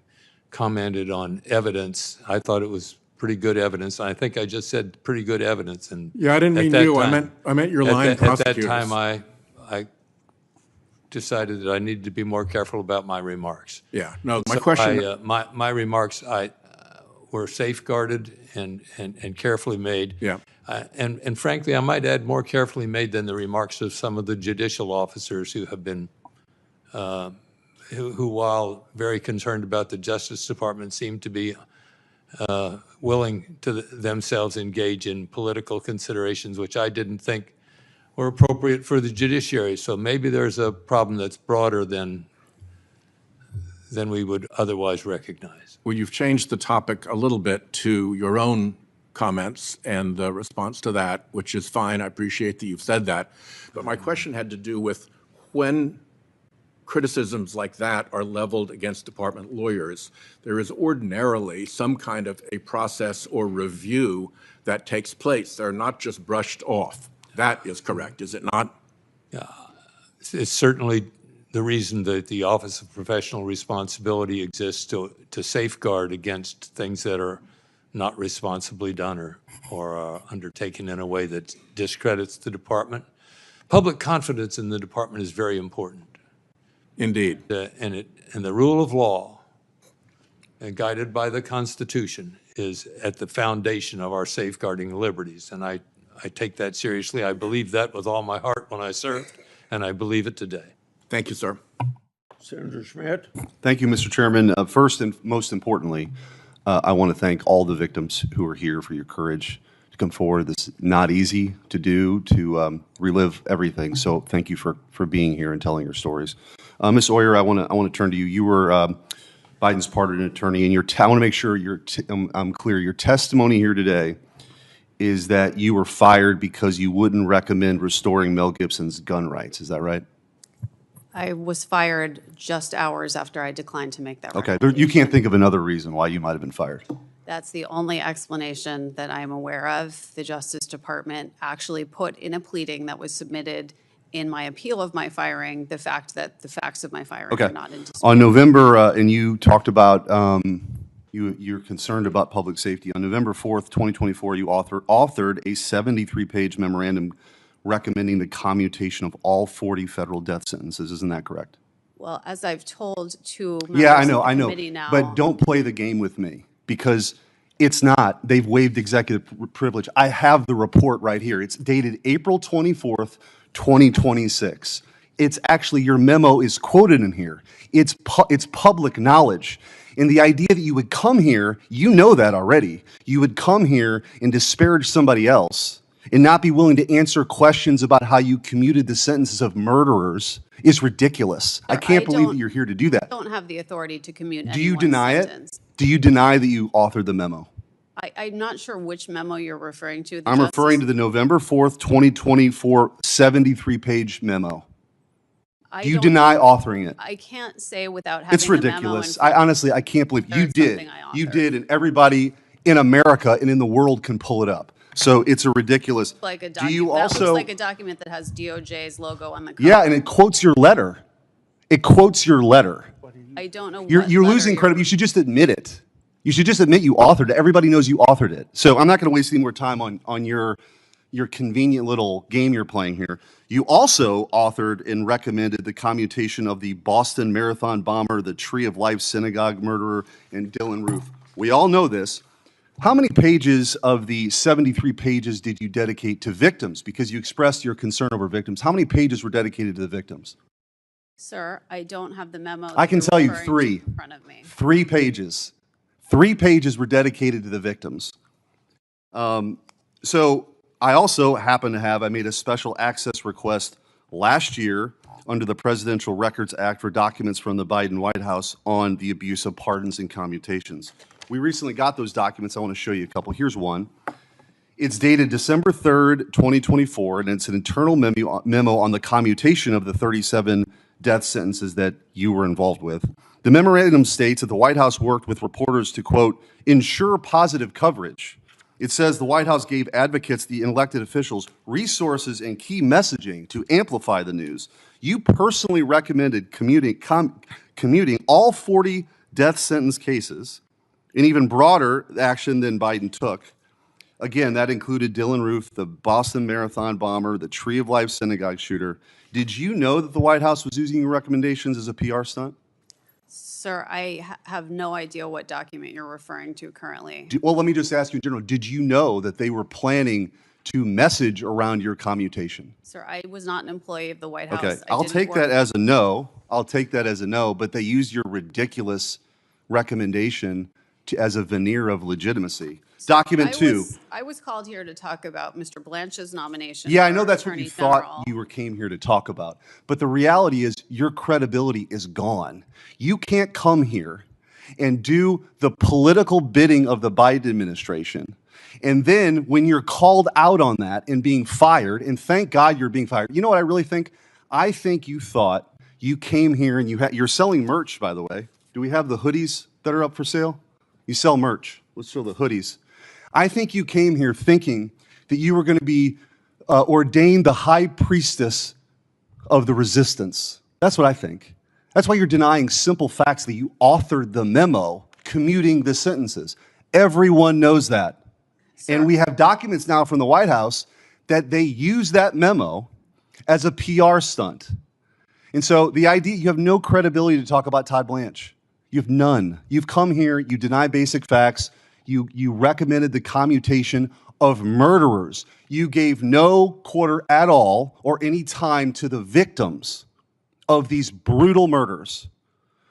commented on evidence. I thought it was pretty good evidence. I think I just said pretty good evidence. And yeah, I didn't mean you. I meant your line prosecutors. At that time, I decided that I needed to be more careful about my remarks. Yeah, no, my question. My remarks were safeguarded and carefully made. Yeah. And frankly, I might add more carefully made than the remarks of some of the judicial officers who have been, who while very concerned about the Justice Department, seem to be willing to themselves engage in political considerations, which I didn't think were appropriate for the judiciary. So maybe there's a problem that's broader than we would otherwise recognize. Well, you've changed the topic a little bit to your own comments and the response to that, which is fine. I appreciate that you've said that. But my question had to do with when criticisms like that are leveled against department lawyers, there is ordinarily some kind of a process or review that takes place. They're not just brushed off. That is correct, is it not? Yeah, it's certainly the reason that the Office of Professional Responsibility exists to safeguard against things that are not responsibly done or undertaken in a way that discredits the department. Public confidence in the department is very important. Indeed. And the rule of law, guided by the Constitution, is at the foundation of our safeguarding liberties. And I take that seriously. I believe that with all my heart when I served, and I believe it today. Thank you, sir. Senator Schmidt. Thank you, Mr. Chairman. First and most importantly, I want to thank all the victims who are here for your courage to come forward. This is not easy to do, to relive everything. So thank you for being here and telling your stories. Ms. Oyer, I want to turn to you. You were Biden's pardon attorney, and I want to make sure I'm clear. Your testimony here today is that you were fired because you wouldn't recommend restoring Mel Gibson's gun rights. Is that right? I was fired just hours after I declined to make that Okay. recommendation. You can't think of another reason why you might have been fired. That's the only explanation that I'm aware of. The Justice Department actually put in a pleading that was submitted in my appeal of my firing, the fact that the facts of my firing Okay. are not in dispute. On November, and you talked about you're concerned about public safety. On November 4th, 2024, you authored a 73-page memorandum recommending the commutation of all 40 federal death sentences. Isn't that correct? Well, as I've told two Yeah, members I of the know. committee now. But don't play the game with me, because it's not. They've waived executive privilege. I have the report right here. It's dated April 24th, 2026. It's actually, your memo is quoted in here. It's public knowledge. And the idea that you would come here, you know that already. You would come here and disparage somebody else and not be willing to answer questions about how you commuted the sentences of murderers is ridiculous. I can't believe that you're here to do that. I don't have the authority to commute Do you anyone's deny sentence. it? Do you deny that you authored the memo? I'm not sure which memo you're referring to. I'm referring to the November 4th, 2024 73-page memo. I Do you don't deny know. authoring it? I can't say without having It's the memo in ridiculous. front I honestly, I can't believe There you is did. something I You authored. did, and everybody in America and in the world can pull it up. So it's a ridiculous. like a Do you that looks also? like a document that has DOJ's logo on the cover. Yeah, and it quotes your letter. It quotes your letter. I don't know You're what you're letter losing you're- credit. You should just admit it. You should just admit you authored it. Everybody knows you authored it. So I'm not going to waste any more time on your convenient little game you're playing here. You also authored and recommended the commutation of the Boston Marathon bomber, the Tree of Life synagogue murderer, and Dylan Roof. We all know this. How many pages of the 73 pages did you dedicate to victims? Because you expressed your concern over victims. How many pages were dedicated to the victims? Sir, I don't have the memo. I can that tell you're you referring to 3. in front of me. 3 pages. 3 pages were dedicated to the victims. So I also happen to have, I made a special access request last year under the Presidential Records Act for documents from the Biden White House on the abuse of pardons and commutations. We recently got those documents. I want to show you a couple. Here's one. It's dated December 3rd, 2024, and it's an internal memo on the commutation of the 37 death sentences that you were involved with. The memorandum states that the White House worked with reporters to, quote, ensure positive coverage. It says the White House gave advocates, the elected officials, resources and key messaging to amplify the news. You personally recommended commuting all 40 death sentence cases, an even broader action than Biden took. Again, that included Dylan Roof, the Boston Marathon bomber, the Tree of Life synagogue shooter. Did you know that the White House was using your recommendations as a PR stunt? Sir, I have no idea what document you're referring to currently. Well, let me just ask you in general, did you know that they were planning to message around your commutation? Sir, I was not an employee of the White House. Okay, I I'll didn't take work- that as a no. I'll take that as a no, but they used your ridiculous recommendation as a veneer of legitimacy. Document 2. I was called here to talk about Mr. Blanche's nomination. Yeah, I for know that's what you Attorney thought General. you came here to talk about. But the reality is your credibility is gone. You can't come here and do the political bidding of the Biden administration. And then when you're called out on that and being fired, and thank God you're being fired. You know what I really think? I think you thought you came here and you're selling merch, by the way. Do we have the hoodies that are up for sale? You sell merch. Let's show the hoodies. I think you came here thinking that you were going to be ordained the high priestess of the resistance. That's what I think. That's why you're denying simple facts that you authored the memo commuting the sentences. Everyone knows that. And we have documents now from the White House that they use that memo as a PR stunt. And so the idea, you have no credibility to talk about Todd Blanche. You have none. You've come here, you deny basic facts, you recommended the commutation of murderers. You gave no quarter at all or any time to the victims of these brutal murders.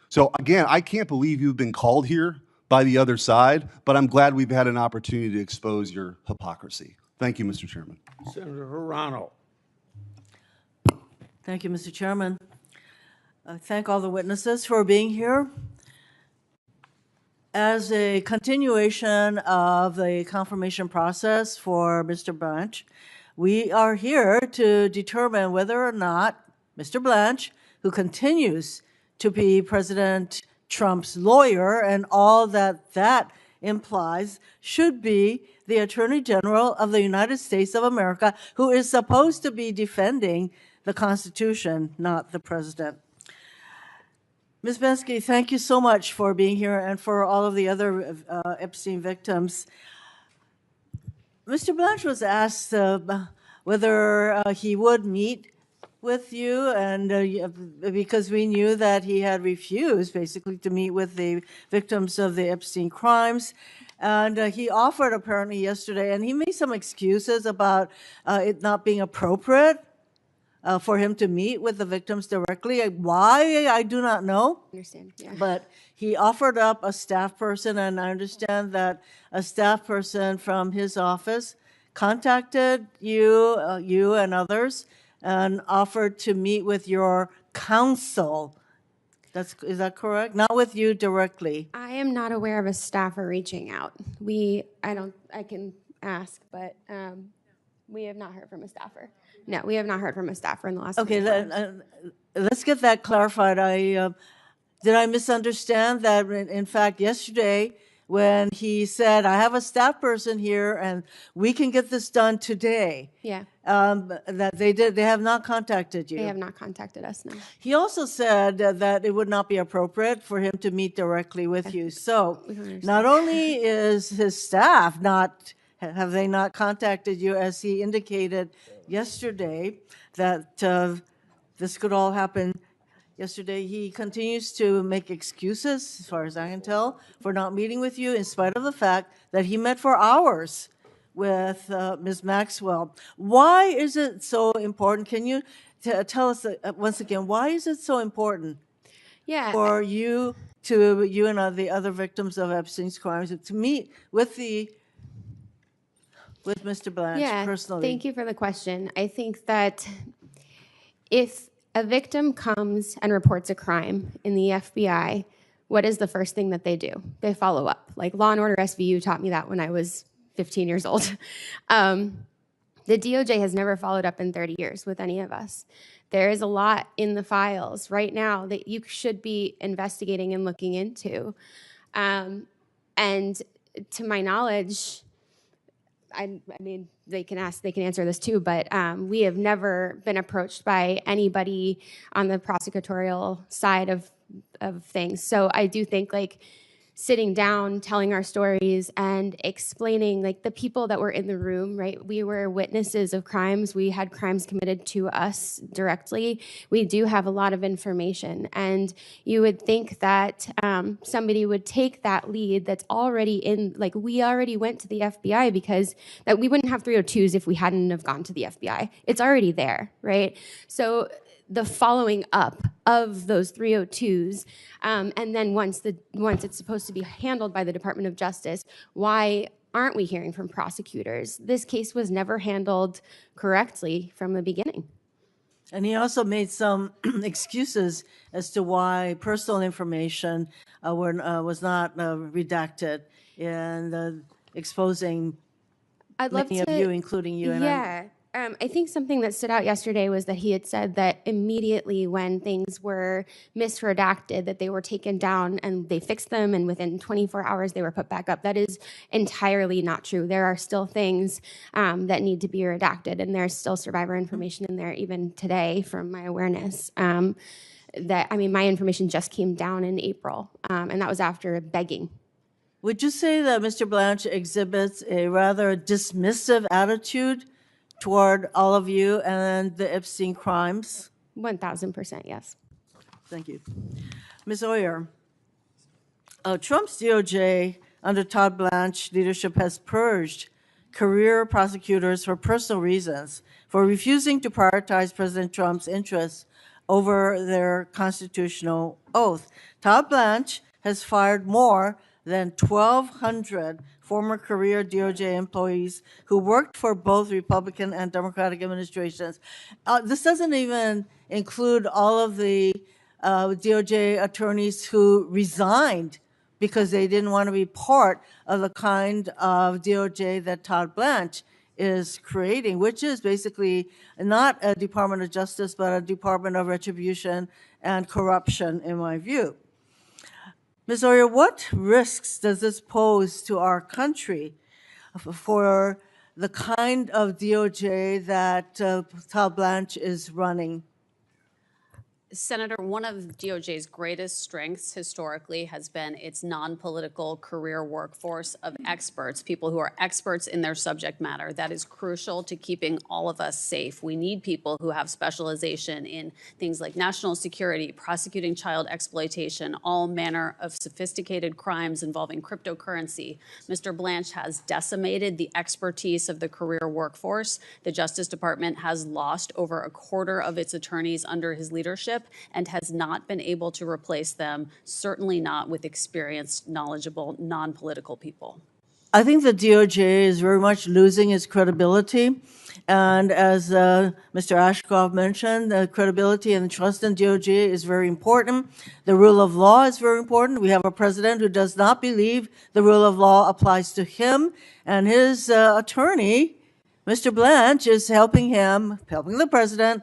So again, I can't believe you've been called here by the other side, but I'm glad we've had an opportunity to expose your hypocrisy. Thank you, Mr. Chairman. Senator Hirano. Thank you, Mr. Chairman. I thank all the witnesses for being here. As a continuation of the confirmation process for Mr. Blanche, we are here to determine whether or not Mr. Blanche, who continues to be President Trump's lawyer and all that that implies, should be the Attorney General of the United States of America, who is supposed to be defending the Constitution, not the President. Ms. Bensky, thank you so much for being here and for all of the other Epstein victims. Mr. Blanche was asked whether he would meet with you, and because we knew that he had refused basically to meet with the victims of the Epstein crimes. And he offered apparently yesterday, and he made some excuses about it not being appropriate for him to meet with the victims directly. Why, I do not know. Understand, yeah. But he offered up a staff person, and I understand that a staff person from his office contacted you and others, and offered to meet with your counsel. Is that correct? Not with you directly. I am not aware of a staffer reaching out. I can ask, but We have not heard from a staffer. No, we have not heard from a staffer in the last Okay, 24 hours. let's get that clarified. Did I misunderstand that, in fact, yesterday, when he said, I have a staff person here and we can get this done today, Yeah, that they have not contacted you? they have not contacted us, no. He also said that it would not be appropriate for him to meet directly with you. So We don't understand. not only is his staff have they not contacted you, as he indicated yesterday, that this could all happen yesterday, he continues to make excuses, as far as I can tell, for not meeting with you, in spite of the fact that he met for hours with Ms. Maxwell. Why is it so important? Can you tell us once again, why is it so important Yeah, for you and the other victims of Epstein's crimes to meet with Mr. Blanche personally? Thank you for the question. I think that if a victim comes and reports a crime in the FBI, what is the first thing that they do? They follow up. Like Law and Order SVU taught me that when I was 15 years old. The DOJ has never followed up in 30 years with any of us. There is a lot in the files right now that you should be investigating and looking into. And to my knowledge, I mean, they can answer this too, but we have never been approached by anybody on the prosecutorial side of things. So I do think like sitting down, telling our stories and explaining like the people that were in the room, right? We were witnesses of crimes. We had crimes committed to us directly. We do have a lot of information, and you would think that somebody would take that lead that's already in, like we already went to the FBI because that we wouldn't have 302s if we hadn't have gone to the FBI. It's already there, right? So the following up of those 302s, and then once it's supposed to be handled by the Department of Justice, why aren't we hearing from prosecutors? This case was never handled correctly from the beginning. And he also made some excuses as to why personal information was not redacted in exposing many of you, including you. Yeah. I think something that stood out yesterday was that he had said that immediately when things were misredacted, that they were taken down and they fixed them, and within 24 hours they were put back up. That is entirely not true. There are still things that need to be redacted, and there's still survivor information in there even today from my awareness. My information just came down in April, and that was after begging. Would you say that Mr. Blanche exhibits a rather dismissive attitude toward all of you and the Epstein crimes? 1,000%, yes. Thank you. Ms. Oyer, Trump's DOJ under Todd Blanche leadership has purged career prosecutors for personal reasons for refusing to prioritize President Trump's interests over their constitutional oath. Todd Blanche has fired more than 1,200 former career DOJ employees who worked for both Republican and Democratic administrations. This doesn't even include all of the DOJ attorneys who resigned because they didn't want to be part of the kind of DOJ that Todd Blanche is creating, which is basically not a Department of Justice, but a Department of Retribution and Corruption, in my view. Ms. Oyer, what risks does this pose to our country for the kind of DOJ that Todd Blanche is running? Senator, one of DOJ's greatest strengths historically has been its non-political career workforce of experts, people who are experts in their subject matter. That is crucial to keeping all of us safe. We need people who have specialization in things like national security, prosecuting child exploitation, all manner of sophisticated crimes involving cryptocurrency. Mr. Blanche has decimated the expertise of the career workforce. The Justice Department has lost over a quarter of its attorneys under his leadership and has not been able to replace them, certainly not with experienced, knowledgeable, non-political people. I think the DOJ is very much losing its credibility. And as Mr. Ashcroft mentioned, the credibility and trust in DOJ is very important. The rule of law is very important. We have a president who does not believe the rule of law applies to him, and his attorney, Mr. Blanche is helping the president,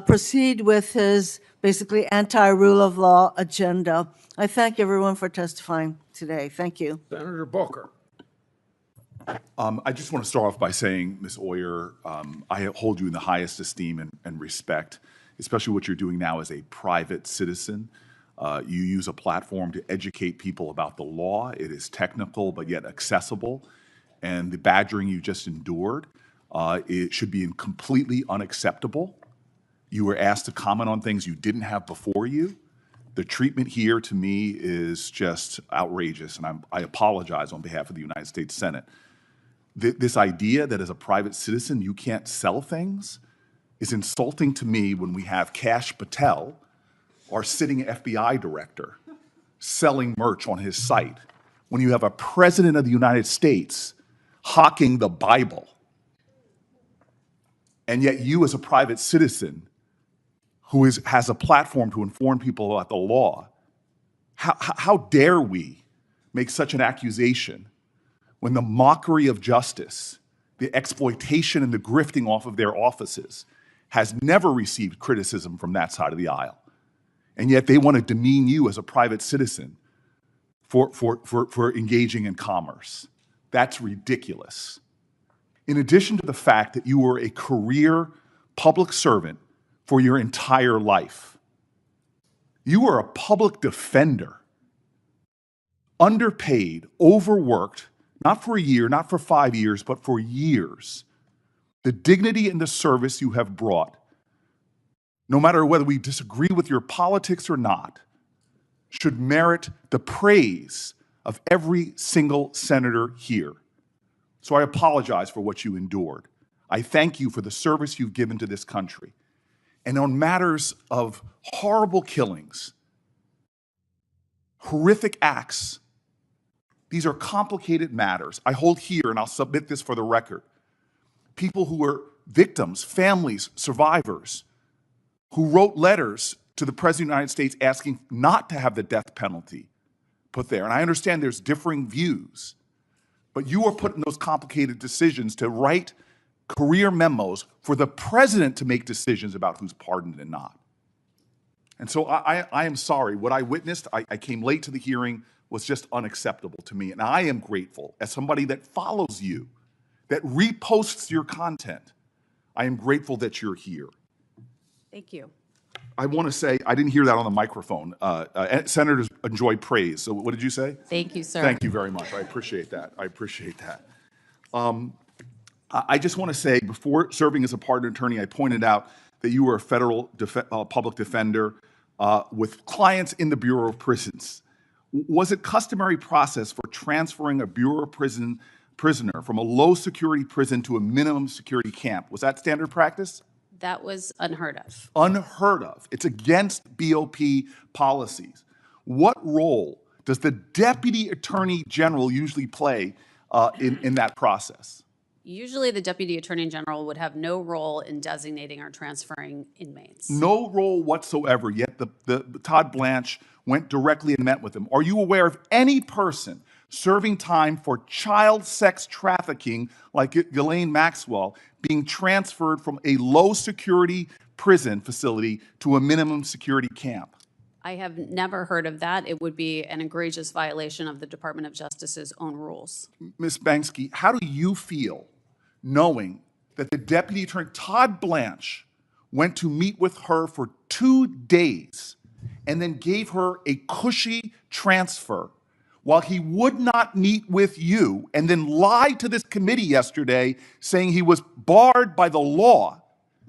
proceed with his basically anti-rule of law agenda. I thank everyone for testifying today. Thank you. Senator Booker. I just want to start off by saying, Ms. Oyer, I hold you in the highest esteem and respect, especially what you're doing now as a private citizen. You use a platform to educate people about the law. It is technical, but yet accessible. And the badgering you just endured, it should be completely unacceptable. You were asked to comment on things you didn't have before you. The treatment here, to me, is just outrageous, and I apologize on behalf of the United States Senate. This idea that as a private citizen you can't sell things is insulting to me when we have Kash Patel, our sitting FBI director, selling merch on his site. When you have a president of the United States hawking the Bible, and yet you as a private citizen who has a platform to inform people about the law, how dare we make such an accusation when the mockery of justice, the exploitation and the grifting off of their offices has never received criticism from that side of the aisle. And yet they want to demean you as a private citizen for engaging in commerce. That's ridiculous. In addition to the fact that you were a career public servant for your entire life, you were a public defender, underpaid, overworked, not for a year, not for 5 years, but for years. The dignity and the service you have brought, no matter whether we disagree with your politics or not, should merit the praise of every single senator here. So I apologize for what you endured. I thank you for the service you've given to this country. And on matters of horrible killings, horrific acts, these are complicated matters. I hold here, and I'll submit this for the record, people who were victims, families, survivors, who wrote letters to the President of the United States asking not to have the death penalty put there. And I understand there's differing views, but you are put in those complicated decisions to write career memos for the president to make decisions about who's pardoned and not. And so I am sorry. What I witnessed, I came late to the hearing, was just unacceptable to me. And I am grateful, as somebody that follows you, that reposts your content, I am grateful that you're here. Thank you. I want to say, I didn't hear that on the microphone. Senators enjoy praise. So what did you say? Thank you, sir. Thank you very much. I appreciate that. I appreciate that. I just want to say, before serving as a pardon attorney, I pointed out that you were a federal public defender with clients in the Bureau of Prisons. Was it customary process for transferring a Bureau of Prison prisoner from a low security prison to a minimum security camp? Was that standard practice? That was unheard of. Unheard of. It's against BOP policies. What role does the Deputy Attorney General usually play in that process? Usually the Deputy Attorney General would have no role in designating or transferring inmates. No role whatsoever, yet the Todd Blanche went directly and met with him. Are you aware of any person serving time for child sex trafficking like Ghislaine Maxwell being transferred from a low security prison facility to a minimum security camp? I have never heard of that. It would be an egregious violation of the Department of Justice's own rules. Ms. Banksky, how do you feel knowing that the Deputy Attorney, Todd Blanche, went to meet with her for 2 days and then gave her a cushy transfer while he would not meet with you, and then lied to this committee yesterday saying he was barred by the law,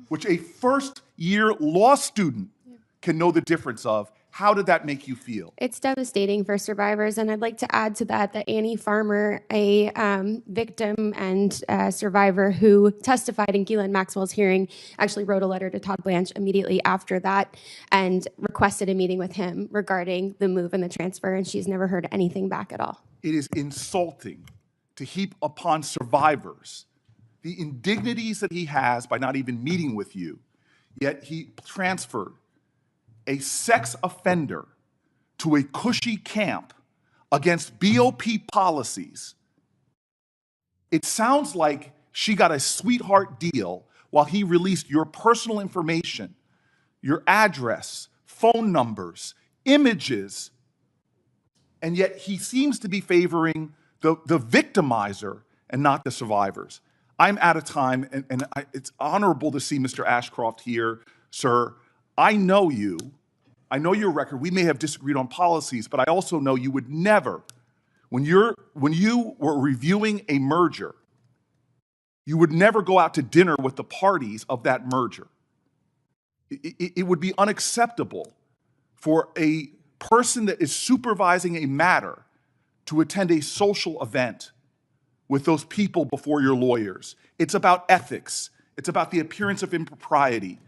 which a first-year law student can know the difference of? How did that make you feel? It's devastating for survivors, and I'd like to add to that Annie Farmer, a victim and survivor who testified in Ghislaine Maxwell's hearing, actually wrote a letter to Todd Blanche immediately after that and requested a meeting with him regarding the move and the transfer, and she's never heard anything back at all. It is insulting to heap upon survivors the indignities that he has by not even meeting with you, yet he transferred a sex offender to a cushy camp against BOP policies. It sounds like she got a sweetheart deal while he released your personal information, your address, phone numbers, images, and yet he seems to be favoring the victimizer and not the survivors. I'm out of time, and it's honorable to see Mr. Ashcroft here, sir. I know you. I know your record. We may have disagreed on policies, but I also know you would never, when you were reviewing a merger, you would never go out to dinner with the parties of that merger. It would be unacceptable for a person that is supervising a matter to attend a social event with those people before your lawyers. It's about ethics. It's about the appearance of impropriety.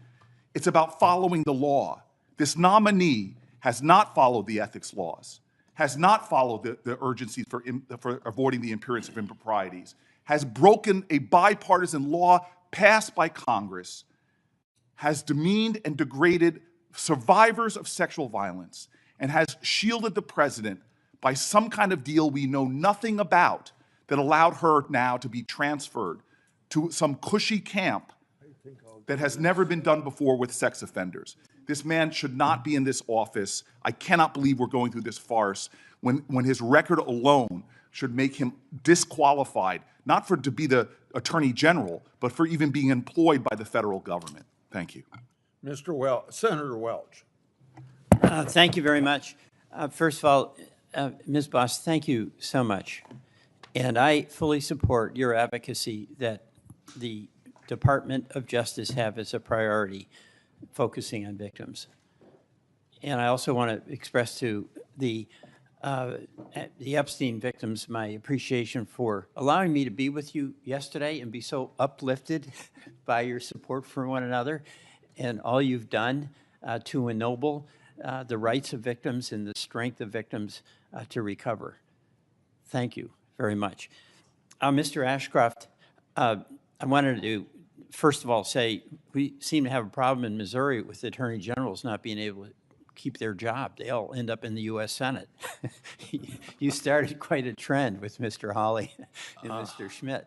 It's about following the law. This nominee has not followed the ethics laws, has not followed the urgencies for avoiding the appearance of improprieties, has broken a bipartisan law passed by Congress, has demeaned and degraded survivors of sexual violence, and has shielded the president by some kind of deal we know nothing about that allowed her now to be transferred to some cushy camp that has never been done before with sex offenders. This man should not be in this office. I cannot believe we're going through this farce when his record alone should make him disqualified, not to be the Attorney General, but for even being employed by the federal government. Thank you. Senator Welch. Thank you very much. First of all, Ms. Boss, thank you so much. And I fully support your advocacy that the Department of Justice have as a priority, focusing on victims. And I also want to express to the Epstein victims my appreciation for allowing me to be with you yesterday and be so uplifted by your support for one another and all you've done to ennoble the rights of victims and the strength of victims to recover. Thank you very much. Mr. Ashcroft, I wanted to first of all say we seem to have a problem in Missouri with attorney generals not being able to keep their job. They all end up in the U.S. Senate. You started quite a trend with Mr. Hawley and Mr. Schmidt.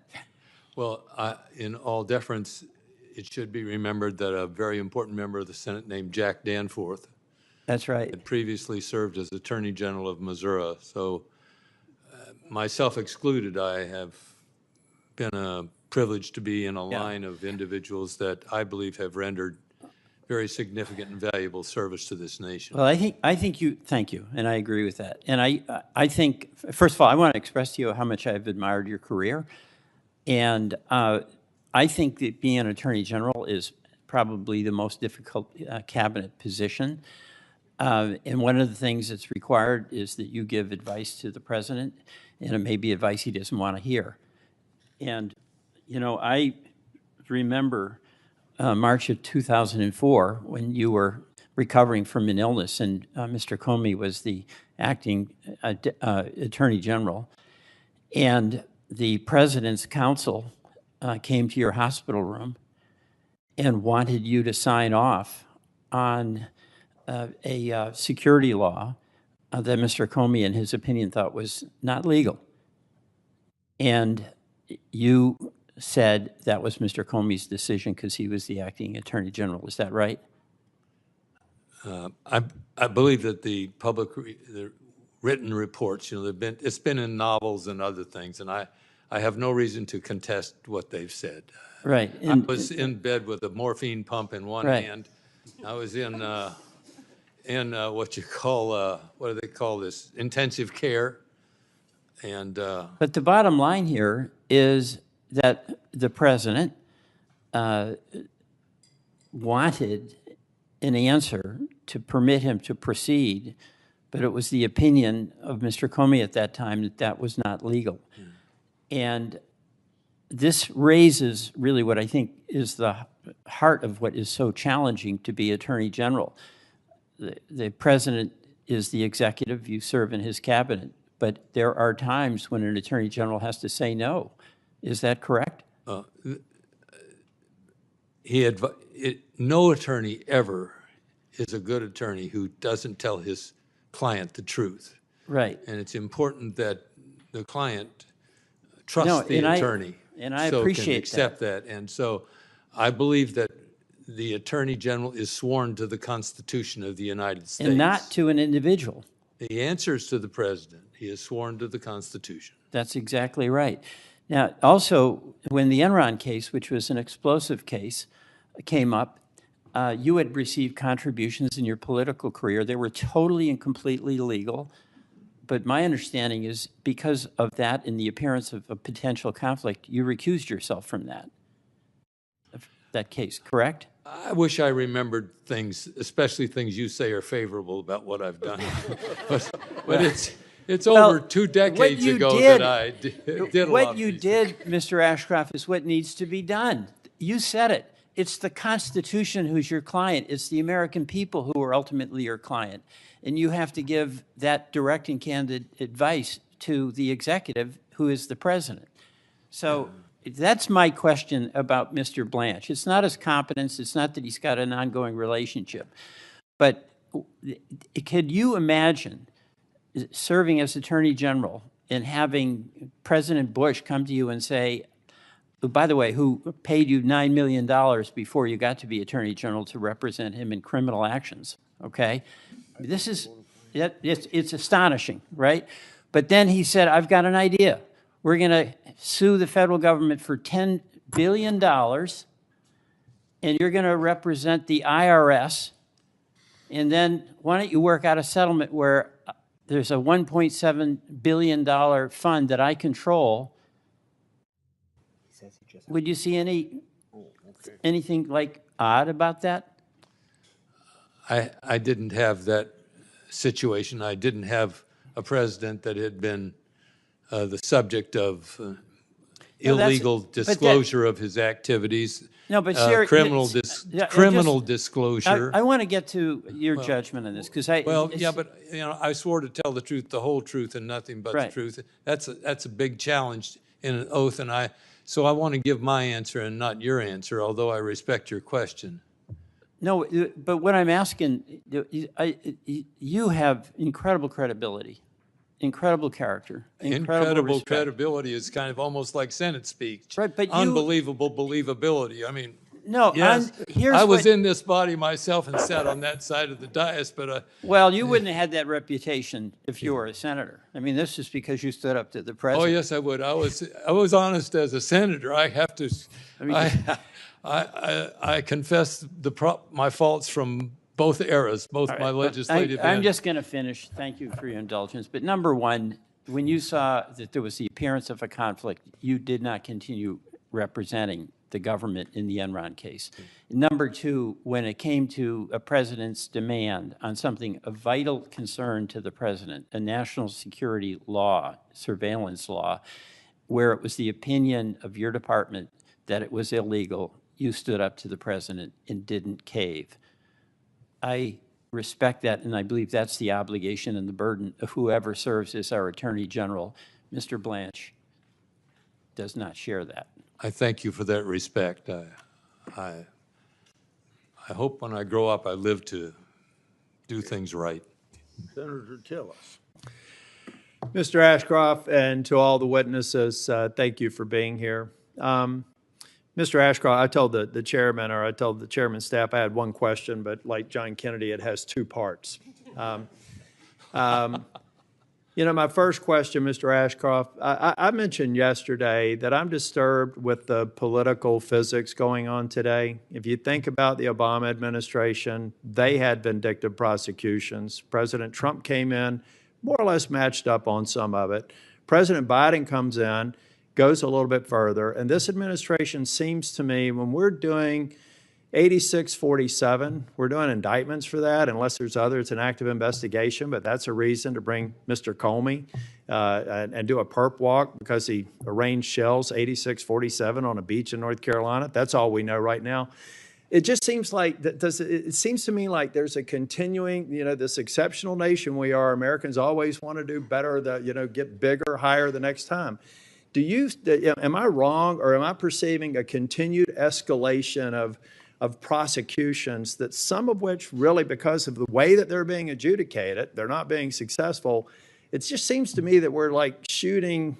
Well, in all deference, it should be remembered that a very important member of the Senate named Jack Danforth That's right. had previously served as Attorney General of Missouri. So myself excluded, I have been privileged to be in a line of individuals that I believe have rendered very significant and valuable service to this nation. Well, I think you, thank you, and I agree with that. And I think, first of all, I want to express to you how much I've admired your career. And I think that being an Attorney General is probably the most difficult cabinet position. And one of the things that's required is that you give advice to the president, and it may be advice he doesn't want to hear. And, you know, I remember March of 2004 when you were recovering from an illness and Mr. Comey was the acting Attorney General. And the president's counsel came to your hospital room and wanted you to sign off on a security law that Mr. Comey, in his opinion, thought was not legal. And you said that was Mr. Comey's decision because he was the acting Attorney General. Is that right? I believe that the the written reports, you know, it's been in novels and other things, and I have no reason to contest what they've said. Right. I was in bed with a morphine pump in one hand. I was in what you call, what do they call this, intensive care. And but the bottom line here is that the president wanted an answer to permit him to proceed, but it was the opinion of Mr. Comey at that time that that was not legal. And this raises really what I think is the heart of what is so challenging to be Attorney General. The president is the executive, you serve in his cabinet, but there are times when an Attorney General has to say no. Is that correct? No attorney ever is a good attorney who doesn't tell his client the truth. Right. And it's important that the client trust the attorney. and I so appreciate can accept that. And so I believe that the Attorney General is sworn to the Constitution of the United States. And not to an individual. The answer is to the President. He is sworn to the Constitution. That's exactly right. Now, also, when the Enron case, which was an explosive case, came up, you had received contributions in your political career. They were totally and completely legal. But my understanding is because of that and the appearance of a potential conflict, you recused yourself from that case, correct? I wish I remembered things, especially things you say are favorable about what I've done. but it's over 2 decades ago that I did a lot What of you these did, Mr. Ashcroft, is what needs to be done. You said it. It's the Constitution who's your client. It's the American people who are ultimately your client. And you have to give that direct and candid advice to the executive, who is the president. So that's my question about Mr. Blanche. It's not his competence. It's not that he's got an ongoing relationship. But could you imagine serving as Attorney General and having President Bush come to you and say, by the way, who paid you $9 million before you got to be Attorney General to represent him in criminal actions, okay? This is, it's astonishing, right? But then he said, I've got an idea. We're going to sue the federal government for $10 billion, and you're going to represent the IRS, and then why don't you work out a settlement where there's a $1.7 billion fund that I control. Would you see anything like odd about that? I didn't have that situation. I didn't have a president that had been the subject of illegal disclosure of his activities. No, but criminal disclosure. I want to get to your judgment on this because but I swore to tell the truth, the whole truth, and nothing but the truth. That's a big challenge in an oath, and so I want to give my answer and not your answer, although I respect your question. No, but what I'm asking, you have incredible credibility, incredible character, incredible credibility is kind of almost like Senate speech. Right, but unbelievable believability. I mean, no, yes, I was in this body myself and sat on that side of the dais, but well, you wouldn't have had that reputation if you were a senator. I mean, this is because you stood up to the president. Oh yes, I would. I was honest as a senator. I have to. I confess my faults from both eras, both my legislative. I'm just going to finish. Thank you for your indulgence. But number one, when you saw that there was the appearance of a conflict, you did not continue representing the government in the Enron case. Number two, when it came to a president's demand on something of vital concern to the president, a national security law, surveillance law, where it was the opinion of your department that it was illegal, you stood up to the president and didn't cave. I respect that, and I believe that's the obligation and the burden of whoever serves as our Attorney General. Mr. Blanche does not share that. I thank you for that respect. I hope when I grow up I live to do things right. Senator Tillis. Mr. Ashcroft, and to all the witnesses, thank you for being here. Mr. Ashcroft, I told the chairman, or I told the chairman's staff I had one question, but like John Kennedy, it has two parts. My first question, Mr. Ashcroft, I mentioned yesterday that I'm disturbed with the political physics going on today. If you think about the Obama administration, they had vindictive prosecutions. President Trump came in, more or less matched up on some of it. President Biden comes in, goes a little bit further, and this administration seems to me, when we're doing 8647, we're doing indictments for that, unless there's it's an active investigation, but that's a reason to bring Mr. Comey and do a perp walk because he arranged shells 8647 on a beach in North Carolina. That's all we know right now. It just seems like, it seems to me like there's a continuing, this exceptional nation we are. Americans always want to do better, get bigger, higher the next time. Am I wrong, or am I perceiving a continued escalation of prosecutions, that some of which really, because of the way that they're being adjudicated, they're not being successful? it just seems to me that we're like shooting,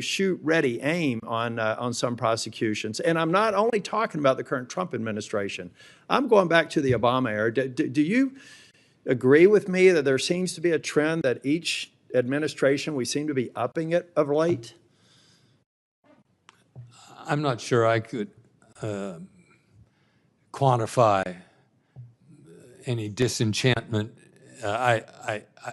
shoot, ready, aim on some prosecutions. And I'm not only talking about the current Trump administration. I'm going back to the Obama era. Do you agree with me that there seems to be a trend that each administration, we seem to be upping it of late? I'm not sure I could quantify any disenchantment.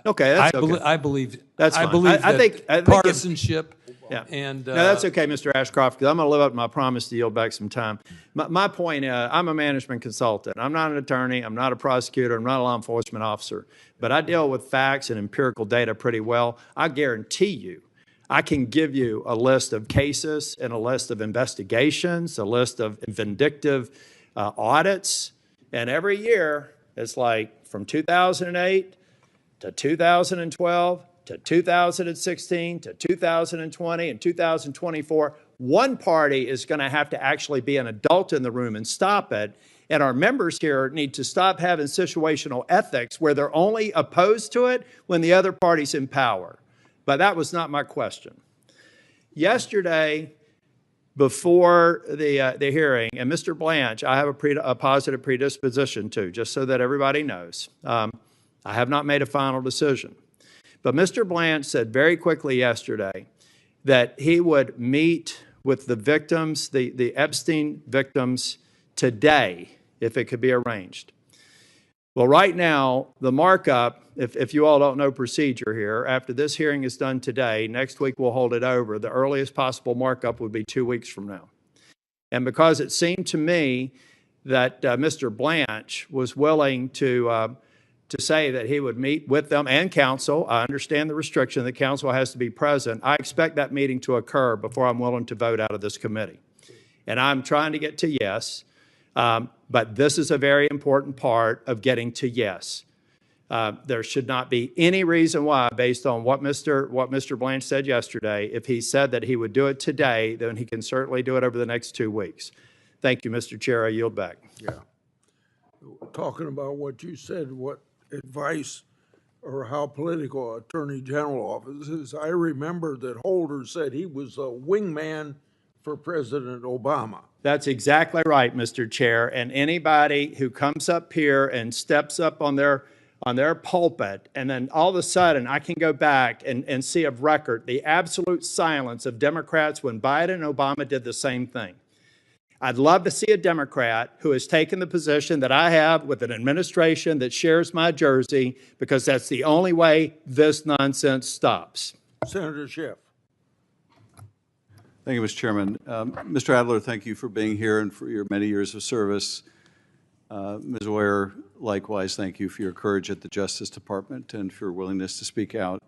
Okay, that's okay. I believe That's I fine. believe I that think partisanship. Yeah. And no, that's okay, Mr. Ashcroft, because I'm going to live up to my promise to yield back some time. My point, I'm a management consultant. I'm not an attorney. I'm not a prosecutor. I'm not a law enforcement officer. But I deal with facts and empirical data pretty well. I guarantee you, I can give you a list of cases and a list of investigations, a list of vindictive audits. And every year, it's like from 2008 to 2012 to 2016 to 2020 and 2024, one party is going to have to actually be an adult in the room and stop it. And our members here need to stop having situational ethics where they're only opposed to it when the other party's in power. But that was not my question. Yesterday, before the hearing, and Mr. Blanche, I have a positive predisposition to, just so that everybody knows. I have not made a final decision. But Mr. Blanche said very quickly yesterday that he would meet with the victims, the Epstein victims, today, if it could be arranged. Well, right now, the markup, if you all don't know procedure here, after this hearing is done today, next week we'll hold it over. The earliest possible markup would be 2 weeks from now. And because it seemed to me that Mr. Blanche was willing to say that he would meet with them and counsel, I understand the restriction that counsel has to be present. I expect that meeting to occur before I'm willing to vote out of this committee. And I'm trying to get to yes. But this is a very important part of getting to yes. There should not be any reason why, based on what Mr. Blanche said yesterday, if he said that he would do it today, then he can certainly do it over the next 2 weeks. Thank you, Mr. Chair. I yield back. Yeah. Talking about what you said, what advice or how political Attorney General office is, I remember that Holder said he was a wingman for President Obama. That's exactly right, Mr. Chair. And anybody who comes up here and steps up on their pulpit, and then all of a sudden I can go back and see of record the absolute silence of Democrats when Biden and Obama did the same thing. I'd love to see a Democrat who has taken the position that I have with an administration that shares my jersey, because that's the only way this nonsense stops. Senator Schiff. Thank you, Mr. Chairman. Mr. Adler, thank you for being here and for your many years of service. Ms. Oyer, likewise, thank you for your courage at the Justice Department and for your willingness to speak out.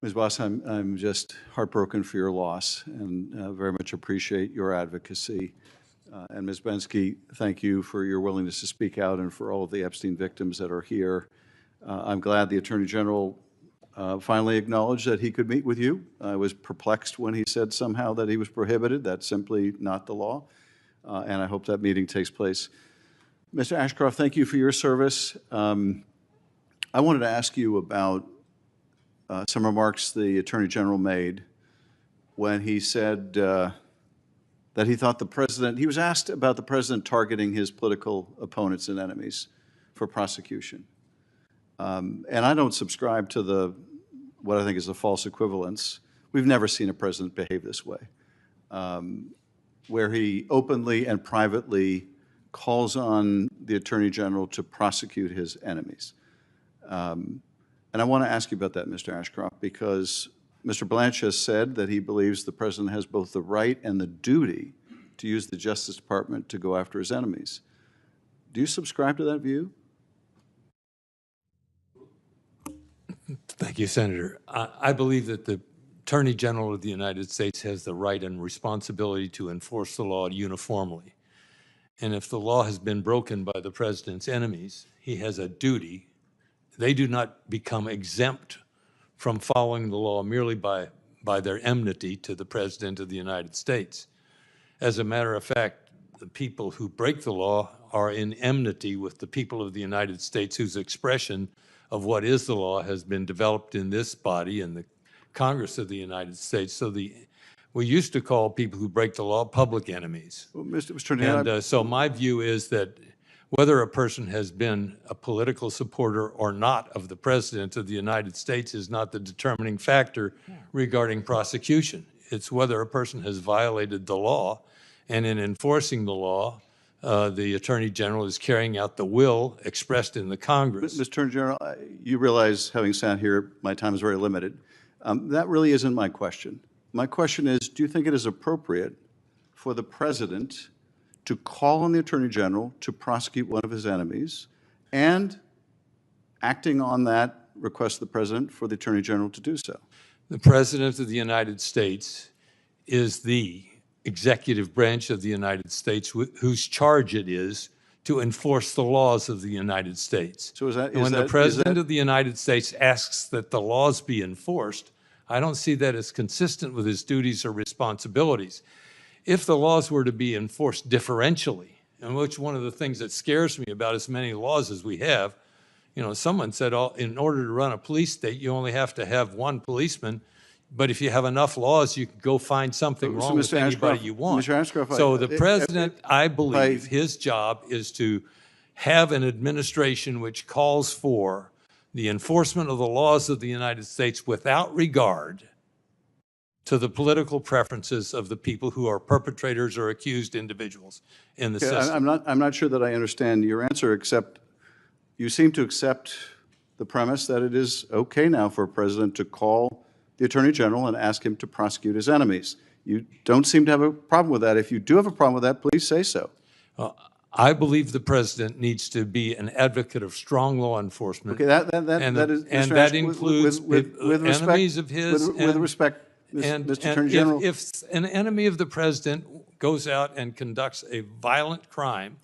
Ms. Boss, I'm just heartbroken for your loss and very much appreciate your advocacy. And Ms. Bensky, thank you for your willingness to speak out and for all of the Epstein victims that are here. I'm glad the Attorney General finally acknowledged that he could meet with you. I was perplexed when he said somehow that he was prohibited. That's simply not the law. And I hope that meeting takes place. Mr. Ashcroft, thank you for your service. I wanted to ask you about some remarks the Attorney General made when he said that he thought the president, he was asked about the president targeting his political opponents and enemies for prosecution. And I don't subscribe to what I think is a false equivalence. We've never seen a president behave this way, where he openly and privately calls on the Attorney General to prosecute his enemies. And I want to ask you about that, Mr. Ashcroft, because Mr. Blanche has said that he believes the president has both the right and the duty to use the Justice Department to go after his enemies. Do you subscribe to that view? Thank you, Senator. I believe that the Attorney General of the United States has the right and responsibility to enforce the law uniformly. And if the law has been broken by the president's enemies, he has a duty. They do not become exempt from following the law merely by their enmity to the President of the United States. As a matter of fact, the people who break the law are in enmity with the people of the United States, whose expression of what is the law has been developed in this body, in the Congress of the United States. So we used to call people who break the law public enemies. Well, Mr. Attorney, And so my view is that whether a person has been a political supporter or not of the President of the United States is not the determining factor regarding prosecution. It's whether a person has violated the law, and in enforcing the law, the Attorney General is carrying out the will expressed in the Congress. Mr. Attorney General, you realize, having sat here, my time is very limited. That really isn't my question. My question is, do you think it is appropriate for the President to call on the Attorney General to prosecute one of his enemies, and acting on that, request the President for the Attorney General to do so? The President of the United States is the executive branch of the United States whose charge it is to enforce the laws of the United States. So when the President of the United States asks that the laws be enforced, I don't see that as consistent with his duties or responsibilities. If the laws were to be enforced differentially, and which one of the things that scares me about as many laws as we have, you know, someone said in order to run a police state, you only have to have one policeman, but if you have enough laws, you can go find something wrong with anybody you want. Mr. Ashcroft, So the President, I believe, his job is to have an administration which calls for the enforcement of the laws of the United States without regard to the political preferences of the people who are perpetrators or accused individuals in the system. I'm not sure that I understand your answer, except you seem to accept the premise that it is okay now for a president to call the Attorney General and ask him to prosecute his enemies. You don't seem to have a problem with that. If you do have a problem with that, please say so. I believe the President needs to be an advocate of strong law enforcement. Okay, that includes enemies of his. With respect, Mr. Attorney General. If an enemy of the President goes out and conducts a violent crime,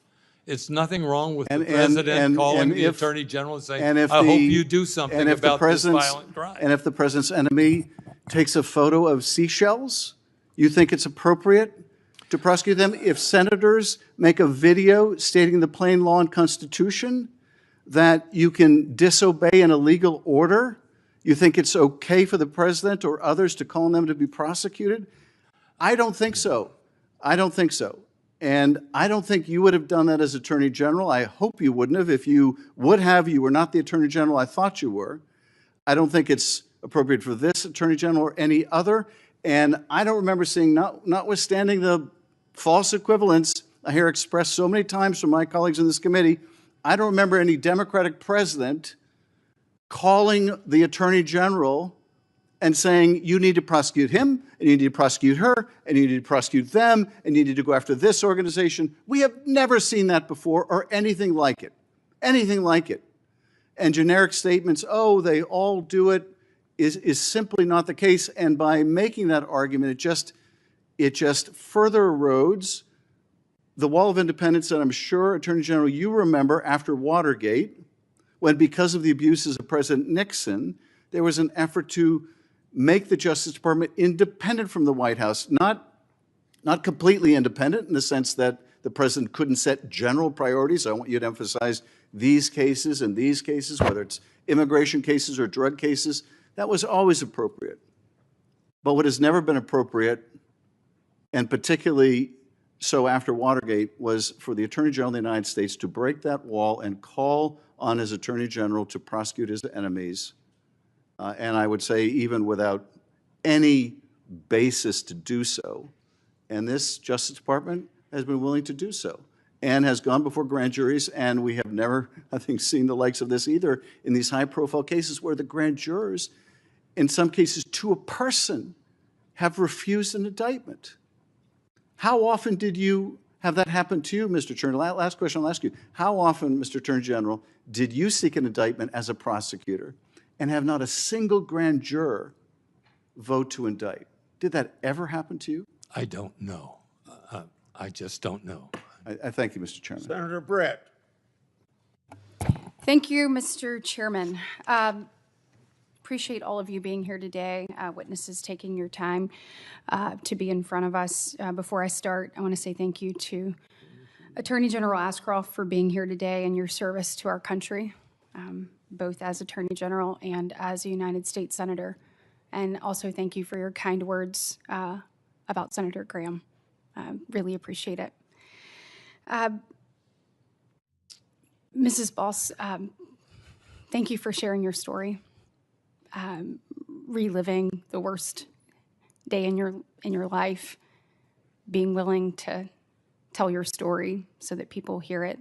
it's nothing wrong with the President calling the Attorney General and saying, I hope you do something about this violent crime. And if the President's enemy takes a photo of seashells, you think it's appropriate to prosecute them? If senators make a video stating the plain law and Constitution that you can disobey an illegal order, you think it's okay for the President or others to call on them to be prosecuted? I don't think so. I don't think so. And I don't think you would have done that as Attorney General. I hope you wouldn't have. If you would have, you were not the Attorney General I thought you were. I don't think it's appropriate for this Attorney General or any other. And I don't remember seeing, notwithstanding the false equivalence I hear expressed so many times from my colleagues in this committee, I don't remember any Democratic president calling the Attorney General and saying, you need to prosecute him, and you need to prosecute her, and you need to prosecute them, and you need to go after this organization. We have never seen that before or anything like it. Anything like it. And generic statements, oh, they all do it, is simply not the case. And by making that argument, it just further erodes the wall of independence that I'm sure, Attorney General, you remember after Watergate, when because of the abuses of President Nixon, there was an effort to make the Justice Department independent from the White House, not completely independent in the sense that the President couldn't set general priorities. I want you to emphasize these cases and these cases, whether it's immigration cases or drug cases. That was always appropriate. But what has never been appropriate, and particularly so after Watergate, was for the Attorney General of the United States to break that wall and call on his Attorney General to prosecute his enemies. And I would say even without any basis to do so. And this Justice Department has been willing to do so and has gone before grand juries, and we have never, I think, seen the likes of this either in these high-profile cases where the grand jurors, in some cases to a person, have refused an indictment. How often did you have that happen to you, Mr. Attorney? Last question I'll ask you. How often, Mr. Attorney General, did you seek an indictment as a prosecutor and have not a single grand juror vote to indict? Did that ever happen to you? I don't know. I just don't know. I thank you, Mr. Chairman. Senator Brett. Thank you, Mr. Chairman. Appreciate all of you being here today, witnesses taking your time to be in front of us. Before I start, I want to say thank you to Attorney General Ashcroft for being here today and your service to our country. both as Attorney General and as a United States Senator. And also thank you for your kind words about Senator Graham. Really appreciate it. Mrs. Boss, thank you for sharing your story, reliving the worst day in your life, being willing to tell your story so that people hear it.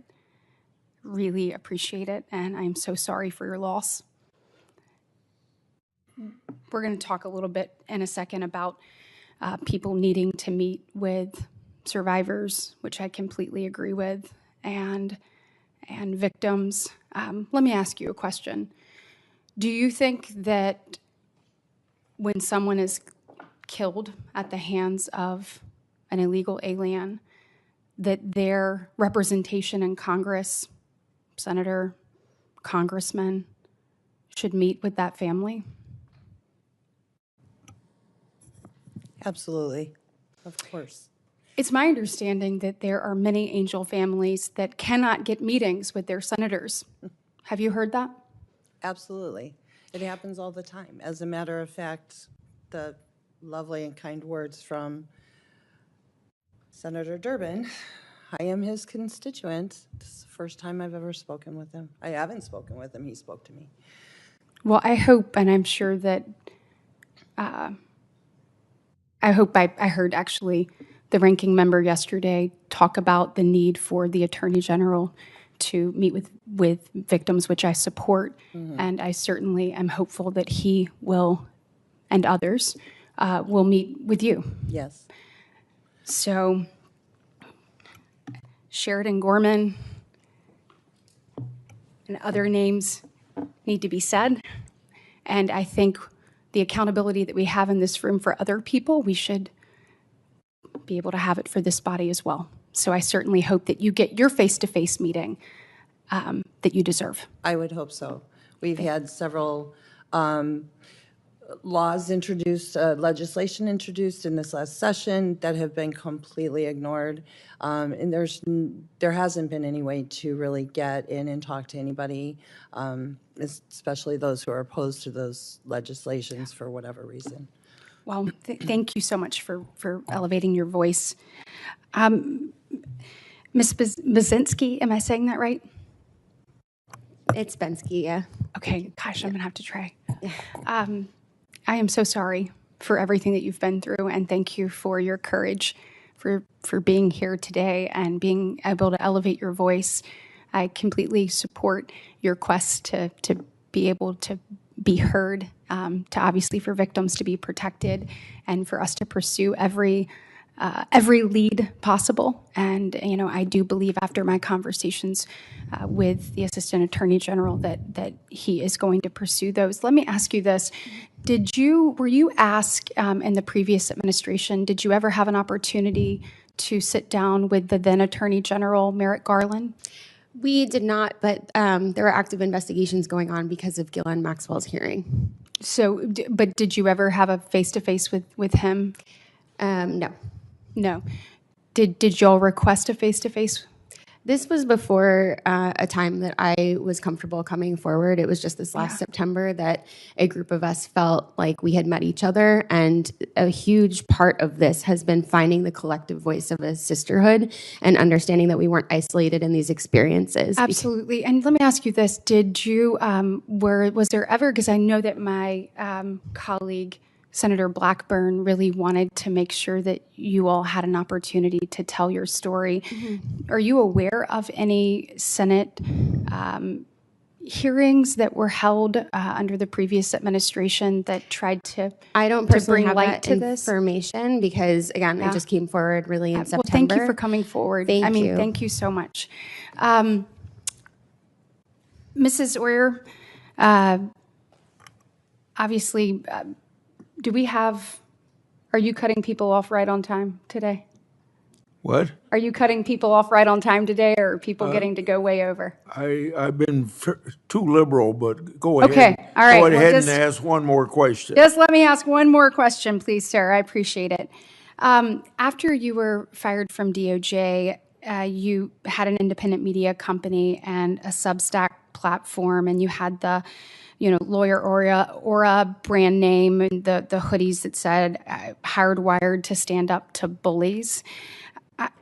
Really appreciate it, and I'm so sorry for your loss. We're going to talk a little bit in a second about people needing to meet with survivors, which I completely agree with, and victims. Let me ask you a question. Do you think that when someone is killed at the hands of an illegal alien, that their representation in Congress, senator, congressman, should meet with that family? Absolutely. Of course. It's my understanding that there are many angel families that cannot get meetings with their senators. Have you heard that? Absolutely. It happens all the time. As a matter of fact, the lovely and kind words from Senator Durbin, I am his constituent. This is the first time I've ever spoken with him. I haven't spoken with him. He spoke to me. Well, I hope, and I'm sure that, I heard actually the ranking member yesterday talk about the need for the Attorney General to meet with victims, which I support. And I certainly am hopeful that he will, and others, will meet with you. Yes. So, Sheridan Gorman and other names need to be said. And I think the accountability that we have in this room for other people, we should be able to have it for this body as well. So I certainly hope that you get your face-to-face meeting that you deserve. I would hope so. We've had several laws introduced, legislation introduced in this last session that have been completely ignored. And there hasn't been any way to really get in and talk to anybody, especially those who are opposed to those legislations for whatever reason. Well, thank you so much for elevating your voice. Ms. Bazinski, am I saying that right? It's Bensky, yeah. Okay, gosh, I'm gonna have to try. I am so sorry for everything that you've been through, and thank you for your courage, for being here today and being able to elevate your voice. I completely support your quest to be able to be heard, to obviously for victims to be protected, and for us to pursue every lead possible. And, you know, I do believe after my conversations with the Assistant Attorney General that he is going to pursue those. Let me ask you this. Were you asked in the previous administration, did you ever have an opportunity to sit down with the then Attorney General, Merrick Garland? We did not, but there were active investigations going on because of Ghislaine Maxwell's hearing. So, but did you ever have a face-to-face with him? No. No. Did y'all request a face-to-face? This was before a time that I was comfortable coming forward. It was just this last September that a group of us felt like we had met each other, and a huge part of this has been finding the collective voice of a sisterhood and understanding that we weren't isolated in these experiences. Absolutely. And let me ask you this. Did you, was there ever, because I know that my colleague, Senator Blackburn, really wanted to make sure that you all had an opportunity to tell your story. Mm-hmm. Are you aware of any Senate hearings that were held under the previous administration that tried to I don't personally bring have light that to this information because, again, I just came forward really in September. Well, thank you for coming forward. Thank you. Thank you so much. Mrs. Oyer, obviously, are you cutting people off right on time today? What? Are you cutting people off right on time today, or are people getting to go way over? I've been too liberal, but go ahead. Okay, all right. Go ahead and ask one more question. Just let me ask one more question, please, sir. I appreciate it. After you were fired from DOJ, you had an independent media company and a Substack platform, and you had the, Lawyer Aura brand name and the hoodies that said hardwired to stand up to bullies.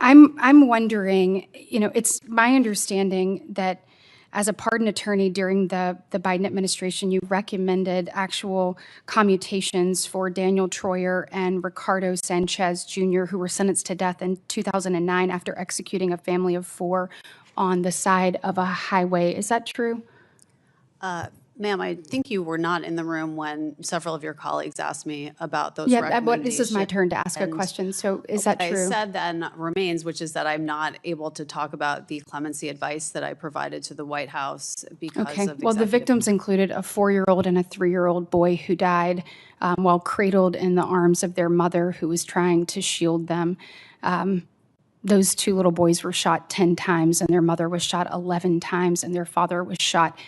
I'm wondering, it's my understanding that as a pardon attorney during the Biden administration, you recommended actual commutations for Daniel Troyer and Ricardo Sanchez Jr., who were sentenced to death in 2009 after executing a family of 4 on the side of a highway. Is that true? Ma'am, I think you were not in the room when several of your colleagues asked me about those Yeah, recommendations. this is my turn to ask a question. So is that What true? I said then remains, which is that I'm not able to talk about the clemency advice that I provided to the White House because Okay. of Well, the victims included a 4-year-old and a 3-year-old boy who died while cradled in the arms of their mother, who was trying to shield them. Those 2 little boys were shot 10 times, and their mother was shot 11 times, and their father was shot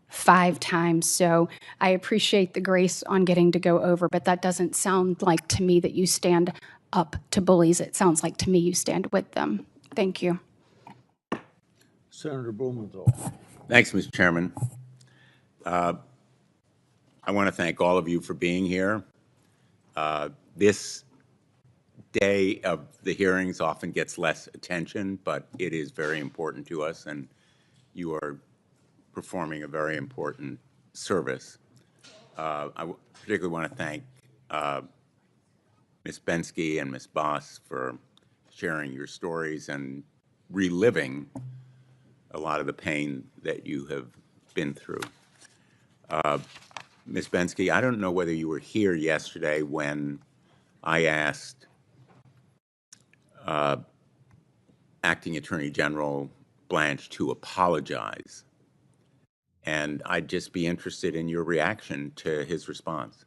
5 times. So I appreciate the grace on getting to go over, but that doesn't sound like to me that you stand up to bullies. It sounds like to me you stand with them. Thank you. Senator Blumenthal. Thanks, Mr. Chairman. I want to thank all of you for being here. This day of the hearings often gets less attention, but it is very important to us, and you are performing a very important service. I particularly want to thank Ms. Bensky and Ms. Boss for sharing your stories and reliving a lot of the pain that you have been through. Ms. Bensky, I don't know whether you were here yesterday when I asked Acting Attorney General Blanche to apologize. And I'd just be interested in your reaction to his response.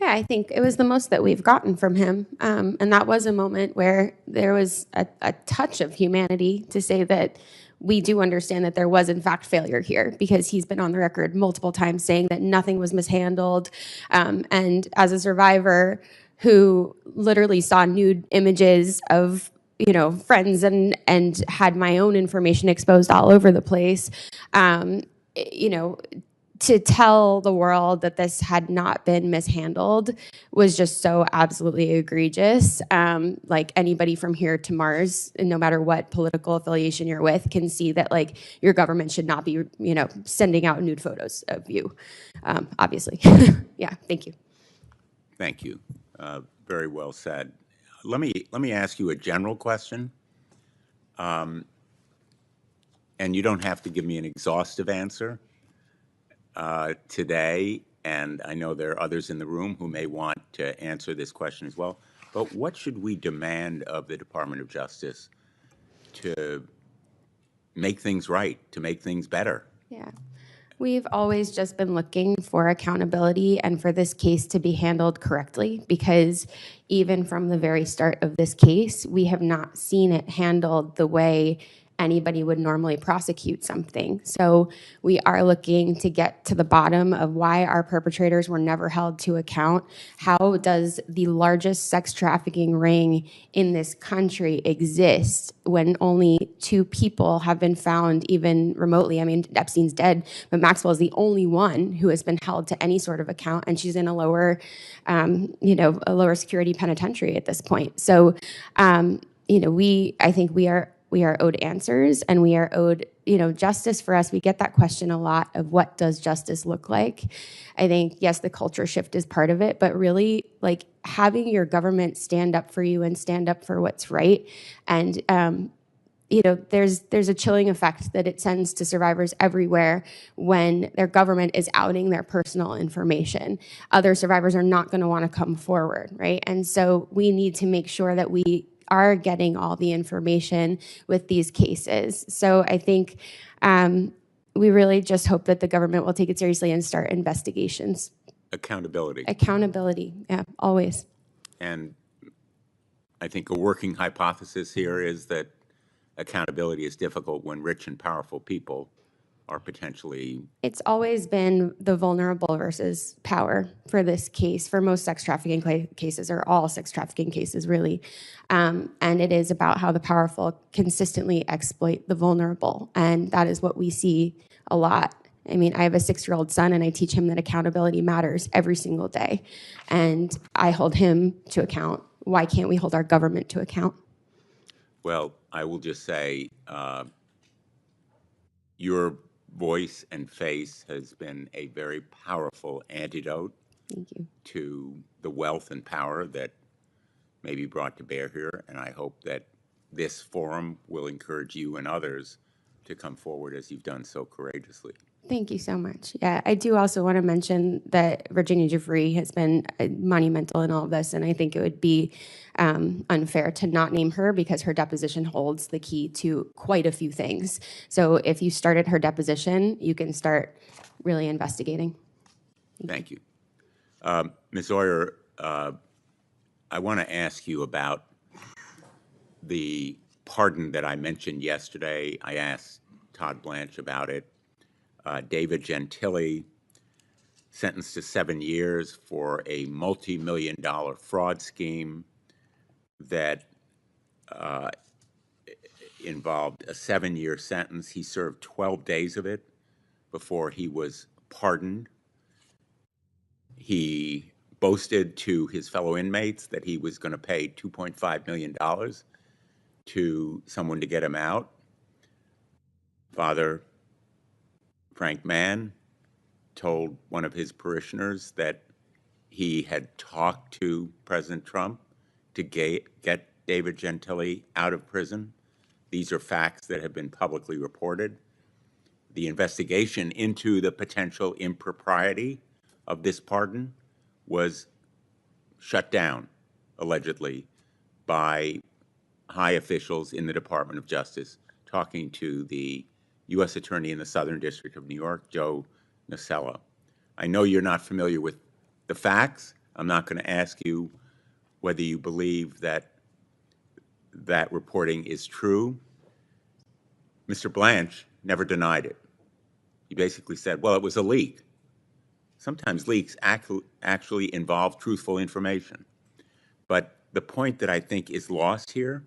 Yeah, I think it was the most that we've gotten from him. And that was a moment where there was a touch of humanity to say that we do understand that there was, in fact, failure here, because he's been on the record multiple times saying that nothing was mishandled. And as a survivor who literally saw nude images of friends and had my own information exposed all over the place, to tell the world that this had not been mishandled was just so absolutely egregious. Like anybody from here to Mars, and no matter what political affiliation you're with, can see that like your government should not be, sending out nude photos of you, obviously. Yeah, thank you. Thank you. Very well said. Let me ask you a general question. And you don't have to give me an exhaustive answer today, and I know there are others in the room who may want to answer this question as well, but what should we demand of the Department of Justice to make things right, to make things better? Yeah. We've always just been looking for accountability and for this case to be handled correctly, because even from the very start of this case, we have not seen it handled the way anybody would normally prosecute something. So we are looking to get to the bottom of why our perpetrators were never held to account. How does the largest sex trafficking ring in this country exist when only 2 people have been found even remotely? I mean, Epstein's dead, but Maxwell is the only one who has been held to any sort of account, and she's in a lower security penitentiary at this point. So, I think we are owed answers, and we are owed, justice. For us, we get that question a lot of what does justice look like? I think, yes, the culture shift is part of it, but really like having your government stand up for you and stand up for what's right. And, there's a chilling effect that it sends to survivors everywhere when their government is outing their personal information. Other survivors are not going to want to come forward, right? And so we need to make sure that we are getting all the information with these cases. So I think we really just hope that the government will take it seriously and start investigations. Accountability. Accountability, yeah, always. And I think a working hypothesis here is that accountability is difficult when rich and powerful people are potentially... It's always been the vulnerable versus power for this case, for most sex trafficking cases, or all sex trafficking cases, really. And it is about how the powerful consistently exploit the vulnerable. And that is what we see a lot. I mean, I have a 6-year-old son, and I teach him that accountability matters every single day. And I hold him to account. Why can't we hold our government to account? Well, I will just say your voice and face has been a very powerful antidote to the wealth and power that may be brought to bear here. And I hope that this forum will encourage you and others to come forward as you've done so courageously. Thank you so much. Yeah, I do also want to mention that Virginia Giuffre has been monumental in all of this, and I think it would be unfair to not name her because her deposition holds the key to quite a few things. So if you started her deposition, you can start really investigating. Thank you. Ms. Oyer, I want to ask you about the pardon that I mentioned yesterday. I asked Todd Blanche about it. David Gentili, sentenced to 7 years for a multi-million-dollar fraud scheme that involved a 7-year sentence. He served 12 days of it before he was pardoned. He boasted to his fellow inmates that he was going to pay $2.5 million to someone to get him out. Father Frank Mann told one of his parishioners that he had talked to President Trump to get David Gentili out of prison. These are facts that have been publicly reported. The investigation into the potential impropriety of this pardon was shut down, allegedly, by high officials in the Department of Justice, talking to the U.S. Attorney in the Southern District of New York, Joe Nocella. I know you're not familiar with the facts. I'm not going to ask you whether you believe that that reporting is true. Mr. Blanche never denied it. He basically said, well, it was a leak. Sometimes leaks actually involve truthful information. But the point that I think is lost here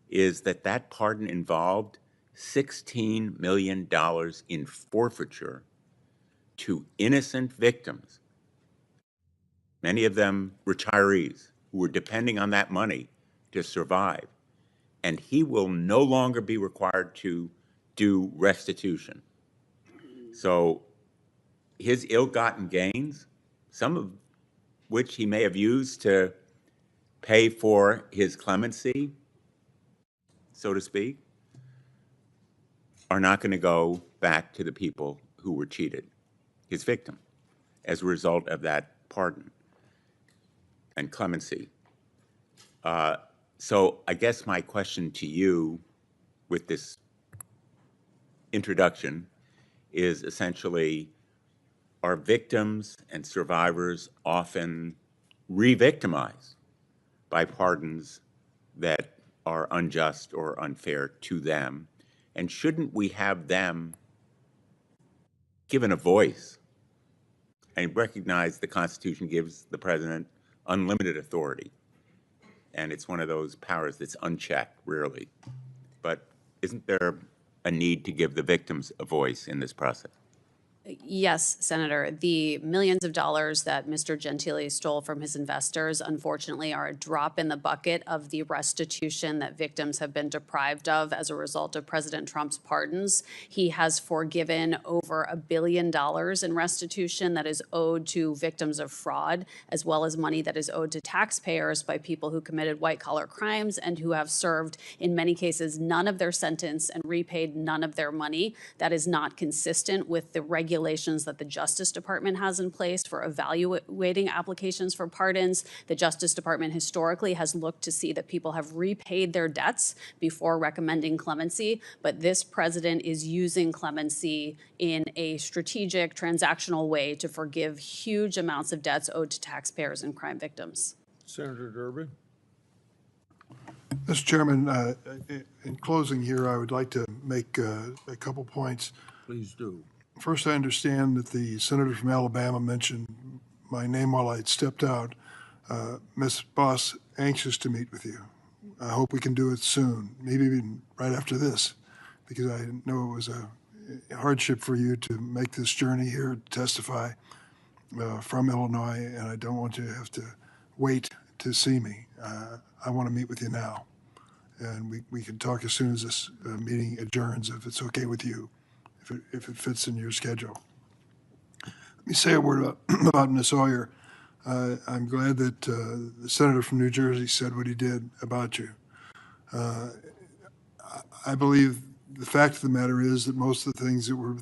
is that that pardon involved $16 million in forfeiture to innocent victims, many of them retirees who were depending on that money to survive. And he will no longer be required to do restitution. So his ill-gotten gains, some of which he may have used to pay for his clemency, so to speak, are not going to go back to the people who were cheated, his victim, as a result of that pardon and clemency. So I guess my question to you with this introduction is essentially, are victims and survivors often re-victimized by pardons that are unjust or unfair to them? And shouldn't we have them given a voice and recognize the Constitution gives the president unlimited authority? And it's one of those powers that's unchecked, rarely. But isn't there a need to give the victims a voice in this process? Yes, Senator. The millions of dollars that Mr. Gentili stole from his investors, unfortunately, are a drop in the bucket of the restitution that victims have been deprived of as a result of President Trump's pardons. He has forgiven over $1 billion in restitution that is owed to victims of fraud, as well as money that is owed to taxpayers by people who committed white-collar crimes and who have served, in many cases, none of their sentence and repaid none of their money. That is not consistent with the regulations that the Justice Department has in place for evaluating applications for pardons. The Justice Department historically has looked to see that people have repaid their debts before recommending clemency, but this president is using clemency in a strategic, transactional way to forgive huge amounts of debts owed to taxpayers and crime victims. Senator Durbin. Mr. Chairman, in closing here, I would like to make a couple points. Please do. First, I understand that the senator from Alabama mentioned my name while I had stepped out. Ms. Boss, anxious to meet with you. I hope we can do it soon, maybe even right after this, because I know it was hardship for you to make this journey here to testify from Illinois, and I don't want you to have to wait to see me. I want to meet with you now, and we can talk as soon as this meeting adjourns, if it's okay with you, if it fits in your schedule. Let me say a word about Ms. Hoyer. I'm glad that the senator from New Jersey said what he did about you. I believe the fact of the matter is that most of the things that were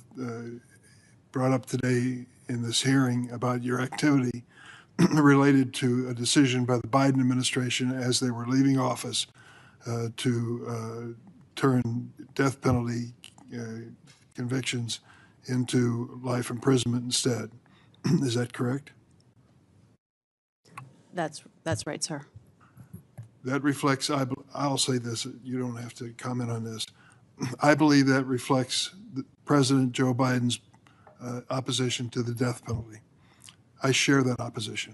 brought up today in this hearing about your activity related to a decision by the Biden administration as they were leaving office to turn death penalty convictions into life imprisonment instead. Is that correct? That's right, sir. That reflects, I'll say this, you don't have to comment on this. I believe that reflects President Joe Biden's opposition to the death penalty. I share that opposition.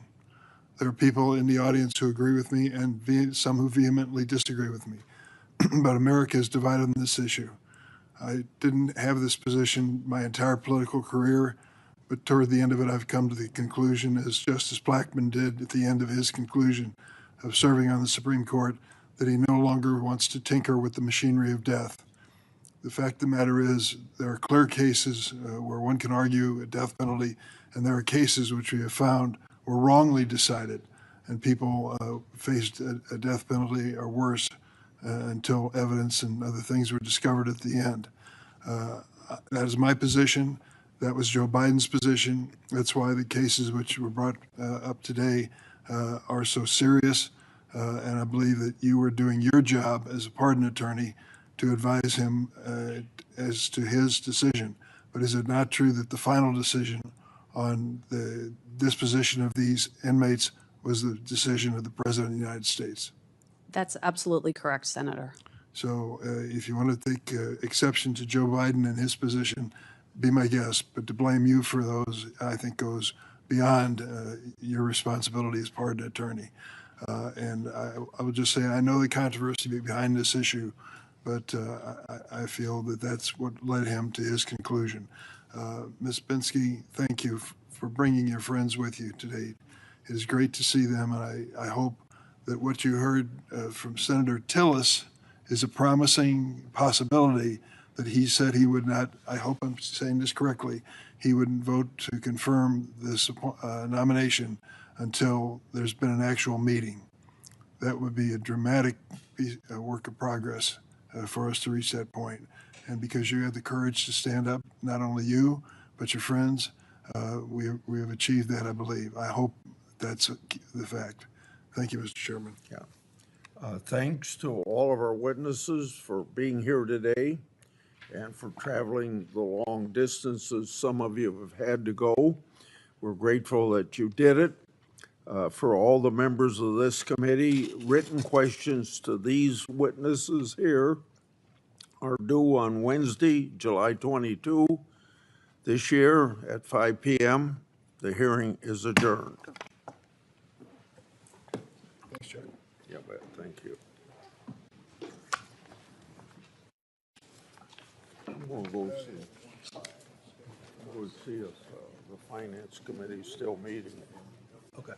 There are people in the audience who agree with me and some who vehemently disagree with me. But America is divided on this issue. I didn't have this position my entire political career, but toward the end of it, I've come to the conclusion, as Justice Blackmun did at the end of his conclusion of serving on the Supreme Court, that he no longer wants to tinker with the machinery of death. The fact of the matter is, there are clear cases where one can argue a death penalty, and there are cases which we have found were wrongly decided, and people faced a death penalty or worse until evidence and other things were discovered at the end. That is my position. That was Joe Biden's position. That's why the cases which were brought up today are so serious. And I believe that you were doing your job as a pardon attorney to advise him as to his decision. But is it not true that the final decision on the disposition of these inmates was the decision of the President of the United States? That's absolutely correct, Senator. So if you want to take exception to Joe Biden and his position, be my guest. But to blame you for those, I think, goes beyond your responsibility as pardon attorney. And I would just say, I know the controversy behind this issue, but I feel that that's what led him to his conclusion. Ms. Binsky, thank you for bringing your friends with you today. It is great to see them, and I hope that what you heard from Senator Tillis is a promising possibility that he said he would not, I hope I'm saying this correctly, he wouldn't vote to confirm this nomination until there's been an actual meeting. That would be a dramatic work of progress for us to reach that point. And because you had the courage to stand up, not only you, but your friends, we have achieved that, I believe. I hope that's the fact. Thank you, Mr. Chairman. Yeah. Thanks to all of our witnesses for being here today and for traveling the long distances some of you have had to go. We're grateful that you did it. For all the members of this committee, written questions to these witnesses here are due on Wednesday, July 22 this year at 5 p.m. The hearing is adjourned. Thanks, Chair. Yeah, thank you. We'll go see if the Finance Committee is still meeting. Okay.